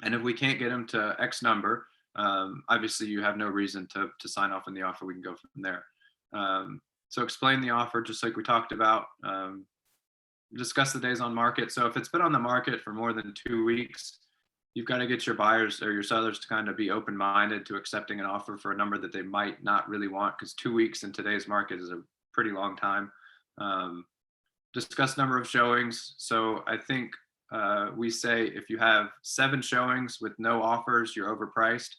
And if we can't get them to X number, obviously you have no reason to sign off on the offer. We can go from there. So explain the offer, just like we talked about. Discuss the days on market. So if it's been on the market for more than 2 weeks, you've got to get your buyers or your sellers to kind of be open-minded to accepting an offer for a number that they might not really want, because 2 weeks in today's market is a pretty long time. Discuss number of showings. So I think we say if you have 7 showings with no offers, you're overpriced.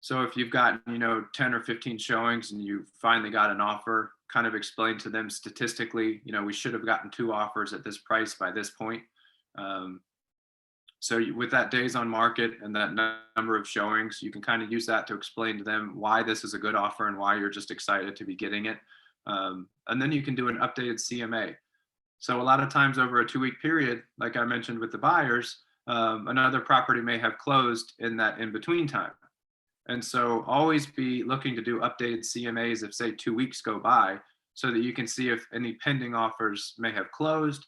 So if you've gotten, 10 or 15 showings and you finally got an offer, kind of explain to them statistically, we should have gotten 2 offers at this price by this point. So with that days on market and that number of showings, you can kind of use that to explain to them why this is a good offer and why you're just excited to be getting it. And then you can do an updated CMA. So a lot of times over a 2-week period, like I mentioned with the buyers, another property may have closed in that in-between time. And so always be looking to do updated CMAs if, say, 2 weeks go by, so that you can see if any pending offers may have closed,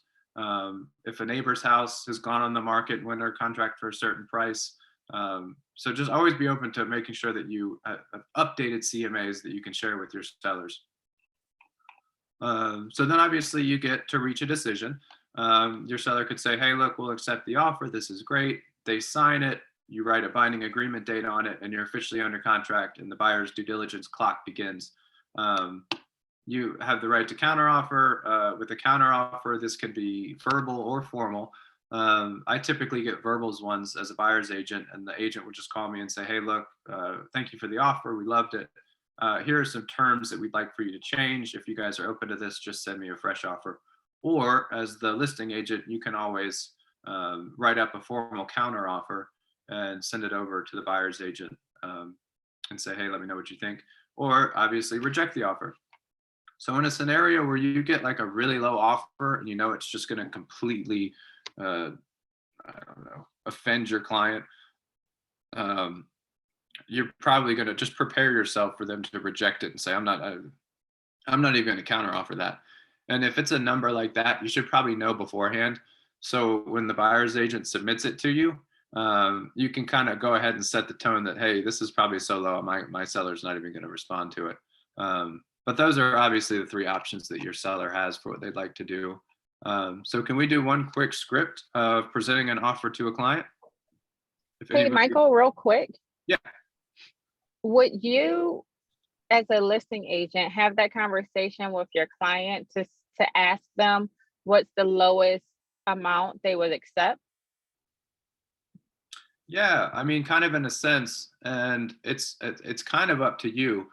if a neighbor's house has gone on the market and went under contract for a certain price. So just always be open to making sure that you have updated CMAs that you can share with your sellers. So then obviously you get to reach a decision. Your seller could say, hey, look, we'll accept the offer. This is great. They sign it. You write a binding agreement date on it, and you're officially under contract, and the buyer's due diligence clock begins. You have the right to counteroffer. With a counteroffer, this could be verbal or formal. I typically get verbals ones as a buyer's agent, and the agent would just call me and say, hey, look, thank you for the offer. We loved it. Here are some terms that we'd like for you to change. If you guys are open to this, just send me a fresh offer. Or as the listing agent, you can always write up a formal counteroffer and send it over to the buyer's agent and say, hey, let me know what you think. Or obviously reject the offer. So in a scenario where you get like a really low offer and it's just going to completely, offend your client, you're probably going to just prepare yourself for them to reject it and say, I'm not even going to counteroffer that. And if it's a number like that, you should probably know beforehand. So when the buyer's agent submits it to you, you can kind of go ahead and set the tone that, hey, this is probably so low, my seller's not even going to respond to it. But those are obviously the 3 options that your seller has for what they'd like to do. So can we do one quick script of presenting an offer to a client? Hey, Michael, real quick. Yeah. Would you, as a listing agent, have that conversation with your client to ask them what's the lowest amount they would accept? Yeah, I mean, kind of in a sense, and it's kind of up to you.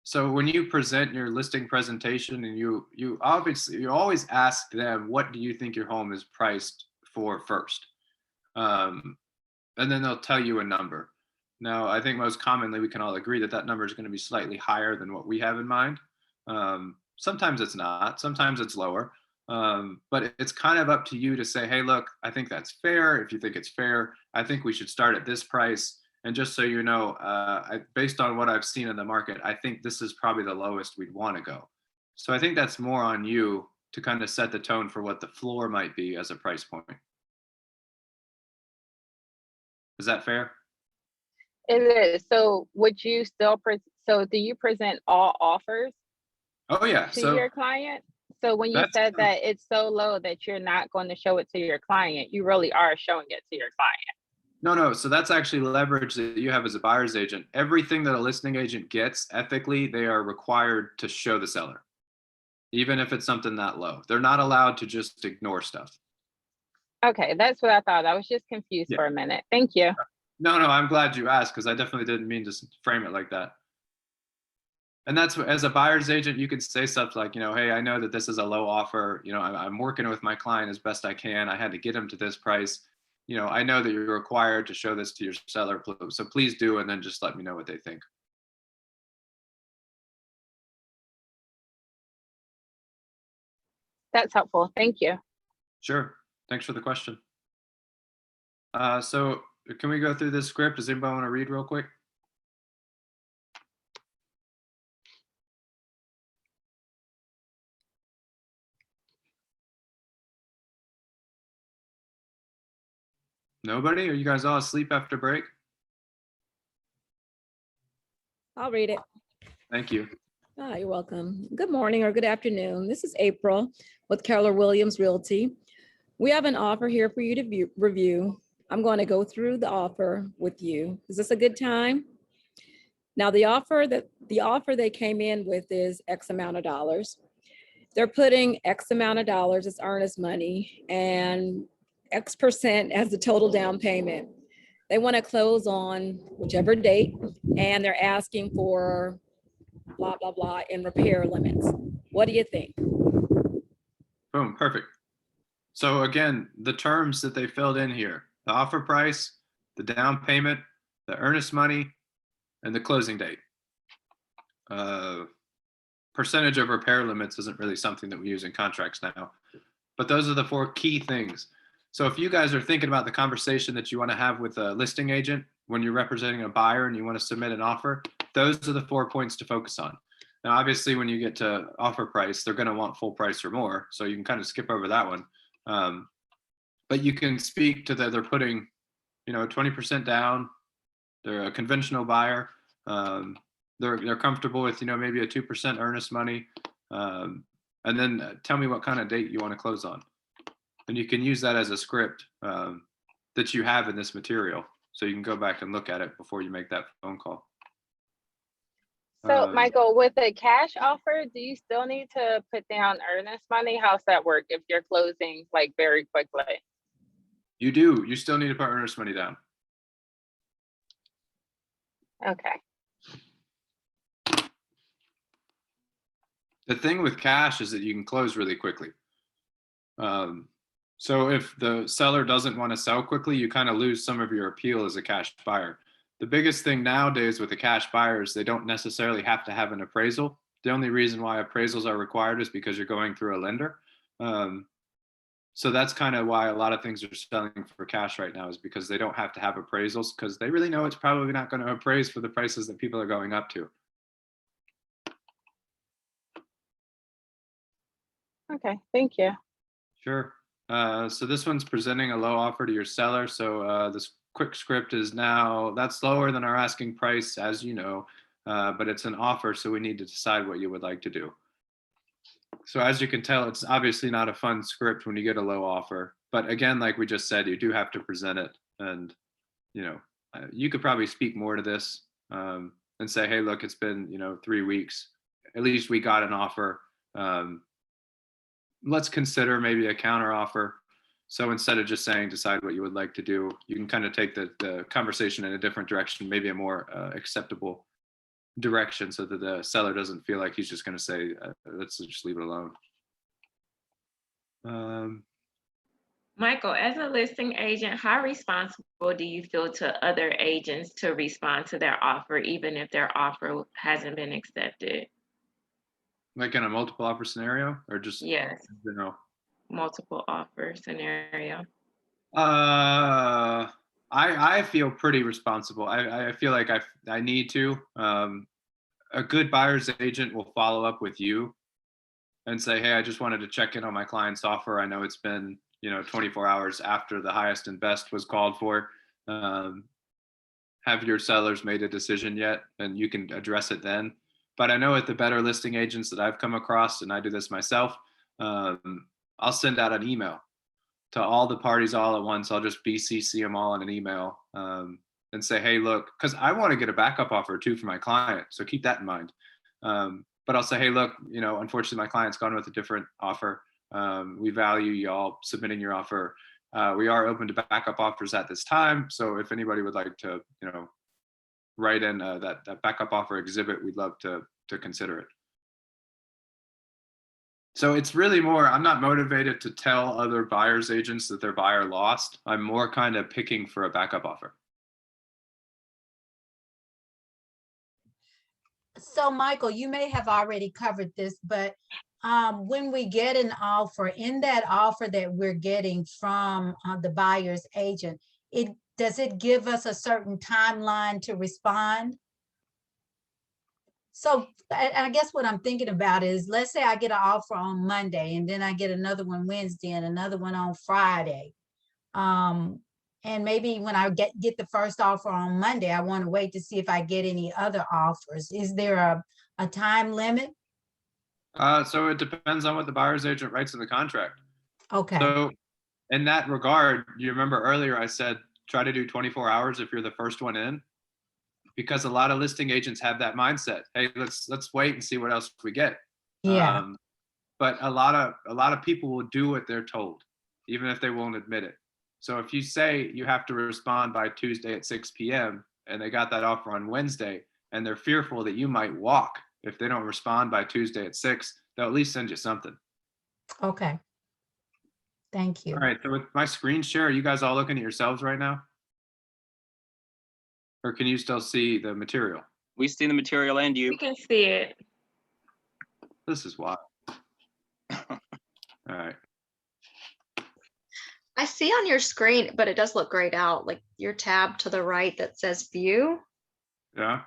So when you present your listing presentation, and you always ask them, what do you think your home is priced for first? And then they'll tell you a number. Now, I think most commonly we can all agree that that number is going to be slightly higher than what we have in mind. Sometimes it's not, sometimes it's lower. But it's kind of up to you to say, hey, look, I think that's fair. If you think it's fair, I think we should start at this price. And just so you know, based on what I've seen in the market, I think this is probably the lowest we'd want to go. So I think that's more on you to kind of set the tone for what the floor might be as a price point. Is that fair? It is. So would you still, so do you present all offers Oh yeah. to your client? So when you That's said true. that it's so low that you're not going to show it to your client, you really are showing it to your client. No. So that's actually leverage that you have as a buyer's agent. Everything that a listing agent gets, ethically, they are required to show the seller, even if it's something that low. They're not allowed to just ignore stuff. Okay, that's what I thought. I was just confused Yeah. for a minute. Thank you. No, I'm glad you asked because I definitely didn't mean to frame it like that. And that's as a buyer's agent, you could say stuff like, hey, I know that this is a low offer. I'm working with my client as best I can. I had to get him to this price. I know that you're required to show this to your seller. So please do, and then just let me know what they think. That's helpful. Thank you. Sure. Thanks for the question. So can we go through this script? Does anybody want to read real quick? Nobody? Are you guys all asleep after break? I'll read it. Thank you. You're welcome. Good morning or good afternoon. This is April with Keller Williams Realty. We have an offer here for you to review. I'm going to go through the offer with you. Is this a good time? Now, the offer they came in with is X amount of dollars. They're putting X amount of dollars as earnest money and X percent as the total down payment. They want to close on whichever date, and they're asking for blah, blah, blah in repair limits. What do you think? Boom, perfect. So again, the terms that they filled in here, the offer price, the down payment, the earnest money, and the closing date. Percentage of repair limits isn't really something that we use in contracts now, but those are the 4 key things. So if you guys are thinking about the conversation that you want to have with a listing agent when you're representing a buyer and you want to submit an offer, those are the 4 points to focus on. Now, obviously, when you get to offer price, they're going to want full price or more. So you can kind of skip over that one. But you can speak to that they're putting, 20% down. They're a conventional buyer. They're comfortable with, maybe a 2% earnest money. And then tell me what kind of date you want to close on. And you can use that as a script that you have in this material. So you can go back and look at it before you make that phone call. So Michael, with a cash offer, do you still need to put down earnest money? How's that work if you're closing like very quickly? You do. You still need to put earnest money down. Okay. The thing with cash is that you can close really quickly. So if the seller doesn't want to sell quickly, you kind of lose some of your appeal as a cash buyer. The biggest thing nowadays with the cash buyers, they don't necessarily have to have an appraisal. The only reason why appraisals are required is because you're going through a lender. So that's kind of why a lot of things are selling for cash right now, is because they don't have to have appraisals, because they really know it's probably not going to appraise for the prices that people are going up to. Okay, thank you. Sure. So this one's presenting a low offer to your seller. So this quick script is now, that's lower than our asking price, as you know, but it's an offer, so we need to decide what you would like to do. So as you can tell, it's obviously not a fun script when you get a low offer. But again, like we just said, you do have to present it. And, you could probably speak more to this and say, hey, look, it's been, 3 weeks. At least we got an offer. Let's consider maybe a counter offer. So instead of just saying, decide what you would like to do, you can kind of take the conversation in a different direction, maybe a more acceptable direction, so that the seller doesn't feel like he's just going to say, let's just leave it alone. Michael, as a listing agent, how responsible do you feel to other agents to respond to their offer, even if their offer hasn't been accepted? Like in a multiple offer scenario, or just? Yes. Multiple offer scenario. I feel pretty responsible. I feel like I need to. A good buyer's agent will follow up with you and say, hey, I just wanted to check in on my client's offer. I know it's been 24 hours after the highest and best was called for. Have your sellers made a decision yet? And you can address it then. But I know at the better listing agents that I've come across, and I do this myself, I'll send out an email to all the parties all at once. I'll just BCC them all in an email and say, hey, look, because I want to get a backup offer too for my client. So keep that in mind. But I'll say, hey, look, unfortunately, my client's gone with a different offer. We value y'all submitting your offer. We are open to backup offers at this time. So if anybody would like to, write in that backup offer exhibit, we'd love to consider it. So it's really more, I'm not motivated to tell other buyer's agents that their buyer lost. I'm more kind of picking for a backup offer. So Michael, you may have already covered this, but when we get an offer, in that offer that we're getting from the buyer's agent, does it give us a certain timeline to respond? So I guess what I'm thinking about is, let's say I get an offer on Monday and then I get another one Wednesday and another one on Friday. And maybe when I get the first offer on Monday, I want to wait to see if I get any other offers. Is there a time limit? So it depends on what the buyer's agent writes in the contract. Okay. So in that regard, you remember earlier I said, try to do 24 hours if you're the first one in, because a lot of listing agents have that mindset. Hey, let's wait and see what else we get. Yeah. But a lot of people will do what they're told, even if they won't admit it. So if you say you have to respond by Tuesday at 6 p.m. and they got that offer on Wednesday and they're fearful that you might walk if they don't respond by Tuesday at 6, they'll at least send you something. Okay. Thank you. All right, so with my screen share, are you guys all looking at yourselves right now? Or can you still see the material? We see the material and you. We can see it. This is wild. All right. I see on your screen, but it does look grayed out, like your tab to the right that says view. Yeah.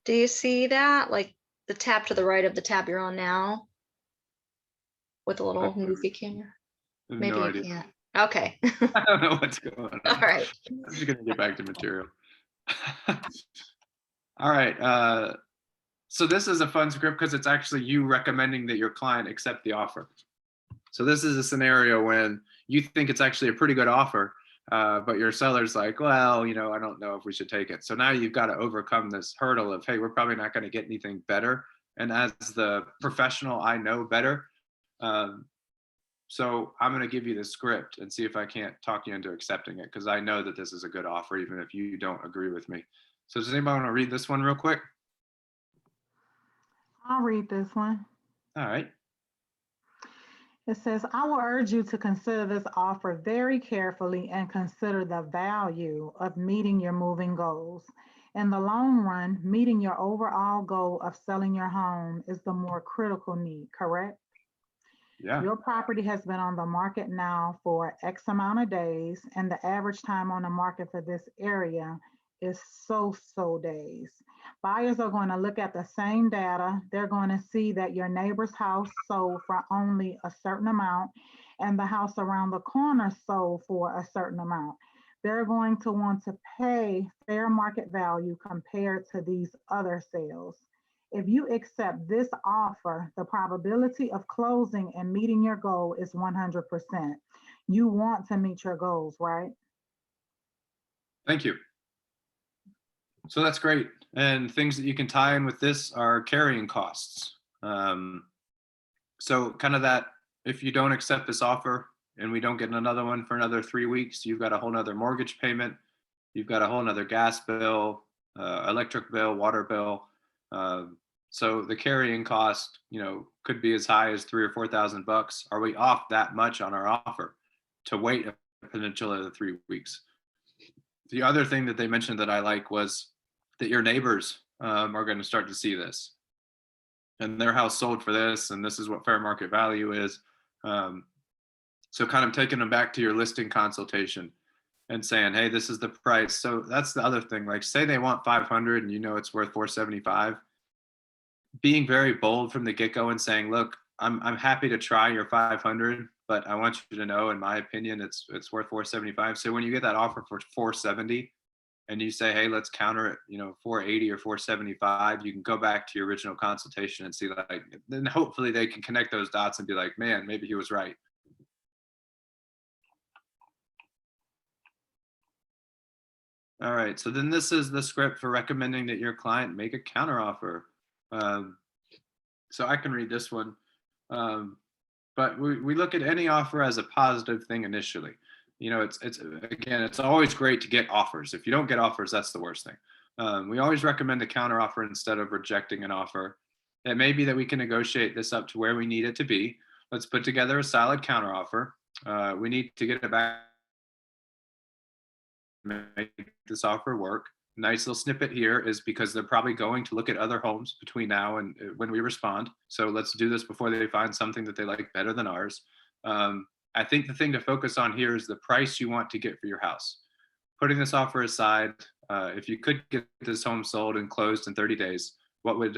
Do you see that? Like the tab to the right of the tab you're on now with a little movie camera? I have Maybe no you idea. can't. Okay. I don't know what's going on. All right. I'm just gonna get back to material. All right. So this is a fun script because it's actually you recommending that your client accept the offer. So this is a scenario when you think it's actually a pretty good offer, but your seller's like, well, I don't know if we should take it. So now you've got to overcome this hurdle of, hey, we're probably not going to get anything better. And as the professional, I know better. So I'm going to give you the script and see if I can't talk you into accepting it, because I know that this is a good offer, even if you don't agree with me. So does anybody want to read this one real quick? I'll read this one. All right. It says, I will urge you to consider this offer very carefully and consider the value of meeting your moving goals. In the long run, meeting your overall goal of selling your home is the more critical need, correct? Yeah. Your property has been on the market now for X amount of days, and the average time on the market for this area is so days. Buyers are going to look at the same data. They're going to see that your neighbor's house sold for only a certain amount and the house around the corner sold for a certain amount. They're going to want to pay fair market value compared to these other sales. If you accept this offer, the probability of closing and meeting your goal is 100%. You want to meet your goals, right? Thank you. So that's great. And things that you can tie in with this are carrying costs. So kind of that, if you don't accept this offer and we don't get another one for another 3 weeks, you've got a whole nother mortgage payment. You've got a whole nother gas bill, electric bill, water bill. So the carrying cost, could be as high as $3,000 or $4,000. Are we off that much on our offer to wait a potential of 3 weeks? The other thing that they mentioned that I like was that your neighbors are going to start to see this, and their house sold for this, and this is what fair market value is. So kind of taking them back to your listing consultation and saying, hey, this is the price. So that's the other thing. Like, say they want 500 and it's worth 475. Being very bold from the get-go and saying, look, I'm happy to try your 500, but I want you to know, in my opinion, it's worth 475. So when you get that offer for 470 and you say, hey, let's counter it, 480 or 475, you can go back to your original consultation and see, like, then hopefully they can connect those dots and be like, man, maybe he was right. All right, so then this is the script for recommending that your client make a counteroffer. So I can read this one, but we look at any offer as a positive thing initially. you know, it's again, it's always great to get offers. If you don't get offers, that's the worst thing. We always recommend a counter offer instead of rejecting an offer. It may be that we can negotiate this up to where we need it to be. Let's put together a solid counter offer. We need to get it back, make this offer work. Nice little snippet here is because they're probably going to look at other homes between now and when we respond. So let's do this before they find something that they like better than ours. I think the thing to focus on here is the price you want to get for your house. Putting this offer aside, if you could get this home sold and closed in 30 days, what would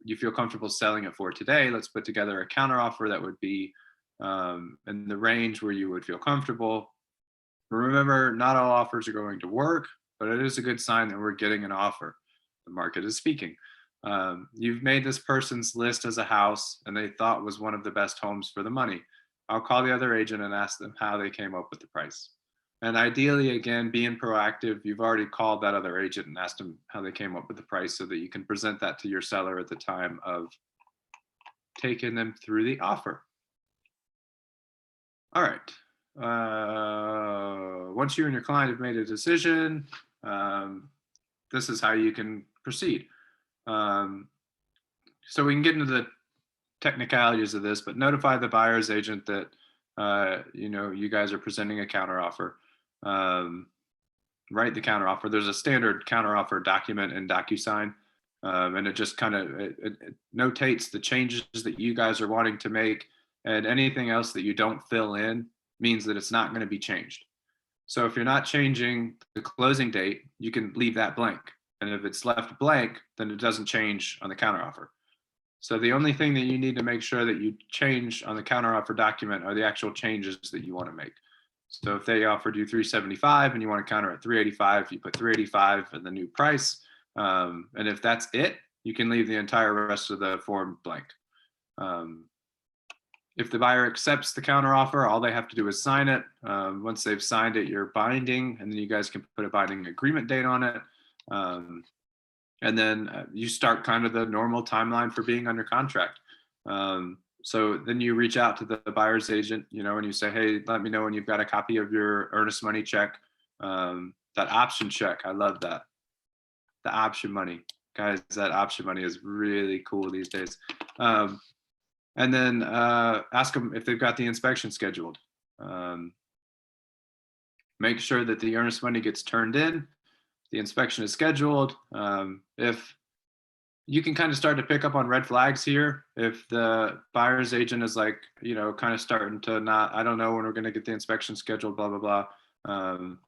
you feel comfortable selling it for today? Let's put together a counter offer that would be in the range where you would feel comfortable. Remember, not all offers are going to work, but it is a good sign that we're getting an offer. The market is speaking. You've made this person's list as a house and they thought was one of the best homes for the money. I'll call the other agent and ask them how they came up with the price. And ideally, again, being proactive, you've already called that other agent and asked them how they came up with the price so that you can present that to your seller at the time of taking them through the offer. All right. Once you and your client have made a decision, this is how you can proceed. So we can get into the technicalities of this, but notify the buyer's agent that you know, you guys are presenting a counteroffer. Write the counteroffer. There's a standard counteroffer document in DocuSign, and it just kind of it notates the changes that you guys are wanting to make, and anything else that you don't fill in means that it's not going to be changed. So if you're not changing the closing date, you can leave that blank. And if it's left blank, then it doesn't change on the counteroffer. So the only thing that you need to make sure that you change on the counteroffer document are the actual changes that you want to make. So if they offered you 375 and you want to counter at 385, you put 385 and the new price. And if that's it, you can leave the entire rest of the form blank. If the buyer accepts the counteroffer, all they have to do is sign it. Once they've signed it, you're binding, and then you guys can put a binding agreement date on it. And then you start kind of the normal timeline for being under contract. So then you reach out to the buyer's agent, you know, and you say, hey, let me know when you've got a copy of your earnest money check. That option check, I love that. The option money, guys, that option money is really cool these days. And then ask them if they've got the inspection scheduled. Make sure that the earnest money gets turned in. The inspection is scheduled. If you can kind of start to pick up on red flags here, if the buyer's agent is like, you know, kind of starting to not, I don't know when we're going to get the inspection scheduled, blah, blah, blah,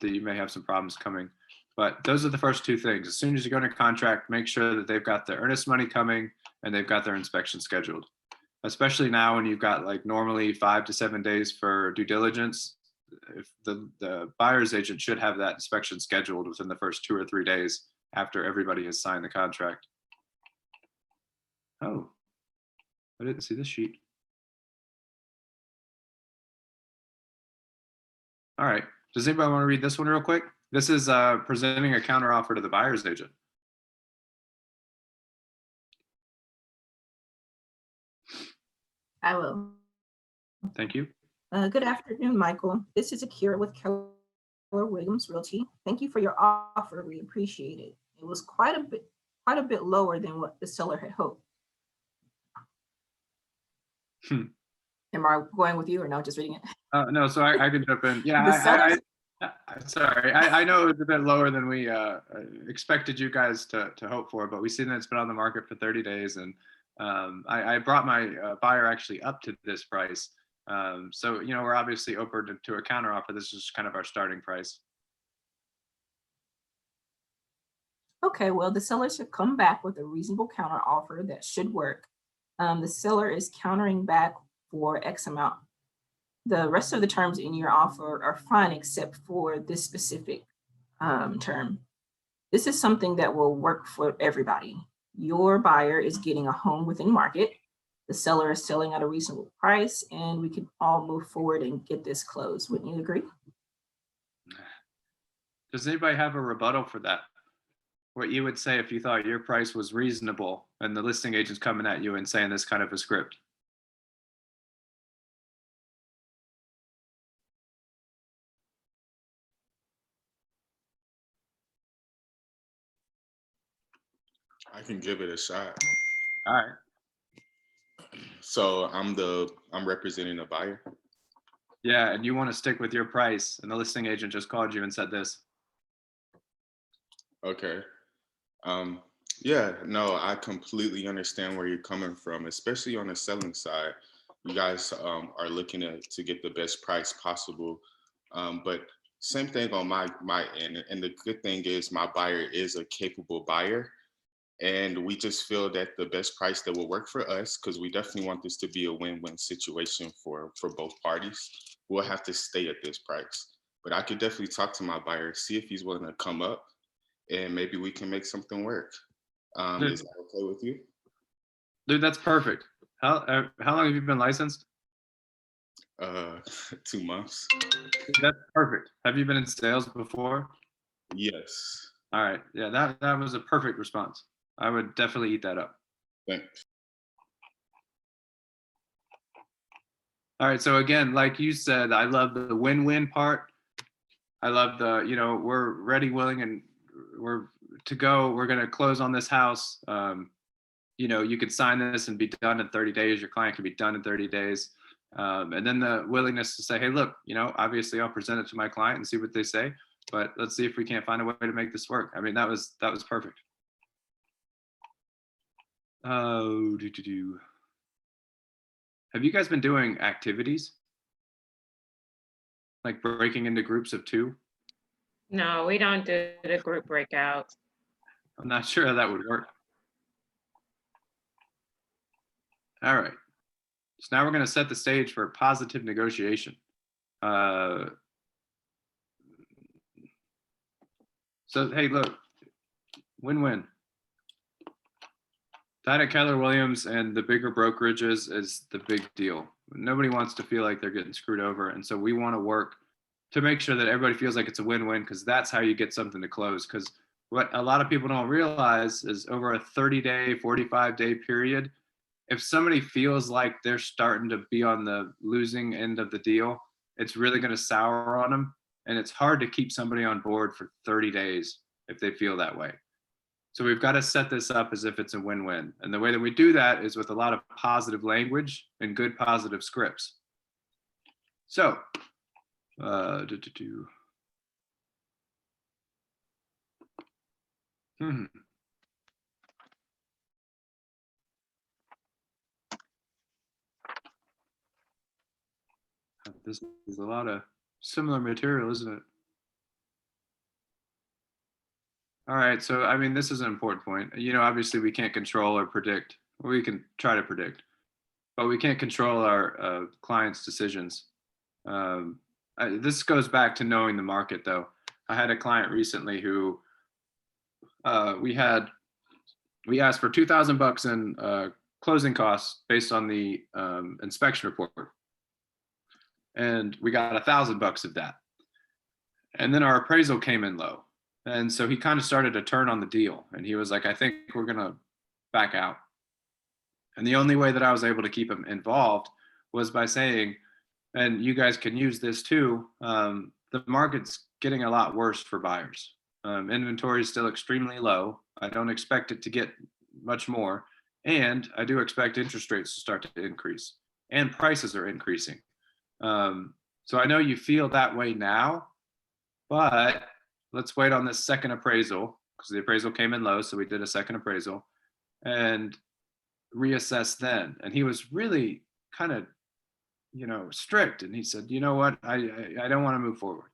that you may have some problems coming. But those are the first two things. As soon as you go into contract, make sure that they've got the earnest money coming and they've got their inspection scheduled. Especially now when you've got like normally 5 to 7 days for due diligence. If the buyer's agent should have that inspection scheduled within the first 2 or 3 days after everybody has signed the contract. Oh, I didn't see this sheet. All right, does anybody want to read this one real quick? This is presenting a counteroffer to the buyer's agent. I will. Thank you. Good afternoon, Michael. This is Akira with Keller Williams Realty. Thank you for your offer. We appreciate it. It was quite a bit lower than what the seller had hoped. Am I going with you or no? Just reading it. No, so I can jump in. Yeah, sorry. I know it was a bit lower than we expected you guys to hope for, but we've seen that it's been on the market for 30 days, and I brought my buyer actually up to this price. So, you know, we're obviously open to a counter offer. This is kind of our starting price. Okay, well, the seller should come back with a reasonable counter offer that should work. The seller is countering back for X amount. The rest of the terms in your offer are fine except for this specific term. This is something that will work for everybody. Your buyer is getting a home within market. The seller is selling at a reasonable price, and we can all move forward and get this closed. Wouldn't you agree? Does anybody have a rebuttal for that? What you would say if you thought your price was reasonable and the listing agent's coming at you and saying this kind of a script? I can give it a shot. All right. So I'm representing the buyer. Yeah, and you want to stick with your price, and the listing agent just called you and said this. Okay. Yeah, no, I completely understand where you're coming from, especially on the selling side. You guys are looking to get the best price possible. But same thing on my end. And the good thing is my buyer is a capable buyer. And we just feel that the best price that will work for us, because we definitely want this to be a win-win situation for both parties, we'll have to stay at this price. But I could definitely talk to my buyer, see if he's willing to come up, and maybe we can make something work. Is that okay with you? Dude, that's perfect. How long have you been licensed? 2 months. That's perfect. Have you been in sales before? Yes. All right. Yeah, that was a perfect response. I would definitely eat that up. Thanks. All right. So again, like you said, I love the win-win part. I love the, we're ready, willing, and we're to go. We're going to close on this house. You could sign this and be done in 30 days. Your client can be done in 30 days. And then the willingness to say, hey, look, obviously I'll present it to my client and see what they say, but let's see if we can't find a way to make this work. I mean, that was perfect. Have you guys been doing activities? Like breaking into groups of 2? No, we don't do the group breakouts. I'm not sure how that would work. All right. So now we're going to set the stage for positive negotiation. So, hey, look, win-win. That at Keller Williams and the bigger brokerages is the big deal. Nobody wants to feel like they're getting screwed over. And so we want to work to make sure that everybody feels like it's a win-win, because that's how you get something to close. Because what a lot of people don't realize is over a 30-day, 45-day period, if somebody feels like they're starting to be on the losing end of the deal, it's really going to sour on them. And it's hard to keep somebody on board for 30 days if they feel that way. So we've got to set this up as if it's a win-win. And the way that we do that is with a lot of positive language and good positive scripts. So, This is a lot of similar material, isn't it? All right, so I mean, this is an important point. Obviously we can't control or predict. We can try to predict, but we can't control our clients' decisions. This goes back to knowing the market, though. I had a client recently who we asked for $2,000 in closing costs based on the inspection report, and we got $1,000 of that. And then our appraisal came in low. And so he kind of started to turn on the deal, and he was like, I think we're going to back out. And the only way that I was able to keep him involved was by saying, and you guys can use this too, the market's getting a lot worse for buyers. Inventory is still extremely low. I don't expect it to get much more. And I do expect interest rates to start to increase, and prices are increasing. So I know you feel that way now, but let's wait on this second appraisal, because the appraisal came in low. So we did a second appraisal and reassess then. And he was really kind of, strict. And he said, you know what, I don't want to move forward.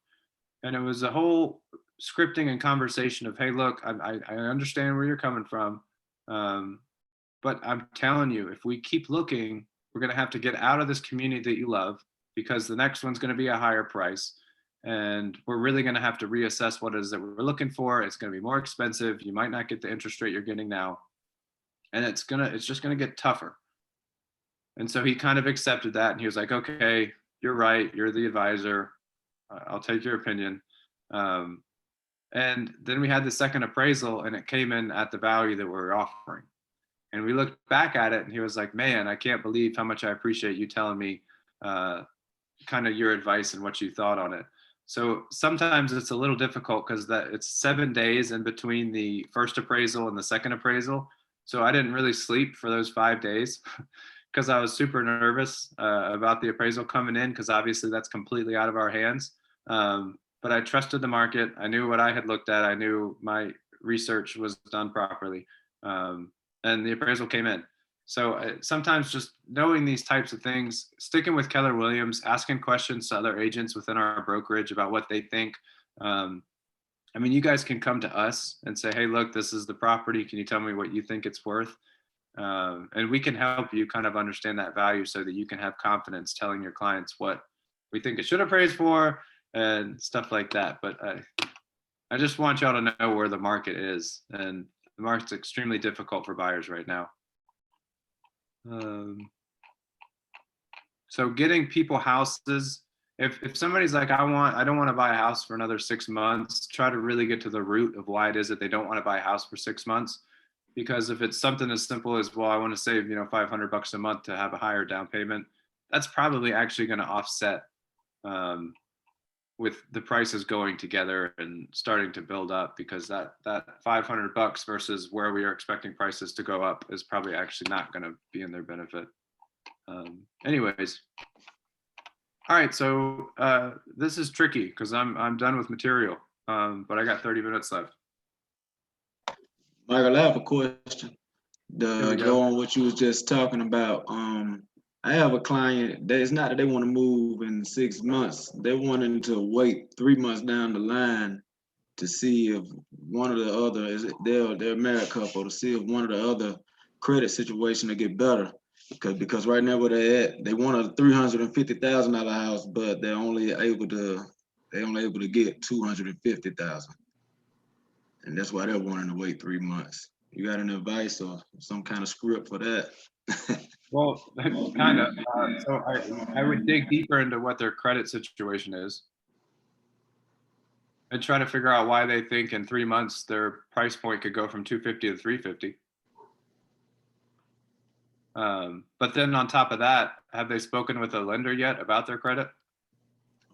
And it was a whole scripting and conversation of, hey, look, I understand where you're coming from. But I'm telling you, if we keep looking, we're going to have to get out of this community that you love, because the next one's going to be a higher price. And we're really going to have to reassess what it is that we're looking for. It's going to be more expensive. You might not get the interest rate you're getting now. And it's just going to get tougher. And so he kind of accepted that. And he was like, okay, you're right. You're the advisor. I'll take your opinion. And then we had the second appraisal, and it came in at the value that we're offering. And we looked back at it, and he was like, man, I can't believe how much I appreciate you telling me kind of your advice and what you thought on it. So sometimes it's a little difficult because that it's 7 days in between the first appraisal and the second appraisal. So I didn't really sleep for those 5 days because I was super nervous about the appraisal coming in, because obviously that's completely out of our hands. But I trusted the market. I knew what I had looked at. I knew my research was done properly. And the appraisal came in. So sometimes just knowing these types of things, sticking with Keller Williams, asking questions to other agents within our brokerage about what they think. I mean, you guys can come to us and say, hey, look, this is the property. Can you tell me what you think it's worth? And we can help you kind of understand that value so that you can have confidence telling your clients what we think it should appraise for and stuff like that. But I just want y'all to know where the market is, and the market's extremely difficult for buyers right now. So getting people houses, if somebody's like, I don't want to buy a house for another 6 months, try to really get to the root of why it is that they don't want to buy a house for 6 months. Because if it's something as simple as, well, I want to save, $500 a month to have a higher down payment, that's probably actually going to offset with the prices going together and starting to build up, because that $500 versus where we are expecting prices to go up is probably actually not going to be in their benefit. Anyways. All right, so this is tricky because I'm done with material, but I got 30 minutes left. Michael, I have a question. Here we To go. go on what you was just talking about. I have a client that it's not that they want to move in 6 months. They're wanting to wait 3 months down the line to see if one of the other they're a married couple, to see if one of the other credit situation will get better. Because right now where they're at, they want a $350,000 house, but they're only able to get $250,000. And that's why they're wanting to wait 3 months. You got any advice or some kind of script for that? Well, kind of. So I would dig deeper into what their credit situation is and try to figure out why they think in 3 months their price point could go from 250 to 350. But then on top of that, have they spoken with a lender yet about their credit?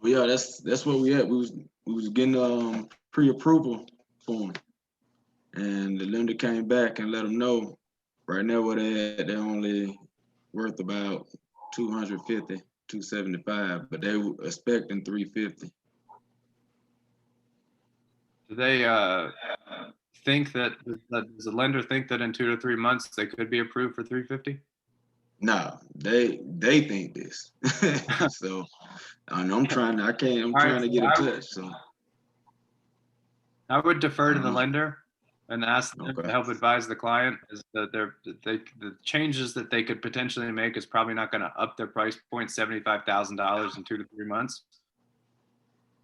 Well, yeah, that's where we at. We was getting pre-approval for them, and the lender came back and let them know right now where they at, they're only worth about 250, 275, but they were expecting 350. Do they think that does the lender think that in 2 to 3 months they could be approved for 350? No, they think this. So I'm trying to get in touch. So I would defer to the lender and ask them to help advise the client. Is that the changes that they could potentially make is probably not going to up their price point $75,000 in 2 to 3 months.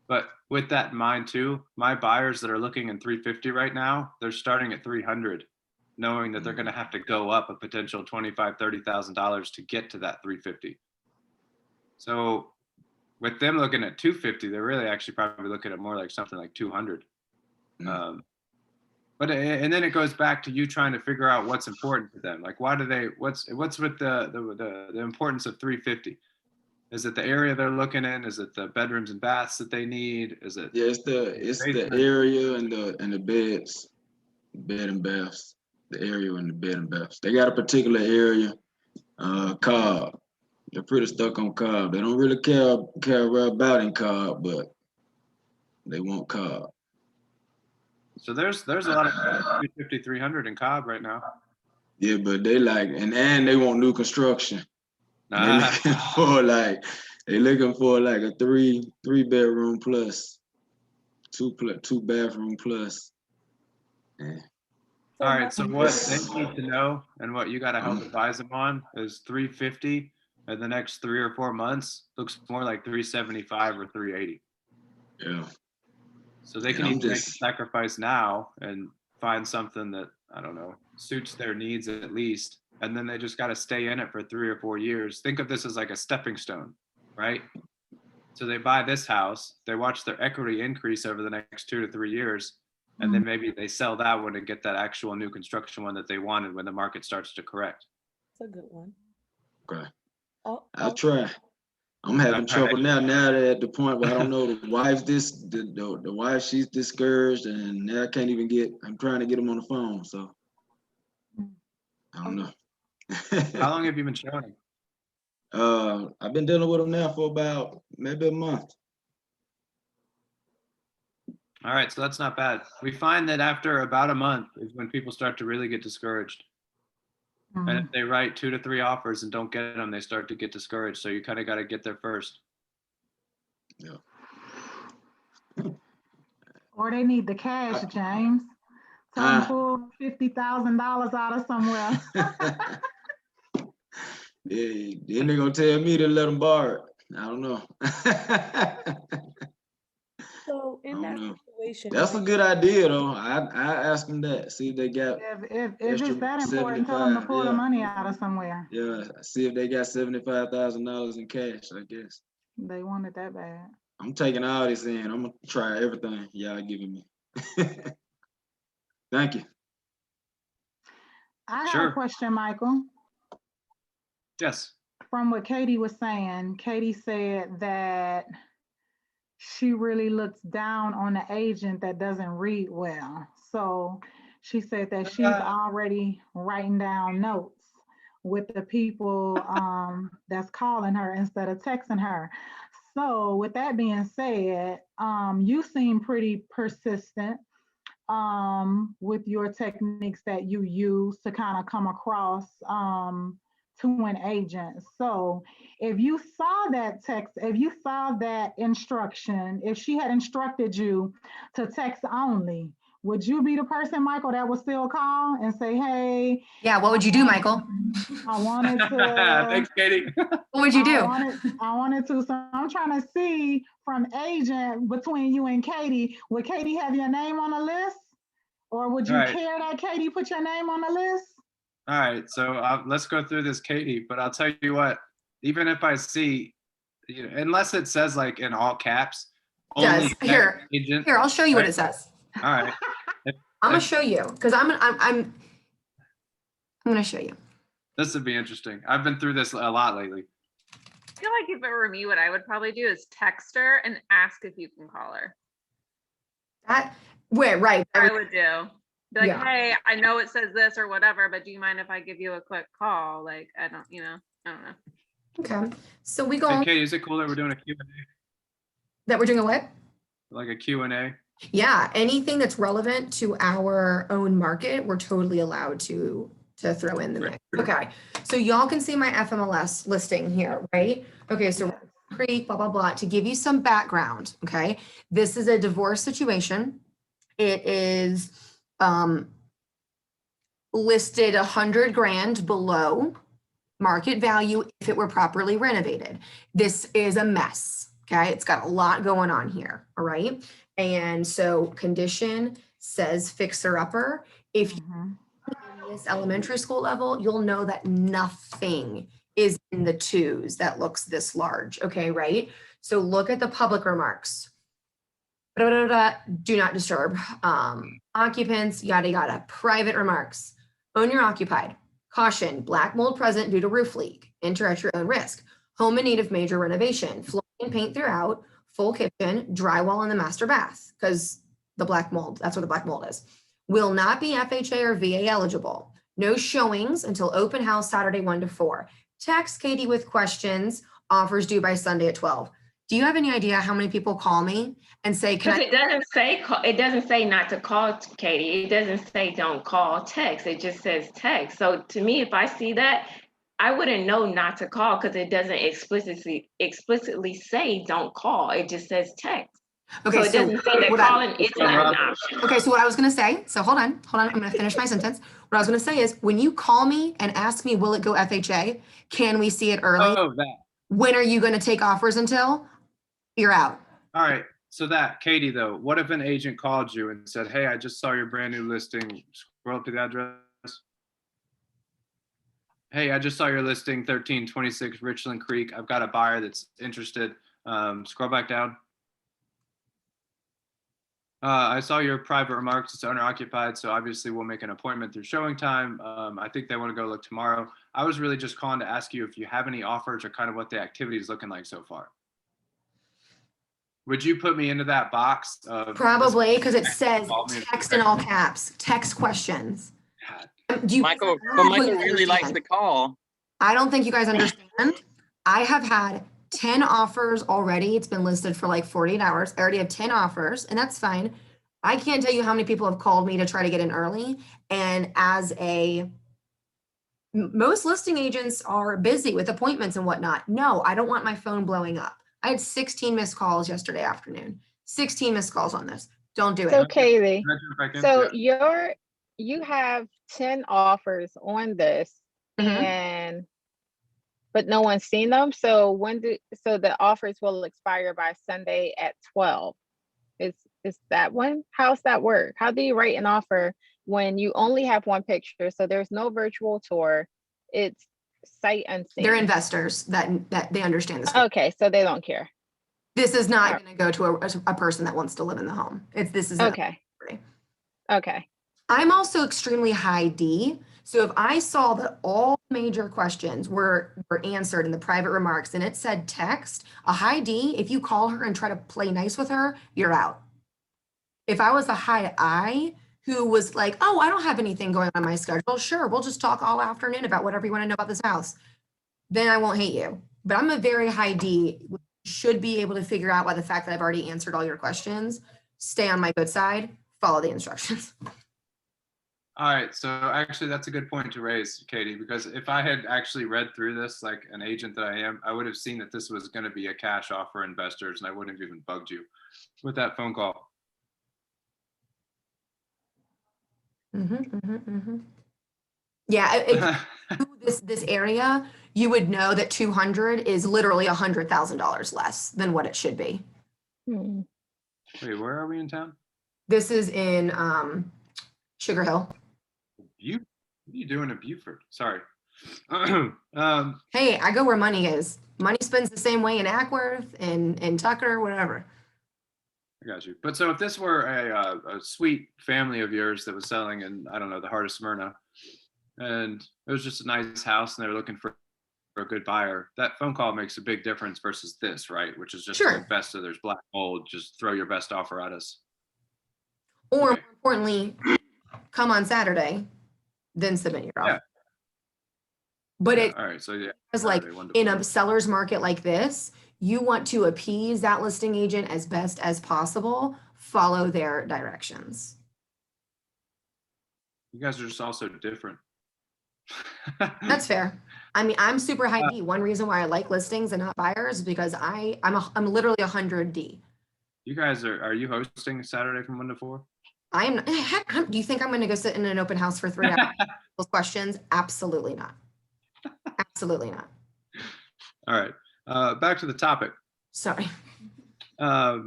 But with that in mind too, my buyers that are looking in 350 right now, they're starting at 300, knowing that they're going to have to go up a potential $25,000, $30,000 to get to that 350. So with them looking at 250, they're really actually probably looking at more like something like 200. But and then it goes back to you trying to figure out what's important to them. Like, what's with the importance of 350? Is it the area they're looking in? Is it the bedrooms and baths that they need? Is it? yeah, it's the area and the beds, bed and baths, the area and the bed and baths. They got a particular area, Cobb. They're pretty stuck on Cobb. They don't really care about in Cobb, but they want Cobb. So there's a lot of 350, 300 in Cobb right now. Yeah, but they like, and they want new construction. They're looking for like a three bedroom plus, two bathroom plus. Yeah. All right, so what they need to know and what you got to help advise them on is 350 in the next 3 or 4 months looks more like 375 or 380. Yeah. So they can either make a sacrifice now and find something that, I don't know, suits their needs at least, and then they just got to stay in it for 3 or 4 years. Think of this as like a stepping stone, right? So they buy this house, they watch their equity increase over the next 2 to 3 years, and then maybe they sell that one and get that actual new construction one that they wanted when the market starts to correct. That's a good one. Okay. Oh, I'll try. I'm having Okay. trouble now. Now they're at the point where I don't know the wife's the wife, she's discouraged, and now I can't even I'm trying to get them on the phone. So I don't know. How long have you been showing? I've been dealing with them now for about maybe a month. All right, so that's not bad. We find that after about a month is when people start to really get discouraged. And if they write 2 to 3 offers and don't get them, they start to get discouraged. So you kind of got to get there first. Yeah. Or they need the cash, James. Tell them pull $50,000 out of somewhere. Yeah, then they're gonna tell me to let them borrow it. I don't know. So in that know. situation, That's a good idea though. I ask them that. See if they got If extra it's that important, tell them to 75, pull the yeah. money out of somewhere. Yeah, see if they got $75,000 in cash, I guess. They want it that bad. I'm taking all this in. I'm gonna try everything y'all giving me. Thank you. I have Sure. a question, Michael. Yes. From what Katie was saying, Katie said that she really looks down on the agent that doesn't read well. So she said that she's already writing down notes with the people that's calling her instead of texting her. So with that being said, you seem pretty persistent with your techniques that you use to kind of come across to an agent. So if you saw that text, if you saw that instruction, if she had instructed you to text only, would you be the person, Michael, that would still call and say, hey? Yeah, what would you do, Michael? I wanted to. Thanks, Katie. What would you do? I wanted to. So I'm trying to see from agent between you and Katie, would Katie have your name on the list? Or would you All right. care that Katie put your name on the list? All right, so let's go through this, Katie. But I'll tell you what, even if I see, unless it says like in all caps, Does only here? agent. Here, I'll show you what right? it says. All right. I'm gonna show you because I'm gonna show you. This would be interesting. I've been through this a lot lately. I feel like if it were me, what I would probably do is text her and ask if you can call her. Right. I would do. Be like, Yeah. hey, I know it says this or whatever, but do you mind if I give you a quick call? Like, I don't know. Okay. So we go Hey, on Katie, is it cool that we're doing a Q&A? that we're doing a what? Like a Q&A? Yeah, anything that's relevant to our own market, we're totally allowed to throw in the mix. Okay, so y'all can see my FMLS listing here, right? Okay, so Creek, blah, blah, blah, to give you some background, okay? This is a divorce situation. It is listed 100 grand below market value if it were properly renovated. This is a mess, okay? It's got a lot going on here, all right? And so condition says fixer upper. If you in this elementary school level, you'll know that nothing is in the twos that looks this large, okay, right? So look at the public remarks. Do not disturb. Occupants, yada, yada. Private remarks. Owner occupied. Caution, black mold present due to roof leak. Enter at your own risk. Home in need of major renovation. Flooring and paint throughout. Full kitchen, drywall in the master bath. Because the black mold, that's what the black mold is. Will not be FHA or VA eligible. No showings until open house Saturday 1 to 4. Text Katie with questions. Offers due by Sunday at 12. Do you have any idea how many people call me and say, Because it doesn't say not to call, Katie. It doesn't say don't call, text. It just says text. So to me, if I see that, I wouldn't know not to call because it doesn't explicitly say don't call. It just says text. Okay, so it doesn't say that calling is not an option. Okay, so what I was gonna say, so hold on, I'm gonna finish my sentence. What I was gonna say is, when you call me and ask me, will it go FHA? Can we see it early? Oh, that. When are you gonna take offers until? You're out. All right. So that, Katie, though, what if an agent called you and said, hey, I just saw your brand new listing. Scroll up to the address. Hey, I just saw your listing, 1326 Richland Creek. I've got a buyer that's interested. Scroll back down. I saw your private remarks. It's owner occupied, so obviously we'll make an appointment through showing time. I think they want to go look tomorrow. I was really just calling to ask you if you have any offers or kind of what the activity is looking like so far. Would you put me into that box of Probably, because it says text in all caps, text questions. Do you Michael, I but don't think Michael you really likes understand. the call. I don't think you guys understand. I have had 10 offers already. It's been listed for like 48 hours. I already have 10 offers, and that's fine. I can't tell you how many people have called me to try to get in early. And most listing agents are busy with appointments and whatnot. No, I don't want my phone blowing up. I had 16 missed calls yesterday afternoon. 16 missed calls on this. Don't do So it. Kaylee, Can I jump back in? so Yeah. you have 10 offers on this Mhm. but no one's seen them. So so the offers will expire by Sunday at 12. Is that one? How's that work? How do you write an offer when you only have one picture? So there's no virtual tour. It's sight unseen. They're investors that they understand this. Okay, so they don't care. This is not going to go to a person that wants to live in the home. This is Okay. Okay. I'm also extremely high D. So if I saw that all major questions were answered in the private remarks and it said text, a high D, if you call her and try to play nice with her, you're out. If I was a high I who was like, oh, I don't have anything going on my schedule, sure, we'll just talk all afternoon about whatever you want to know about this house, then I won't hate you. But I'm a very high D, should be able to figure out by the fact that I've already answered all your questions, stay on my good side, follow the instructions. All right, so actually that's a good point to raise, Katie, because if I had actually read through this like an agent that I am, I would have seen that this was going to be a cash offer investors, and I wouldn't have even bugged you with that phone call. Yeah, this area, you would know that 200 is literally $100,000 less than what it should be. Wait, where are we in town? This is in Sugar Hill. What are you doing in Beaufort? Sorry. Hey, I go where money is. Money spends the same way in Ackworth and Tucker, whatever. I got you. But so if this were a sweet family of yours that was selling in, I don't know, the heart of Smyrna, and it was just a nice house and they were looking for a good buyer, that phone call makes a big difference versus this, right? Which is just an investor, there's black mold, just throw your best offer at us. Or more importantly, come on Saturday, then submit your offer. But it all right, so yeah, is like in a seller's market like this, you want to appease that listing agent as best as possible, follow their directions. You guys are just also different. That's fair. I mean, I'm super high D. One reason why I like listings and not buyers is because I'm literally 100 D. You guys are you hosting Saturday from 1 to 4? Do you think I'm going to go sit in an open house for 3 hours? Those questions? Absolutely not. Absolutely not. All right. Back to the topic. Sorry. All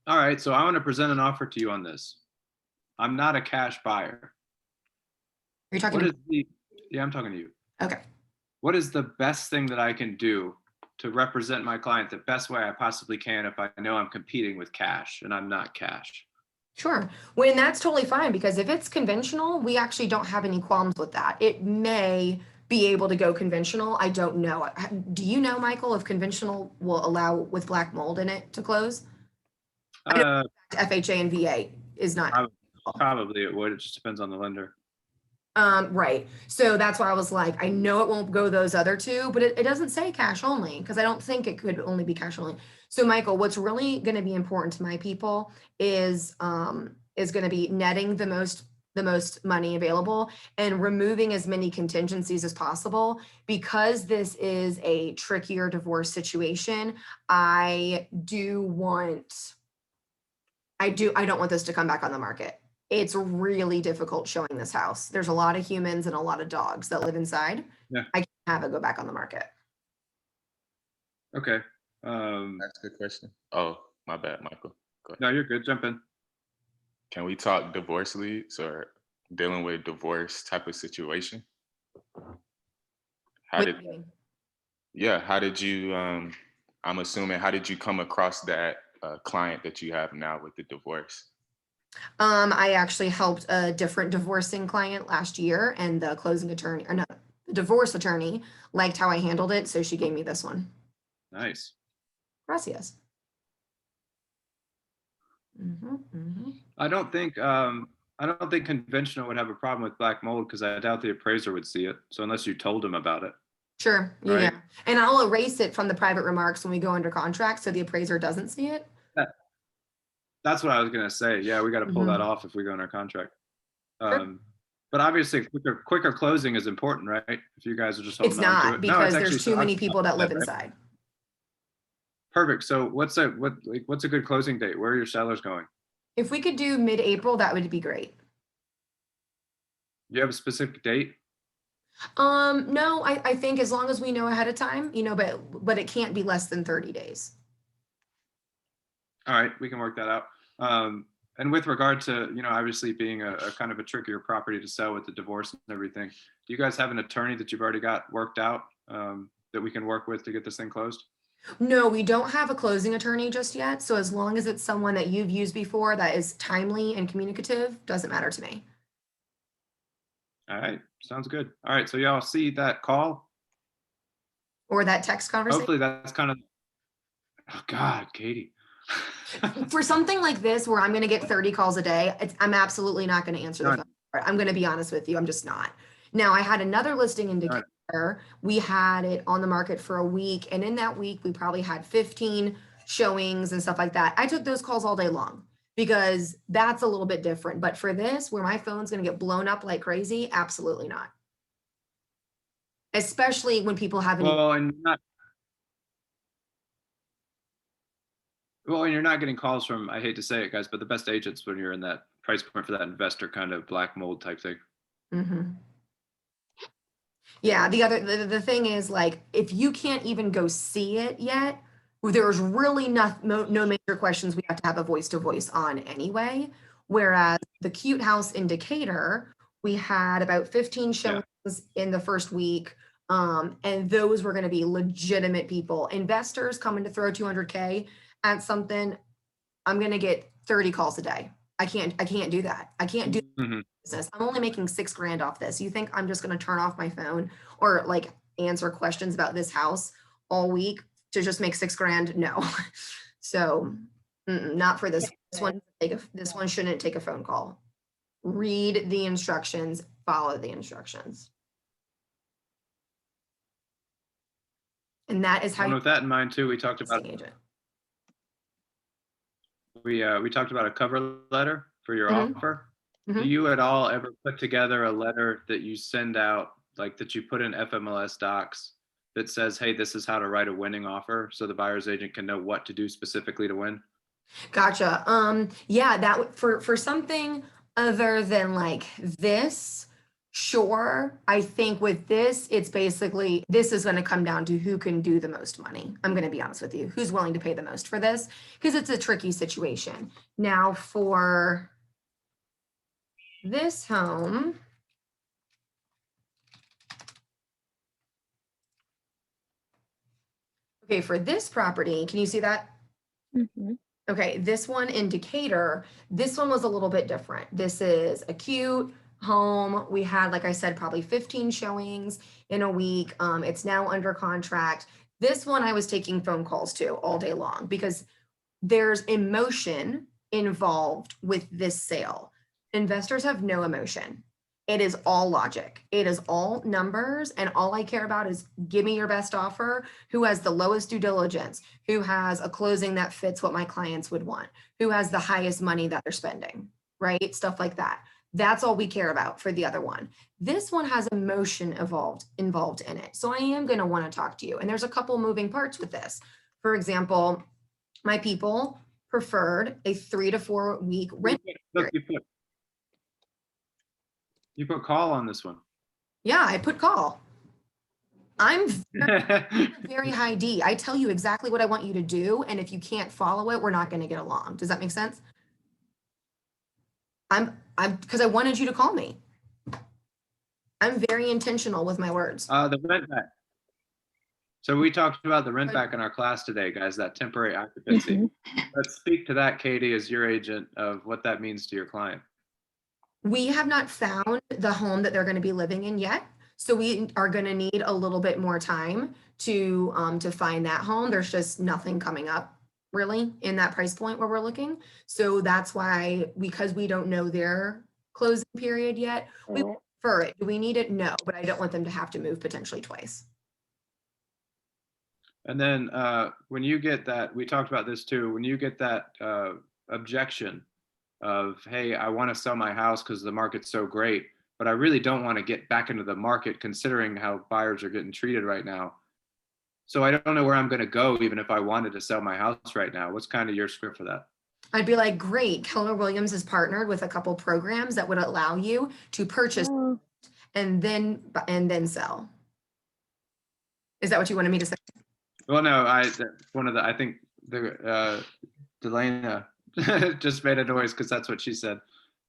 right. So I want to present an offer to you on this. I'm not a cash buyer. You're talking to me? Yeah, I'm talking to you. Okay. What is the best thing that I can do to represent my client the best way I possibly can if I know I'm competing with cash and I'm not cash? Sure. When that's totally fine, because if it's conventional, we actually don't have any qualms with that. It may be able to go conventional. I don't know. Do you know, Michael, if conventional will allow with black mold in it to close? FHA and VA is not. Probably it would. It just depends on the lender. Right. So that's why I was like, I know it won't go those other two, but it doesn't say cash only because I don't think it could only be cash only. So Michael, what's really going to be important to my people is going to be netting the most money available and removing as many contingencies as possible. Because this is a trickier divorce situation, I don't want this to come back on the market. It's really difficult showing this house. There's a lot of humans and a lot of dogs that live inside. Yeah. I can't have it go back on the market. Okay. That's a good question. Oh, my bad, Michael. Go ahead. No, you're good. Jump in. Can we talk divorce leads or dealing with divorce type of situation? How did you, I'm assuming, how did you come across that client that you have now with the divorce? I actually helped a different divorcing client last year, and the closing attorney, or no, the divorce attorney liked how I handled it, so she gave me this one. Nice. Gracias. Mm-hmm. I don't think conventional would have a problem with black mold because I doubt the appraiser would see it. So unless you told him about it. Sure. Right. Yeah. And I'll erase it from the private remarks when we go under contract, so the appraiser doesn't see it. That's what I was gonna say. Yeah, we got to pull that off if we go under contract. But obviously, quicker closing is important, right? If you guys are just holding It's on to not, it. because actually there's too many people that live inside. Perfect. So what's a good closing date? Where are your sellers going? If we could do mid-April, that would be great. Do you have a specific date? No, I think as long as we know ahead of time, but it can't be less than 30 days. All right, we can work that out. And with regard to, obviously being a kind of a trickier property to sell with the divorce and everything, do you guys have an attorney that you've already got worked out that we can work with to get this thing closed? No, we don't have a closing attorney just yet. So as long as it's someone that you've used before that is timely and communicative, doesn't matter to me. All right, sounds good. All right, so y'all see that call? Or that text conversation? Hopefully that's kind of, oh God, Katie. For something like this, where I'm going to get 30 calls a day, I'm absolutely not going to answer the phone. I'm going to be honest with you. I'm just not. Now, I had another listing indicator. We had it on the market for a week. And in that week, we probably had 15 showings and stuff like that. I took those calls all day long because that's a little bit different. But for this, where my phone's going to get blown up like crazy, absolutely not. Especially when people haven't. Well, and you're not getting calls from, I hate to say it, guys, but the best agents when you're in that price point for that investor kind of black mold type thing. Mm-hmm. Yeah, the thing is, like, if you can't even go see it yet, there's really no major questions we have to have a voice-to-voice on anyway. Whereas the Cute House indicator, we had about 15 showings in the first week. And those were going to be legitimate people. Investors coming to throw 200K at something, I'm going to get 30 calls a day. I can't do that. I can't do business. I'm only making $6,000 off this. You think I'm just going to turn off my phone or like answer questions about this house all week to just make $6,000? No. So not for this. This one shouldn't take a phone call. Read the instructions, follow the instructions. And that is how. And with that in mind too, we talked about we talked about a cover letter for your offer. Do you at all ever put together a letter that you send out, like that you put in FMLS docs that says, hey, this is how to write a winning offer, so the buyer's agent can know what to do specifically to win? Gotcha. Yeah, that for something other than like this, sure. I think with this, it's basically, this is going to come down to who can do the most money. I'm going to be honest with you, who's willing to pay the most for this, because it's a tricky situation. Now for this home, okay, for this property, can you see that? Okay, this one indicator, this one was a little bit different. This is a cute home. We had, like I said, probably 15 showings in a week. It's now under contract. This one I was taking phone calls to all day long because there's emotion involved with this sale. Investors have no emotion. It is all logic. It is all numbers. And all I care about is give me your best offer, who has the lowest due diligence, who has a closing that fits what my clients would want, who has the highest money that they're spending, right? Stuff like that. That's all we care about for the other one. This one has emotion involved in it. So I am going to want to talk to you. And there's a couple moving parts with this. For example, my people preferred a 3 to 4 week rent. You put call on this one. Yeah, I put call. I'm very high D. I tell you exactly what I want you to do. And if you can't follow it, we're not going to get along. Does that make sense? Because I wanted you to call me. I'm very intentional with my words. The rent back. So we talked about the rent back in our class today, guys, that temporary occupancy. Let's speak to that, Katie, as your agent, of what that means to your client. We have not found the home that they're going to be living in yet. So we are going to need a little bit more time to find that home. There's just nothing coming up really in that price point where we're looking. So that's why, because we don't know their closing period yet, we prefer it. Do we need it? No, but I don't want them to have to move potentially twice. And then when you get that, we talked about this too, when you get that objection of, hey, I want to sell my house because the market's so great, but I really don't want to get back into the market considering how buyers are getting treated right now. So I don't know where I'm going to go, even if I wanted to sell my house right now. What's kind of your script for that? I'd be like, great, Keller Williams has partnered with a couple programs that would allow you to purchase and then sell. Is that what you wanted me to say? Well, no, I think the Delana just made a noise because that's what she said.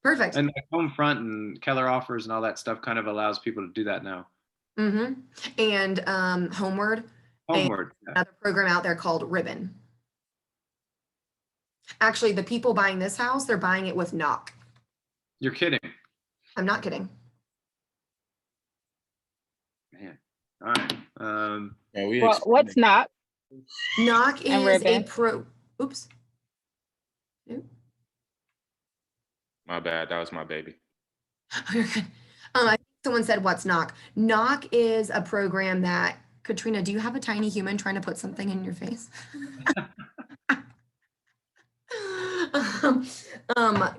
Perfect. And like Homefront and Keller Offers and all that stuff kind of allows people to do that now. Mm-hmm. And Homeward. Homeward. Another program out there called Ribbon. Actually, the people buying this house, they're buying it with Knock. You're kidding. I'm not kidding. Man. All right. Well, what's Knock? Knock And is a Ribbon? pro. Oops. My bad. That was my baby. You're good. I think someone said, what's Knock? Knock is a program that, Katrina, do you have a tiny human trying to put something in your face?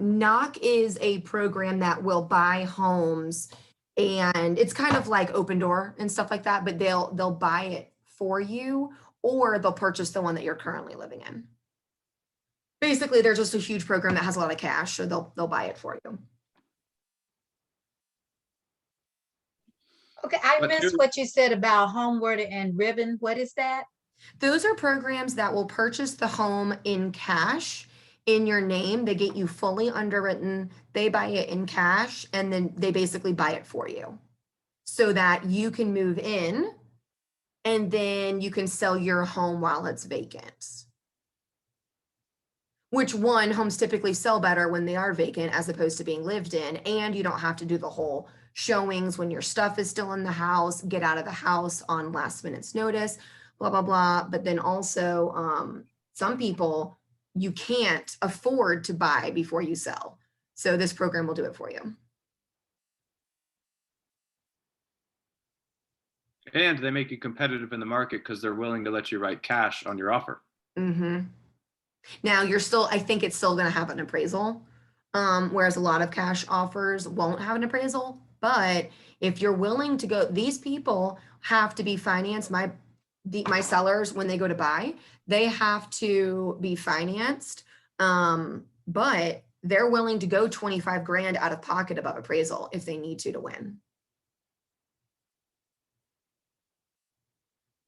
Knock is a program that will buy homes, and it's kind of like Open Door and stuff like that, but they'll buy it for you, or they'll purchase the one that you're currently living in. Basically, they're just a huge program that has a lot of cash, so they'll buy it for you. Okay, I But missed you- what you said about Homeward and Ribbon. What is that? Those are programs that will purchase the home in cash in your name. They get you fully underwritten. They buy it in cash, and then they basically buy it for you so that you can move in and then you can sell your home while it's vacant. Which one, homes typically sell better when they are vacant as opposed to being lived in, and you don't have to do the whole showings when your stuff is still in the house, get out of the house on last minute's notice, blah, blah, blah. But then also some people, you can't afford to buy before you sell. So this program will do it for you. And they make you competitive in the market because they're willing to let you write cash on your offer. Mm-hmm. Now you're still, I think it's still going to have an appraisal, whereas a lot of cash offers won't have an appraisal. But if you're willing to go, these people have to be financed. My sellers, when they go to buy, they have to be financed, but they're willing to go 25 grand out of pocket above appraisal if they need to win.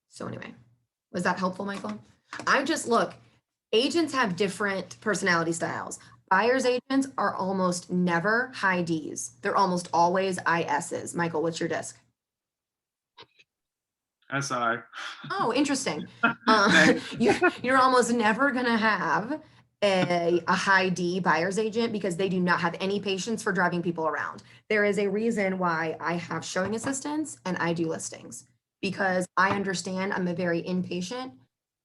So anyway, was that helpful, Michael? Look, agents have different personality styles. Buyer's agents are almost never high Ds. They're almost always ISs. Michael, what's your disc? SI. Oh, interesting. You're almost never going to have a high D buyer's agent because they do not have any patience for driving people around. There is a reason why I have showing assistants and I do listings, because I understand I'm a very impatient,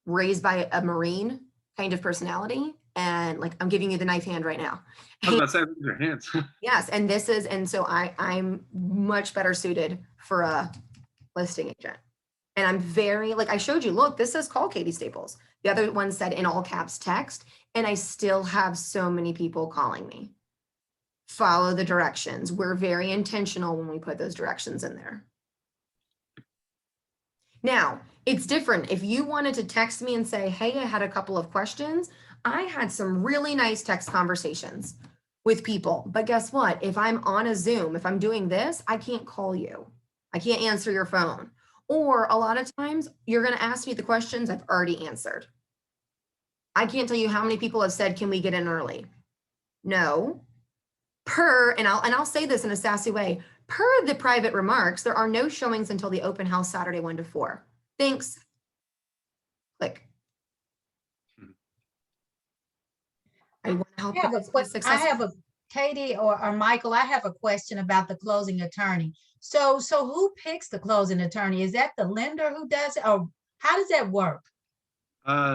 raised by a Marine kind of personality. And like, I'm giving you the knife hand right now. I was about to say, raise your hands. Yes, and so I'm much better suited for a listing agent. And I'm very, like I showed you, look, this says call Katie Staples. The other one said in all caps text, and I still have so many people calling me. Follow the directions. We're very intentional when we put those directions in there. Now, it's different. If you wanted to text me and say, hey, I had a couple of questions, I had some really nice text conversations with people. But guess what? If I'm on a Zoom, if I'm doing this, I can't call you. I can't answer your phone. Or a lot of times you're going to ask me the questions I've already answered. I can't tell you how many people have said, can we get in early? No. And I'll say this in a sassy way, per the private remarks, there are no showings until the open house Saturday 1 to 4. Thanks. Like, I want to help I have you a guys be question. I have successful. a, Katie or Michael, I have a question about the closing attorney. So who picks the closing attorney? Is that the lender who does it, or how does that work?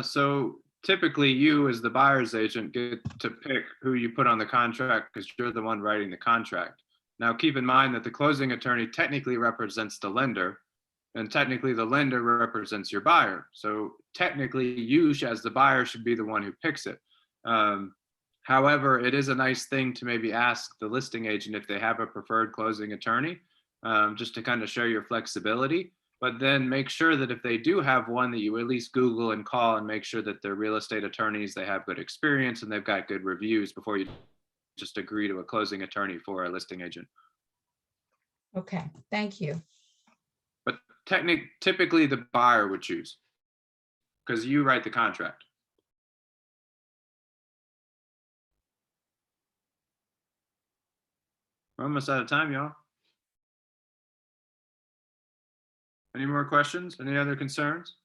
So typically you as the buyer's agent get to pick who you put on the contract because you're the one writing the contract. Now, keep in mind that the closing attorney technically represents the lender, and technically the lender represents your buyer. So technically you as the buyer should be the one who picks it. However, it is a nice thing to maybe ask the listing agent if they have a preferred closing attorney, just to kind of show your flexibility. But then make sure that if they do have one, that you at least Google and call and make sure that they're real estate attorneys, they have good experience and they've got good reviews before you just agree to a closing attorney for a listing agent. Okay, thank you. But typically the buyer would choose because you write the contract. We're almost out of time, y'all. Any more questions? Any other concerns?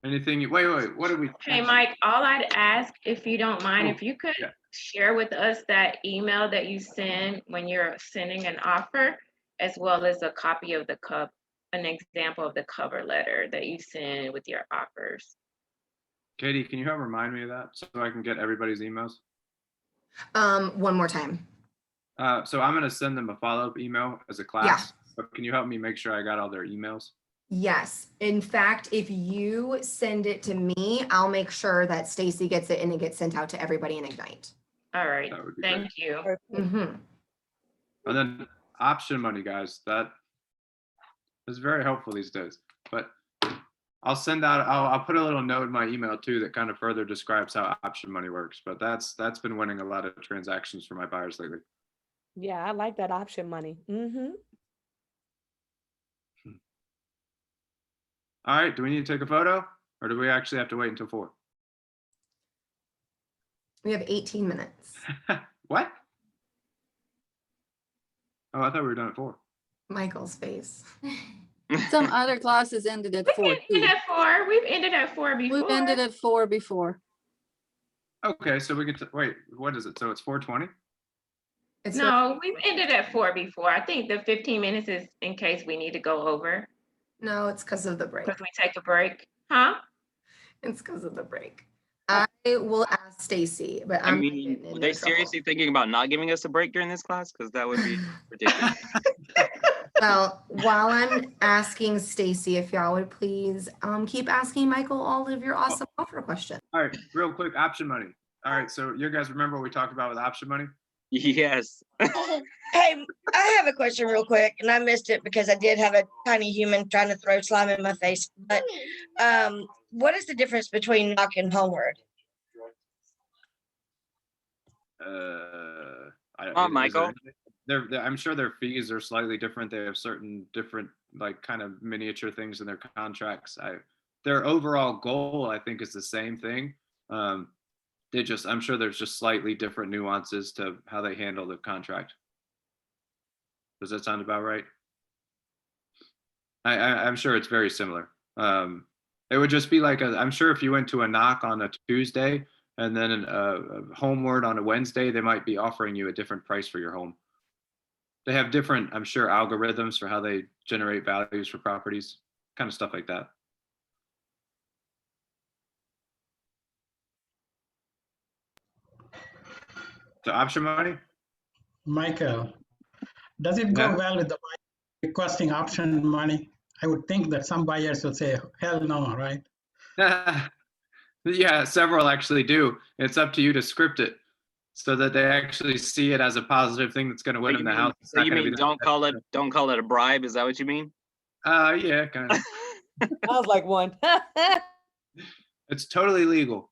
Anything? Wait, what did we? Hey, Mike, all I'd ask, if you don't mind, if you could share with us that email that you send when you're sending an offer, as well as a copy of an example of the cover letter that you send with your offers. Katie, can you help remind me of that so I can get everybody's emails? One more time. So I'm going to send them a follow-up email as a class. Yeah. But can you help me make sure I got all their emails? Yes. In fact, if you send it to me, I'll make sure that Stacy gets it and it gets sent out to everybody in Ignite. All right. Thank you. Mm-hmm. And then option money, guys, that is very helpful these days. But I'll send out, I'll put a little note in my email too that kind of further describes how option money works. But that's been winning a lot of transactions for my buyers lately. Yeah, I like that option money. Mm-hmm. All right, do we need to take a photo or do we actually have to wait until 4? We have 18 minutes. What? Oh, I thought we were done at 4. Michael's face. Some other classes ended at 4 We've ended at 4. We've ended at 4 before. We've ended at 4 before. Okay, so we get to wait. What is it? So it's 4:20. No, we've ended at 4 before. I think the 15 minutes is in case we need to go over. No, it's because of the break. Because we take a break, huh? It's because of the break. I will ask Stacy, but I I'm mean, were they seriously thinking about not giving us a break during this class? Because that would be ridiculous. Well, while I'm asking Stacy, if y'all would please keep asking Michael all of your awesome offer questions. All right, real quick, option money. All right, so you guys remember what we talked about with option money? Yes. Hey, I have a question real quick, and I missed it because I did have a tiny human trying to throw slime in my face. But what is the difference between knock and homeward? Michael. I'm sure their fees are slightly different. They have certain different, like, kind of miniature things in their contracts. Their overall goal, I think, is the same thing. I'm sure there's just slightly different nuances to how they handle the contract. Does that sound about right? I'm sure it's very similar. It would just be like, I'm sure if you went to a knock on a Tuesday and then a homeward on a Wednesday, they might be offering you a different price for your home. They have different, I'm sure, algorithms for how they generate values for properties, kind of stuff like that. So option money? Michael, does it go well with the buyer requesting option money? I would think that some buyers will say, hell no, right? Yeah, several actually do. It's up to you to script it so that they actually see it as a positive thing that's going to win them the house. So you mean don't call it a bribe? Is that what you mean? Yeah, kind of. I was like one. It's totally legal.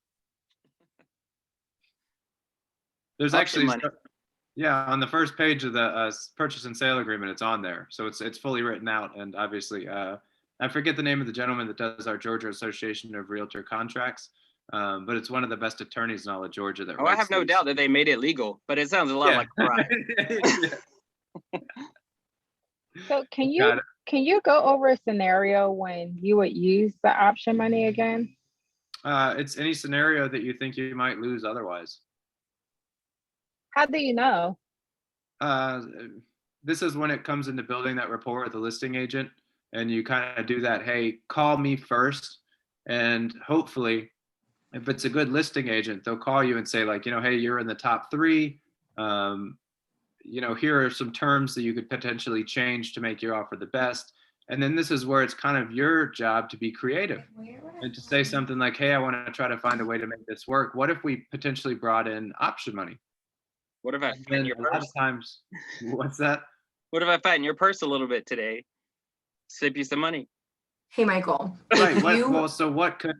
There's actually, yeah, on the first page of the purchase and sale agreement, it's on there. So it's fully written out. And obviously, I forget the name of the gentleman that does our Georgia Association of Realtor Contracts, but it's one of the best attorneys in all of Georgia. That I have no doubt that they made it legal, but it sounds a lot like a bribe. So can you Can you go over a scenario when you would use the option money again? It's any scenario that you think you might lose otherwise. How do you know? This is when it comes into building that rapport with the listing agent, and you kind of do that, hey, call me first. And hopefully, if it's a good listing agent, they'll call you and say, like, hey, you're in the top 3. Here are some terms that you could potentially change to make your offer the best. And then this is where it's kind of your job to be creative and to say something like, hey, I want to try to find a way to make this work. What if we potentially brought in option money? What if I fatten your A lot purse? of times, what's that? What if I fatten your purse a little bit today? Save you some money. Hey, Michael. Right. if you- Well, so what could?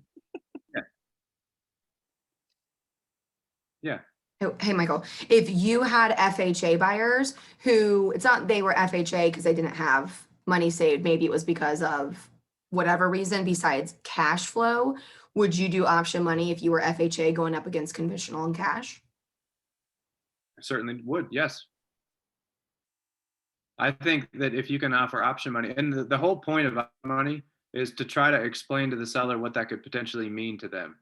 Yeah. Hey, Michael, if you had FHA buyers who, it's not they were FHA because they didn't have money saved, maybe it was because of whatever reason besides cash flow, would you do option money if you were FHA going up against conventional and cash? I certainly would, yes. I think that if you can offer option money, and the whole point of option money is to try to explain to the seller what that could potentially mean to them.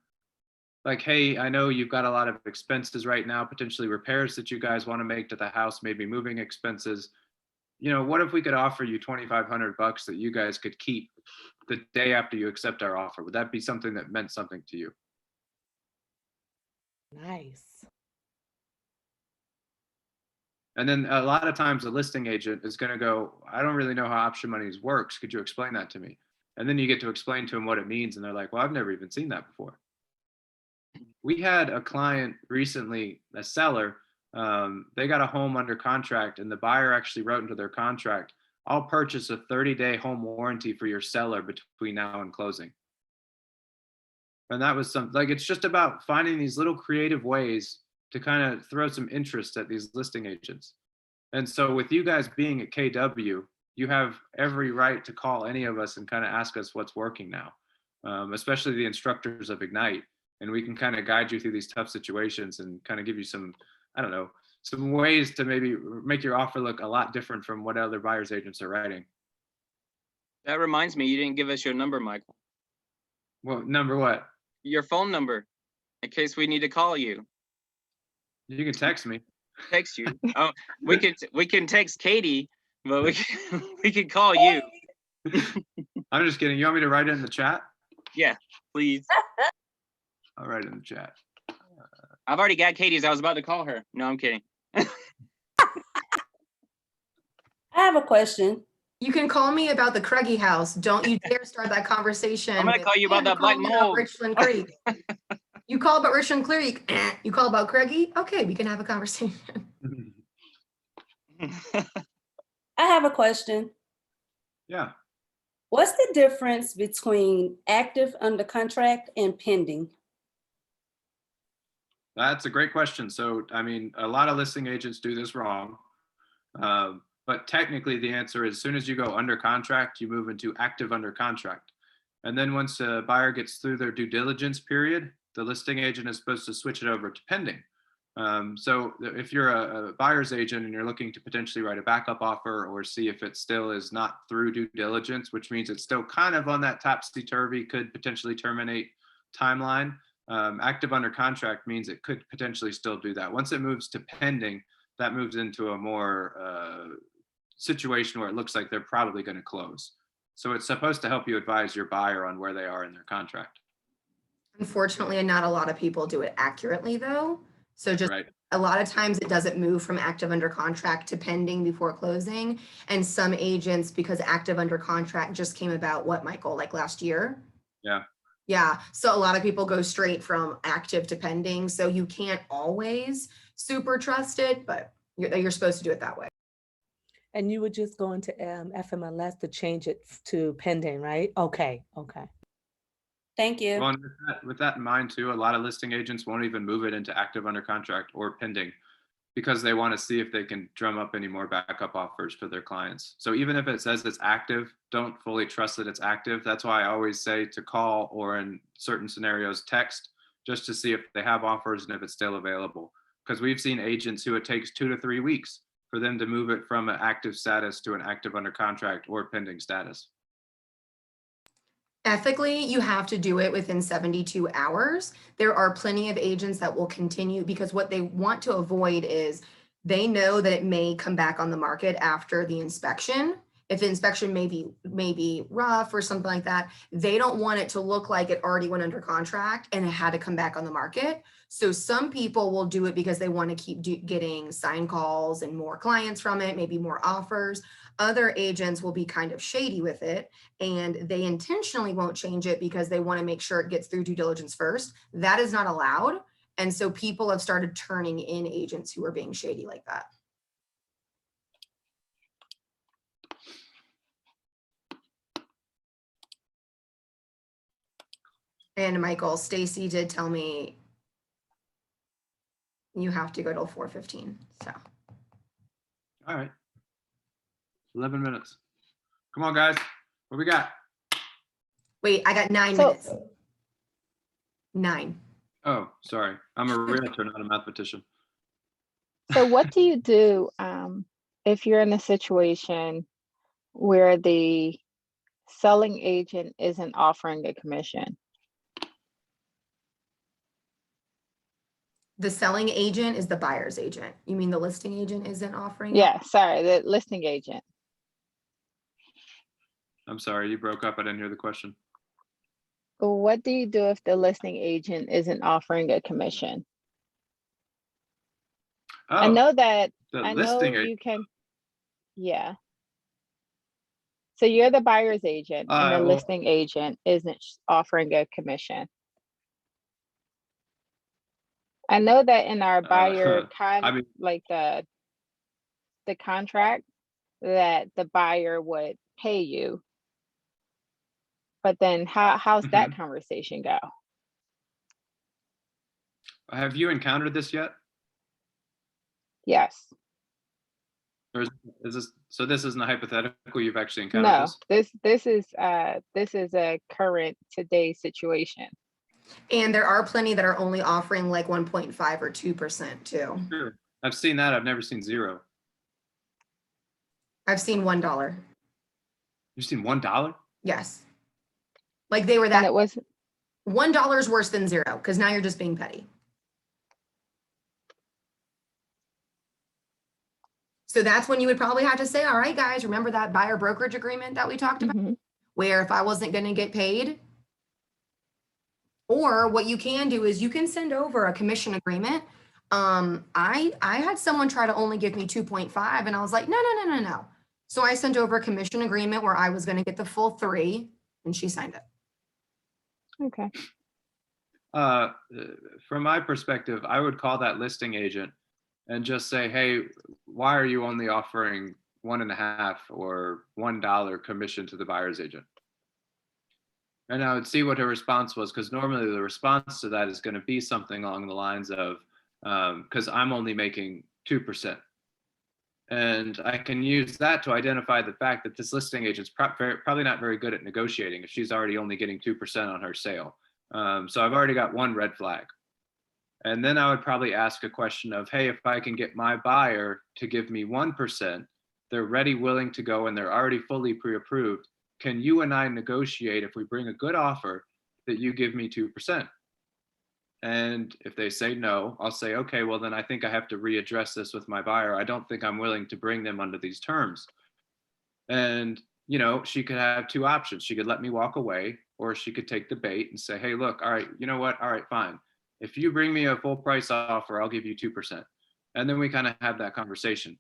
Like, hey, I know you've got a lot of expenses right now, potentially repairs that you guys want to make to the house, maybe moving expenses. What if we could offer you $2,500 that you guys could keep the day after you accept our offer? Would that be something that meant something to you? Nice. And then a lot of times the listing agent is going to go, I don't really know how option money works. Could you explain that to me? And then you get to explain to them what it means. And they're like, well, I've never even seen that before. We had a client recently, a seller, they got a home under contract and the buyer actually wrote into their contract, I'll purchase a 30-day home warranty for your seller between now and closing. And that was it's just about finding these little creative ways to kind of throw some interest at these listing agents. And so with you guys being at KW, you have every right to call any of us and kind of ask us what's working now, especially the instructors of Ignite. And we can kind of guide you through these tough situations and kind of give you some, I don't know, some ways to maybe make your offer look a lot different from what other buyer's agents are writing. That reminds me, you didn't give us your number, Michael. Well, number what? Your phone number, in case we need to call you. You can text me. Text you. Oh, we can text Katie, but we can call you. I'm just kidding. You want me to write it in the chat? Yeah, please. I'll write it in the chat. I've already got Katie's. I was about to call her. No, I'm kidding. I have a question. You can call me about the Craigie house. Don't you dare start that conversation. I'm gonna call you about that black mold. Richland Creek. You call about Richland Creek. You call about Craigie. Okay, we can have a conversation. I have a question. Yeah. What's the difference between active under contract and pending? That's a great question. So, I mean, a lot of listing agents do this wrong. But technically the answer is as soon as you go under contract, you move into active under contract. And then once a buyer gets through their due diligence period, the listing agent is supposed to switch it over to pending. So if you're a buyer's agent and you're looking to potentially write a backup offer or see if it still is not through due diligence, which means it's still kind of on that topsy-turvy, could potentially terminate timeline, active under contract means it could potentially still do that. Once it moves to pending, that moves into a more situation where it looks like they're probably going to close. So it's supposed to help you advise your buyer on where they are in their contract. Unfortunately, not a lot of people do it accurately though. So just Right. a lot of times it doesn't move from active under contract to pending before closing. And some agents, because active under contract just came about, what, Michael, like last year? Yeah. Yeah, so a lot of people go straight from active to pending. So you can't always super trust it, but you're supposed to do it that way. And you would just go into FMLS to change it to pending, right? Okay, okay. Thank you. Well, and with that in mind too, a lot of listing agents won't even move it into active under contract or pending because they want to see if they can drum up any more backup offers for their clients. So even if it says it's active, don't fully trust that it's active. That's why I always say to call or in certain scenarios, text just to see if they have offers and if it's still available. Because we've seen agents who it takes 2 to 3 weeks for them to move it from an active status to an active under contract or pending status? Ethically, you have to do it within 72 hours. There are plenty of agents that will continue because what they want to avoid is they know that it may come back on the market after the inspection. If the inspection may be rough or something like that, they don't want it to look like it already went under contract and it had to come back on the market. So some people will do it because they want to keep getting sign calls and more clients from it, maybe more offers. Other agents will be kind of shady with it and they intentionally won't change it because they want to make sure it gets through due diligence first. That is not allowed. And so people have started turning in agents who are being shady like that. And Michael, Stacy did tell me you have to go till 4:15. So. All right. 11 minutes. Come on, guys. What we got? Wait, I got 9 minutes. 9. Oh, sorry. I'm a realtor, not a mathematician. So what do you do if you're in a situation where the selling agent isn't offering a commission? The selling agent is the buyer's agent. You mean the listing agent isn't offering? Yeah, sorry, the listing agent. I'm sorry, you broke up. I didn't hear the question. What do you do if the listing agent isn't offering a commission? Oh, I know that, the I know listing you agent. can, yeah. So you're the buyer's agent and the well- listing agent isn't offering a commission. I know that in our buyer I mean- like the contract that the buyer would pay you. But then how's that conversation go? Have you encountered this yet? Yes. Or is this, so this isn't a hypothetical, you've actually encountered No, this? this is a current today situation. And there are plenty that are only offering like 1.5 or 2% too. Sure. I've seen that. I've never seen 0. I've seen $1. You've seen $1? Yes. Like they were that. And it was $1 is worse than 0 because now you're just being petty. So that's when you would probably have to say, all right, guys, remember that buyer brokerage agreement that we talked about? Where if I wasn't going to get paid, or what you can do is you can send over a commission agreement. I had someone try to only give me 2.5 and I was like, no. So I sent over a commission agreement where I was going to get the full 3 and she signed it. Okay. From my perspective, I would call that listing agent and just say, hey, why are you only offering 1.5 or $1 commission to the buyer's agent? And I would see what her response was, because normally the response to that is going to be something along the lines of, because I'm only making 2%. And I can use that to identify the fact that this listing agent's probably not very good at negotiating if she's already only getting 2% on her sale. So I've already got one red flag. And then I would probably ask a question of, hey, if I can get my buyer to give me 1%, they're ready, willing to go, and they're already fully pre-approved. Can you and I negotiate if we bring a good offer that you give me 2%? And if they say no, I'll say, okay, well, then I think I have to readdress this with my buyer. I don't think I'm willing to bring them under these terms. And, you know, she could have 2 options. She could let me walk away, or she could take the bait and say, hey, look, all right, you know what? All right, fine. If you bring me a full price offer, I'll give you 2%. And then we kind of have that conversation.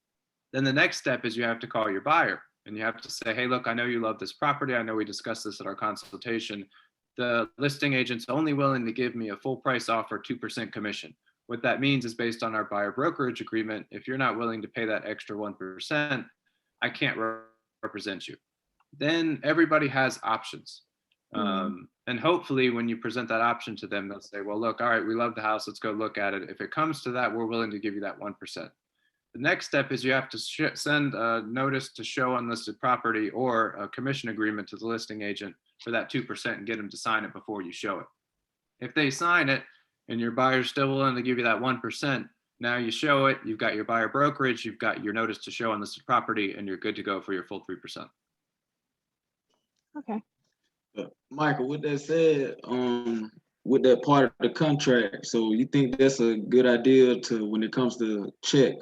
Then the next step is you have to call your buyer and you have to say, hey, look, I know you love this property. I know we discussed this at our consultation. The listing agent's only willing to give me a full price offer, 2% commission. What that means is based on our buyer brokerage agreement, if you're not willing to pay that extra 1%, I can't represent you. Then everybody has options. And hopefully when you present that option to them, they'll say, well, look, all right, we love the house. Let's go look at it. If it comes to that, we're willing to give you that 1%. The next step is you have to send a notice to show unlisted property or a commission agreement to the listing agent for that 2% and get them to sign it before you show it. If they sign it and your buyer's still willing to give you that 1%, Now you show it, you've got your buyer brokerage, you've got your notice to show on listed property, and you're good to go for your full 3%. Okay. Michael, with that said, with that part of the contract, so you think that's a good idea to, when it comes to check,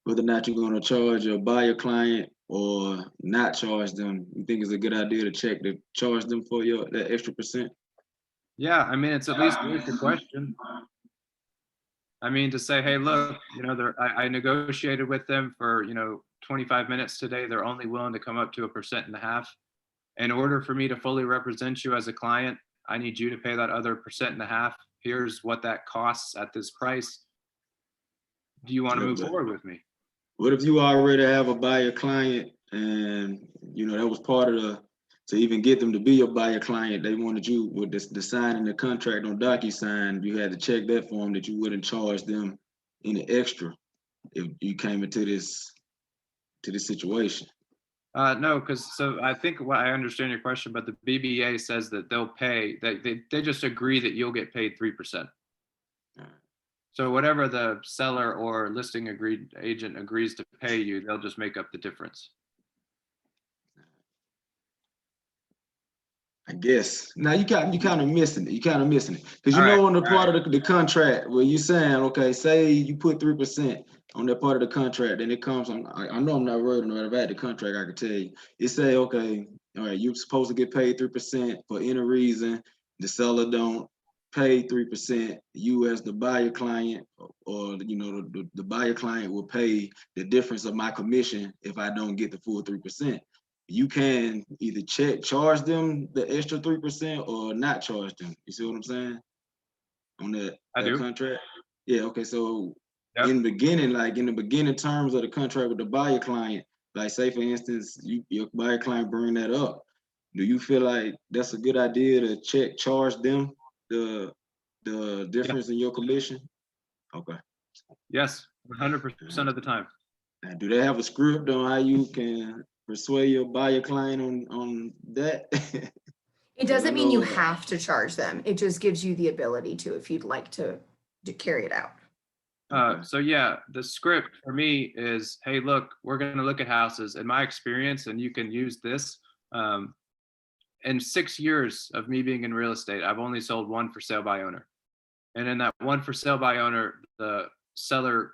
whether or not you're gonna charge a buyer client or not charge them? You think it's a good idea to charge them for that extra percent? Yeah, I mean, it's at least worth the question. I mean, to say, hey, look, you know, I negotiated with them for, 25 minutes today. They're only willing to come up to 1.5%. In order for me to fully represent you as a client, I need you to pay that other 1.5%. Here's what that costs at this price. Do you want to move forward with me? What if you already have a buyer client and, that was part of to even get them to be a buyer client, they wanted you with the signing the contract on DocuSign, you had to check that form that you wouldn't charge them any extra if you came into this situation. No, because so I think what I understand your question, but the BBA says that they'll pay, they just agree that you'll get paid 3%. So whatever the seller or listing agent agrees to pay you, they'll just make up the difference. I guess. Now you kind of missing it. Because on the part of the contract where you're saying, okay, say you put 3% on that part of the contract, and it comes on. I know I'm not writing, but I've had the contract. I can tell you. It say, okay, all right, you're supposed to get paid 3% for any reason. The seller don't pay 3%. You as the buyer client, or the buyer client will pay the difference of my commission if I don't get the full 3%. You can either charge them the extra 3% or not charge them. You see what I'm saying? On that contract? Yeah, okay. So in the beginning terms of the contract with the buyer client, like say for instance, your buyer client bring that up. Do you feel like that's a good idea to charge them the difference in your commission? Okay. Yes, 100% of the time. Now, do they have a script on how you can persuade your buyer client on that? It doesn't mean you have to charge them. It just gives you the ability to, if you'd like to carry it out. So yeah, the script for me is, hey, look, we're going to look at houses. In my experience, and you can use this, in 6 years of me being in real estate, I've only sold one for sale by owner. And in that one for sale by owner, the seller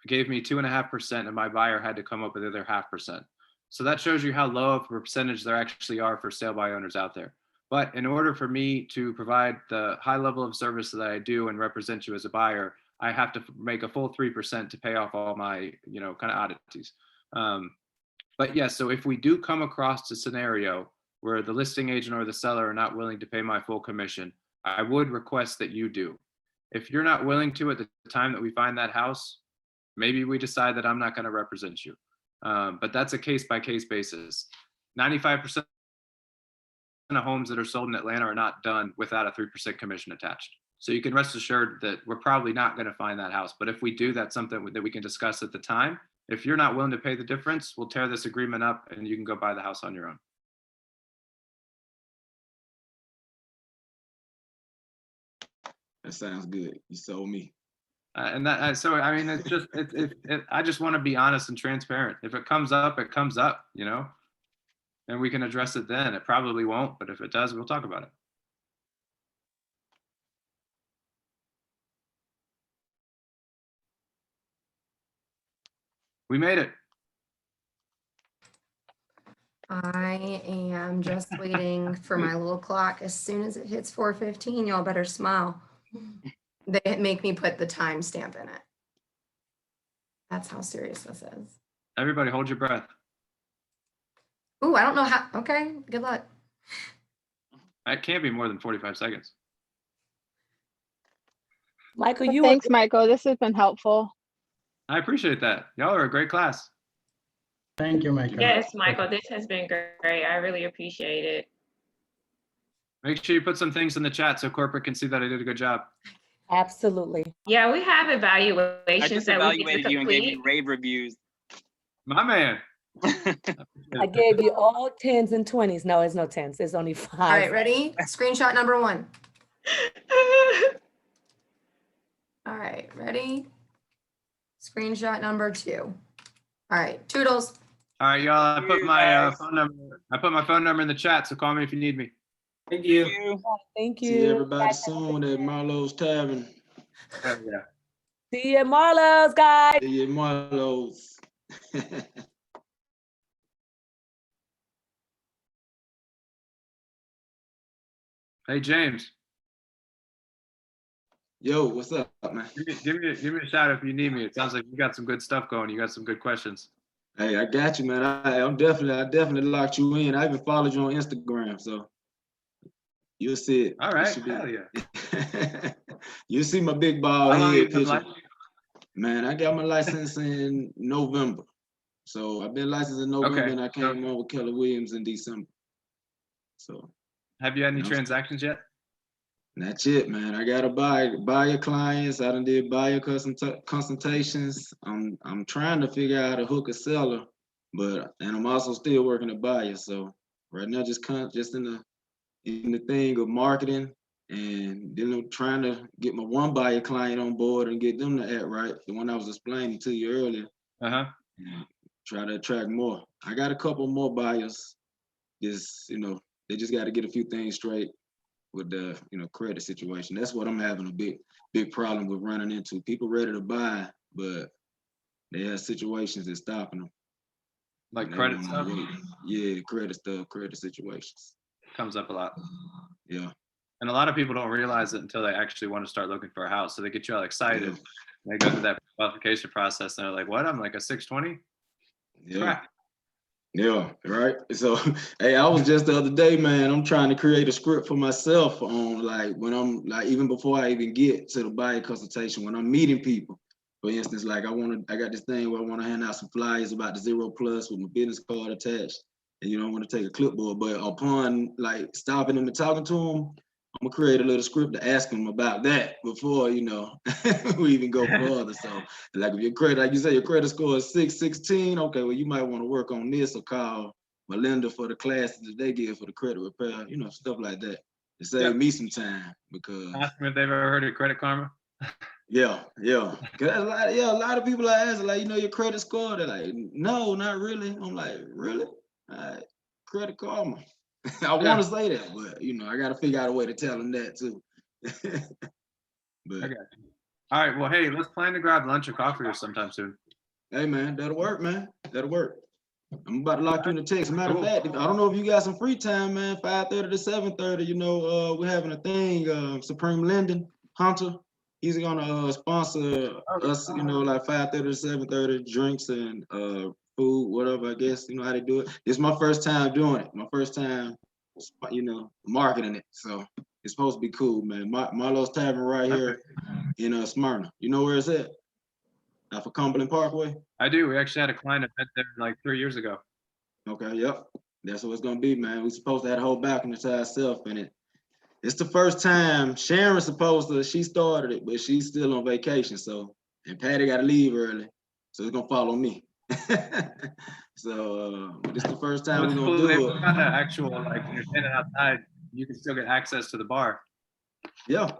gave me 2.5%, and my buyer had to come up with the other 0.5%. So that shows you how low of a percentage there actually are for sale by owners out there. But in order for me to provide the high level of service that I do and represent you as a buyer, I have to make a full 3% to pay off all my, kind of oddities. But yes, so if we do come across a scenario where the listing agent or the seller are not willing to pay my full commission, I would request that you do. If you're not willing to at the time that we find that house, maybe we decide that I'm not going to represent you. But that's a case-by-case basis. 95% of homes that are sold in Atlanta are not done without a 3% commission attached. So you can rest assured that we're probably not going to find that house. But if we do, that's something that we can discuss at the time. If you're not willing to pay the difference, we'll tear this agreement up and you can go buy the house on your own. That sounds good. You sold me. So I mean, it's just I just want to be honest and transparent. If it comes up, it comes up, and we can address it then. It probably won't, but if it does, we'll talk about it. We made it. I am just waiting for my little clock. As soon as it hits 4:15, y'all better smile. They make me put the timestamp in it. That's how serious this is. Everybody hold your breath. Ooh, I don't know how. Okay, good luck. That can't be more than 45 seconds. Michael, thanks, Michael. This has been helpful. I appreciate that. Y'all are a great class. Thank you, Michael. Yes, Michael, this has been great. I really appreciate it. Make sure you put some things in the chat so corporate can see that I did a good job. Absolutely. Yeah, we have evaluations I just that we evaluated get to you and gave complete. you rave reviews. My man. I gave you all 10s and 20s. No, it's no 10s. It's only 5. All right, ready? Screenshot number 1. All right, ready? Screenshot number 2. All right, toodles. All right, y'all. I put my phone number. I put my phone number in the chat, so call me if you need me. Thank you. Thank See you. everybody soon at Marlowe's Tavern. Hell yeah. See you at Marlowe's, guys. See you at Marlowe's. Hey, James. Yo, what's up, man? Give me a shout if you need me. It sounds like you got some good stuff going. You got some good questions. Hey, I got you, man. I definitely locked you in. I even followed you on Instagram, so you'll see it. All right. Hell yeah. You'll see my big ball How long head you been picture. licensed? Man, I got my license in November. So I've been licensed in November, Okay. and I came on with Keller Williams in December. So Have you had any transactions yet? that's it, man. I got buyer clients. I done did buyer consultations. I'm trying to figure out how to hook a seller, and I'm also still working a buyer. So right now, just in the thing of marketing, and then I'm trying to get my one buyer client on board and get them to act right. The one I was explaining to you earlier. Try to attract more. I got a couple more buyers. They just got to get a few things straight with the credit situation. That's what I'm having a big problem with running into. People ready to buy, but they have situations that's stopping them. Like credit stuff? Yeah, credit stuff, credit situations. Comes up a lot. Yeah. And a lot of people don't realize it until they actually want to start looking for a house. So they get you all excited. They go through that qualification process and they're like, what? I'm like a 620? Yeah. Crap. Yeah, right. So, hey, I was just the other day, man, I'm trying to create a script for myself on even before I even get to the buyer consultation, when I'm meeting people. For instance, like I got this thing where I want to hand out some flyers about the 0+ with my business card attached. And I want to take a clipboard, but upon stopping them and talking to them, I'm gonna create a little script to ask them about that before, we even go further. So if your credit, like you say, your credit score is 616, okay, well, you might want to work on this or call my lender for the classes that they give for the credit repair, stuff like that. To save me some time because ask them if they've ever heard of Credit Karma. Yeah. Cause a lot of people are asking, your credit score. They're like, no, not really. I'm like, really? All right, Credit Karma. I want to say that, but I got to figure out a way to tell them that too. But all right, well, hey, let's plan to grab lunch or coffee or sometime soon. Hey, man, that'll work, man. That'll work. I'm about to lock you in the text. Matter of fact, I don't know if you got some free time, man. 5:30 to 7:30. We're having a thing. Supreme Lending, Hunter. He's gonna sponsor us. 5:30 to 7:30, drinks and food, whatever. I guess how they do it. It's my first time doing it. My first time, marketing it. So it's supposed to be cool, man. Marlowe's Tavern right here in Smyrna. You know where it's at? Off of Cumberland Parkway. I do. We actually had a client event there like 3 years ago. Okay, yep. That's what it's gonna be, man. We're supposed to have a whole balcony to ourselves in it. It's the first time. Sharon's she started it, but she's still on vacation. So, and Patty got to leave early, so it's gonna follow me. So, but it's the first time we're gonna do it. Got that actual when you're standing outside, you can still get access to the bar. Yeah,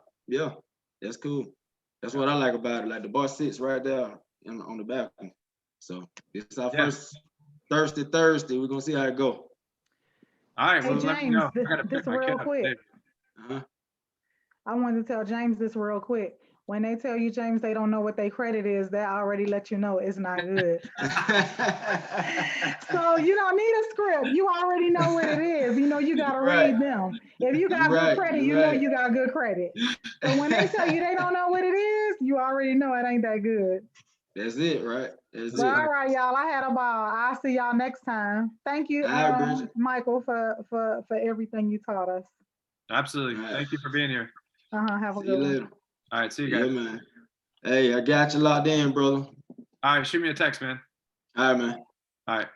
that's cool. That's what I like about it. Like the bar sits right there on the balcony. So it's our first Thursday. We're gonna see how it go. All right, Hey, well, let me James, know. I gotta this pick my real kid up quick. today. I wanted to tell James this real quick. When they tell you, James, they don't know what their credit is, that already let you know it's not good. So you don't need a script. You already know what it is. You got to read them. If you got good credit, you know you got good credit. So when they tell you they don't know what it is, you already know it ain't that good. That's it, right? That's But it. all right, y'all. I had a ball. I'll see y'all next time. Thank you, All right, Bridget. Michael, for everything you taught us. Absolutely. Thank you for being here. Have a See good you one. later. All right, see you guys. Yeah, man. Hey, I got you locked in, brother. All right, shoot me a text, man. All right, man. All right.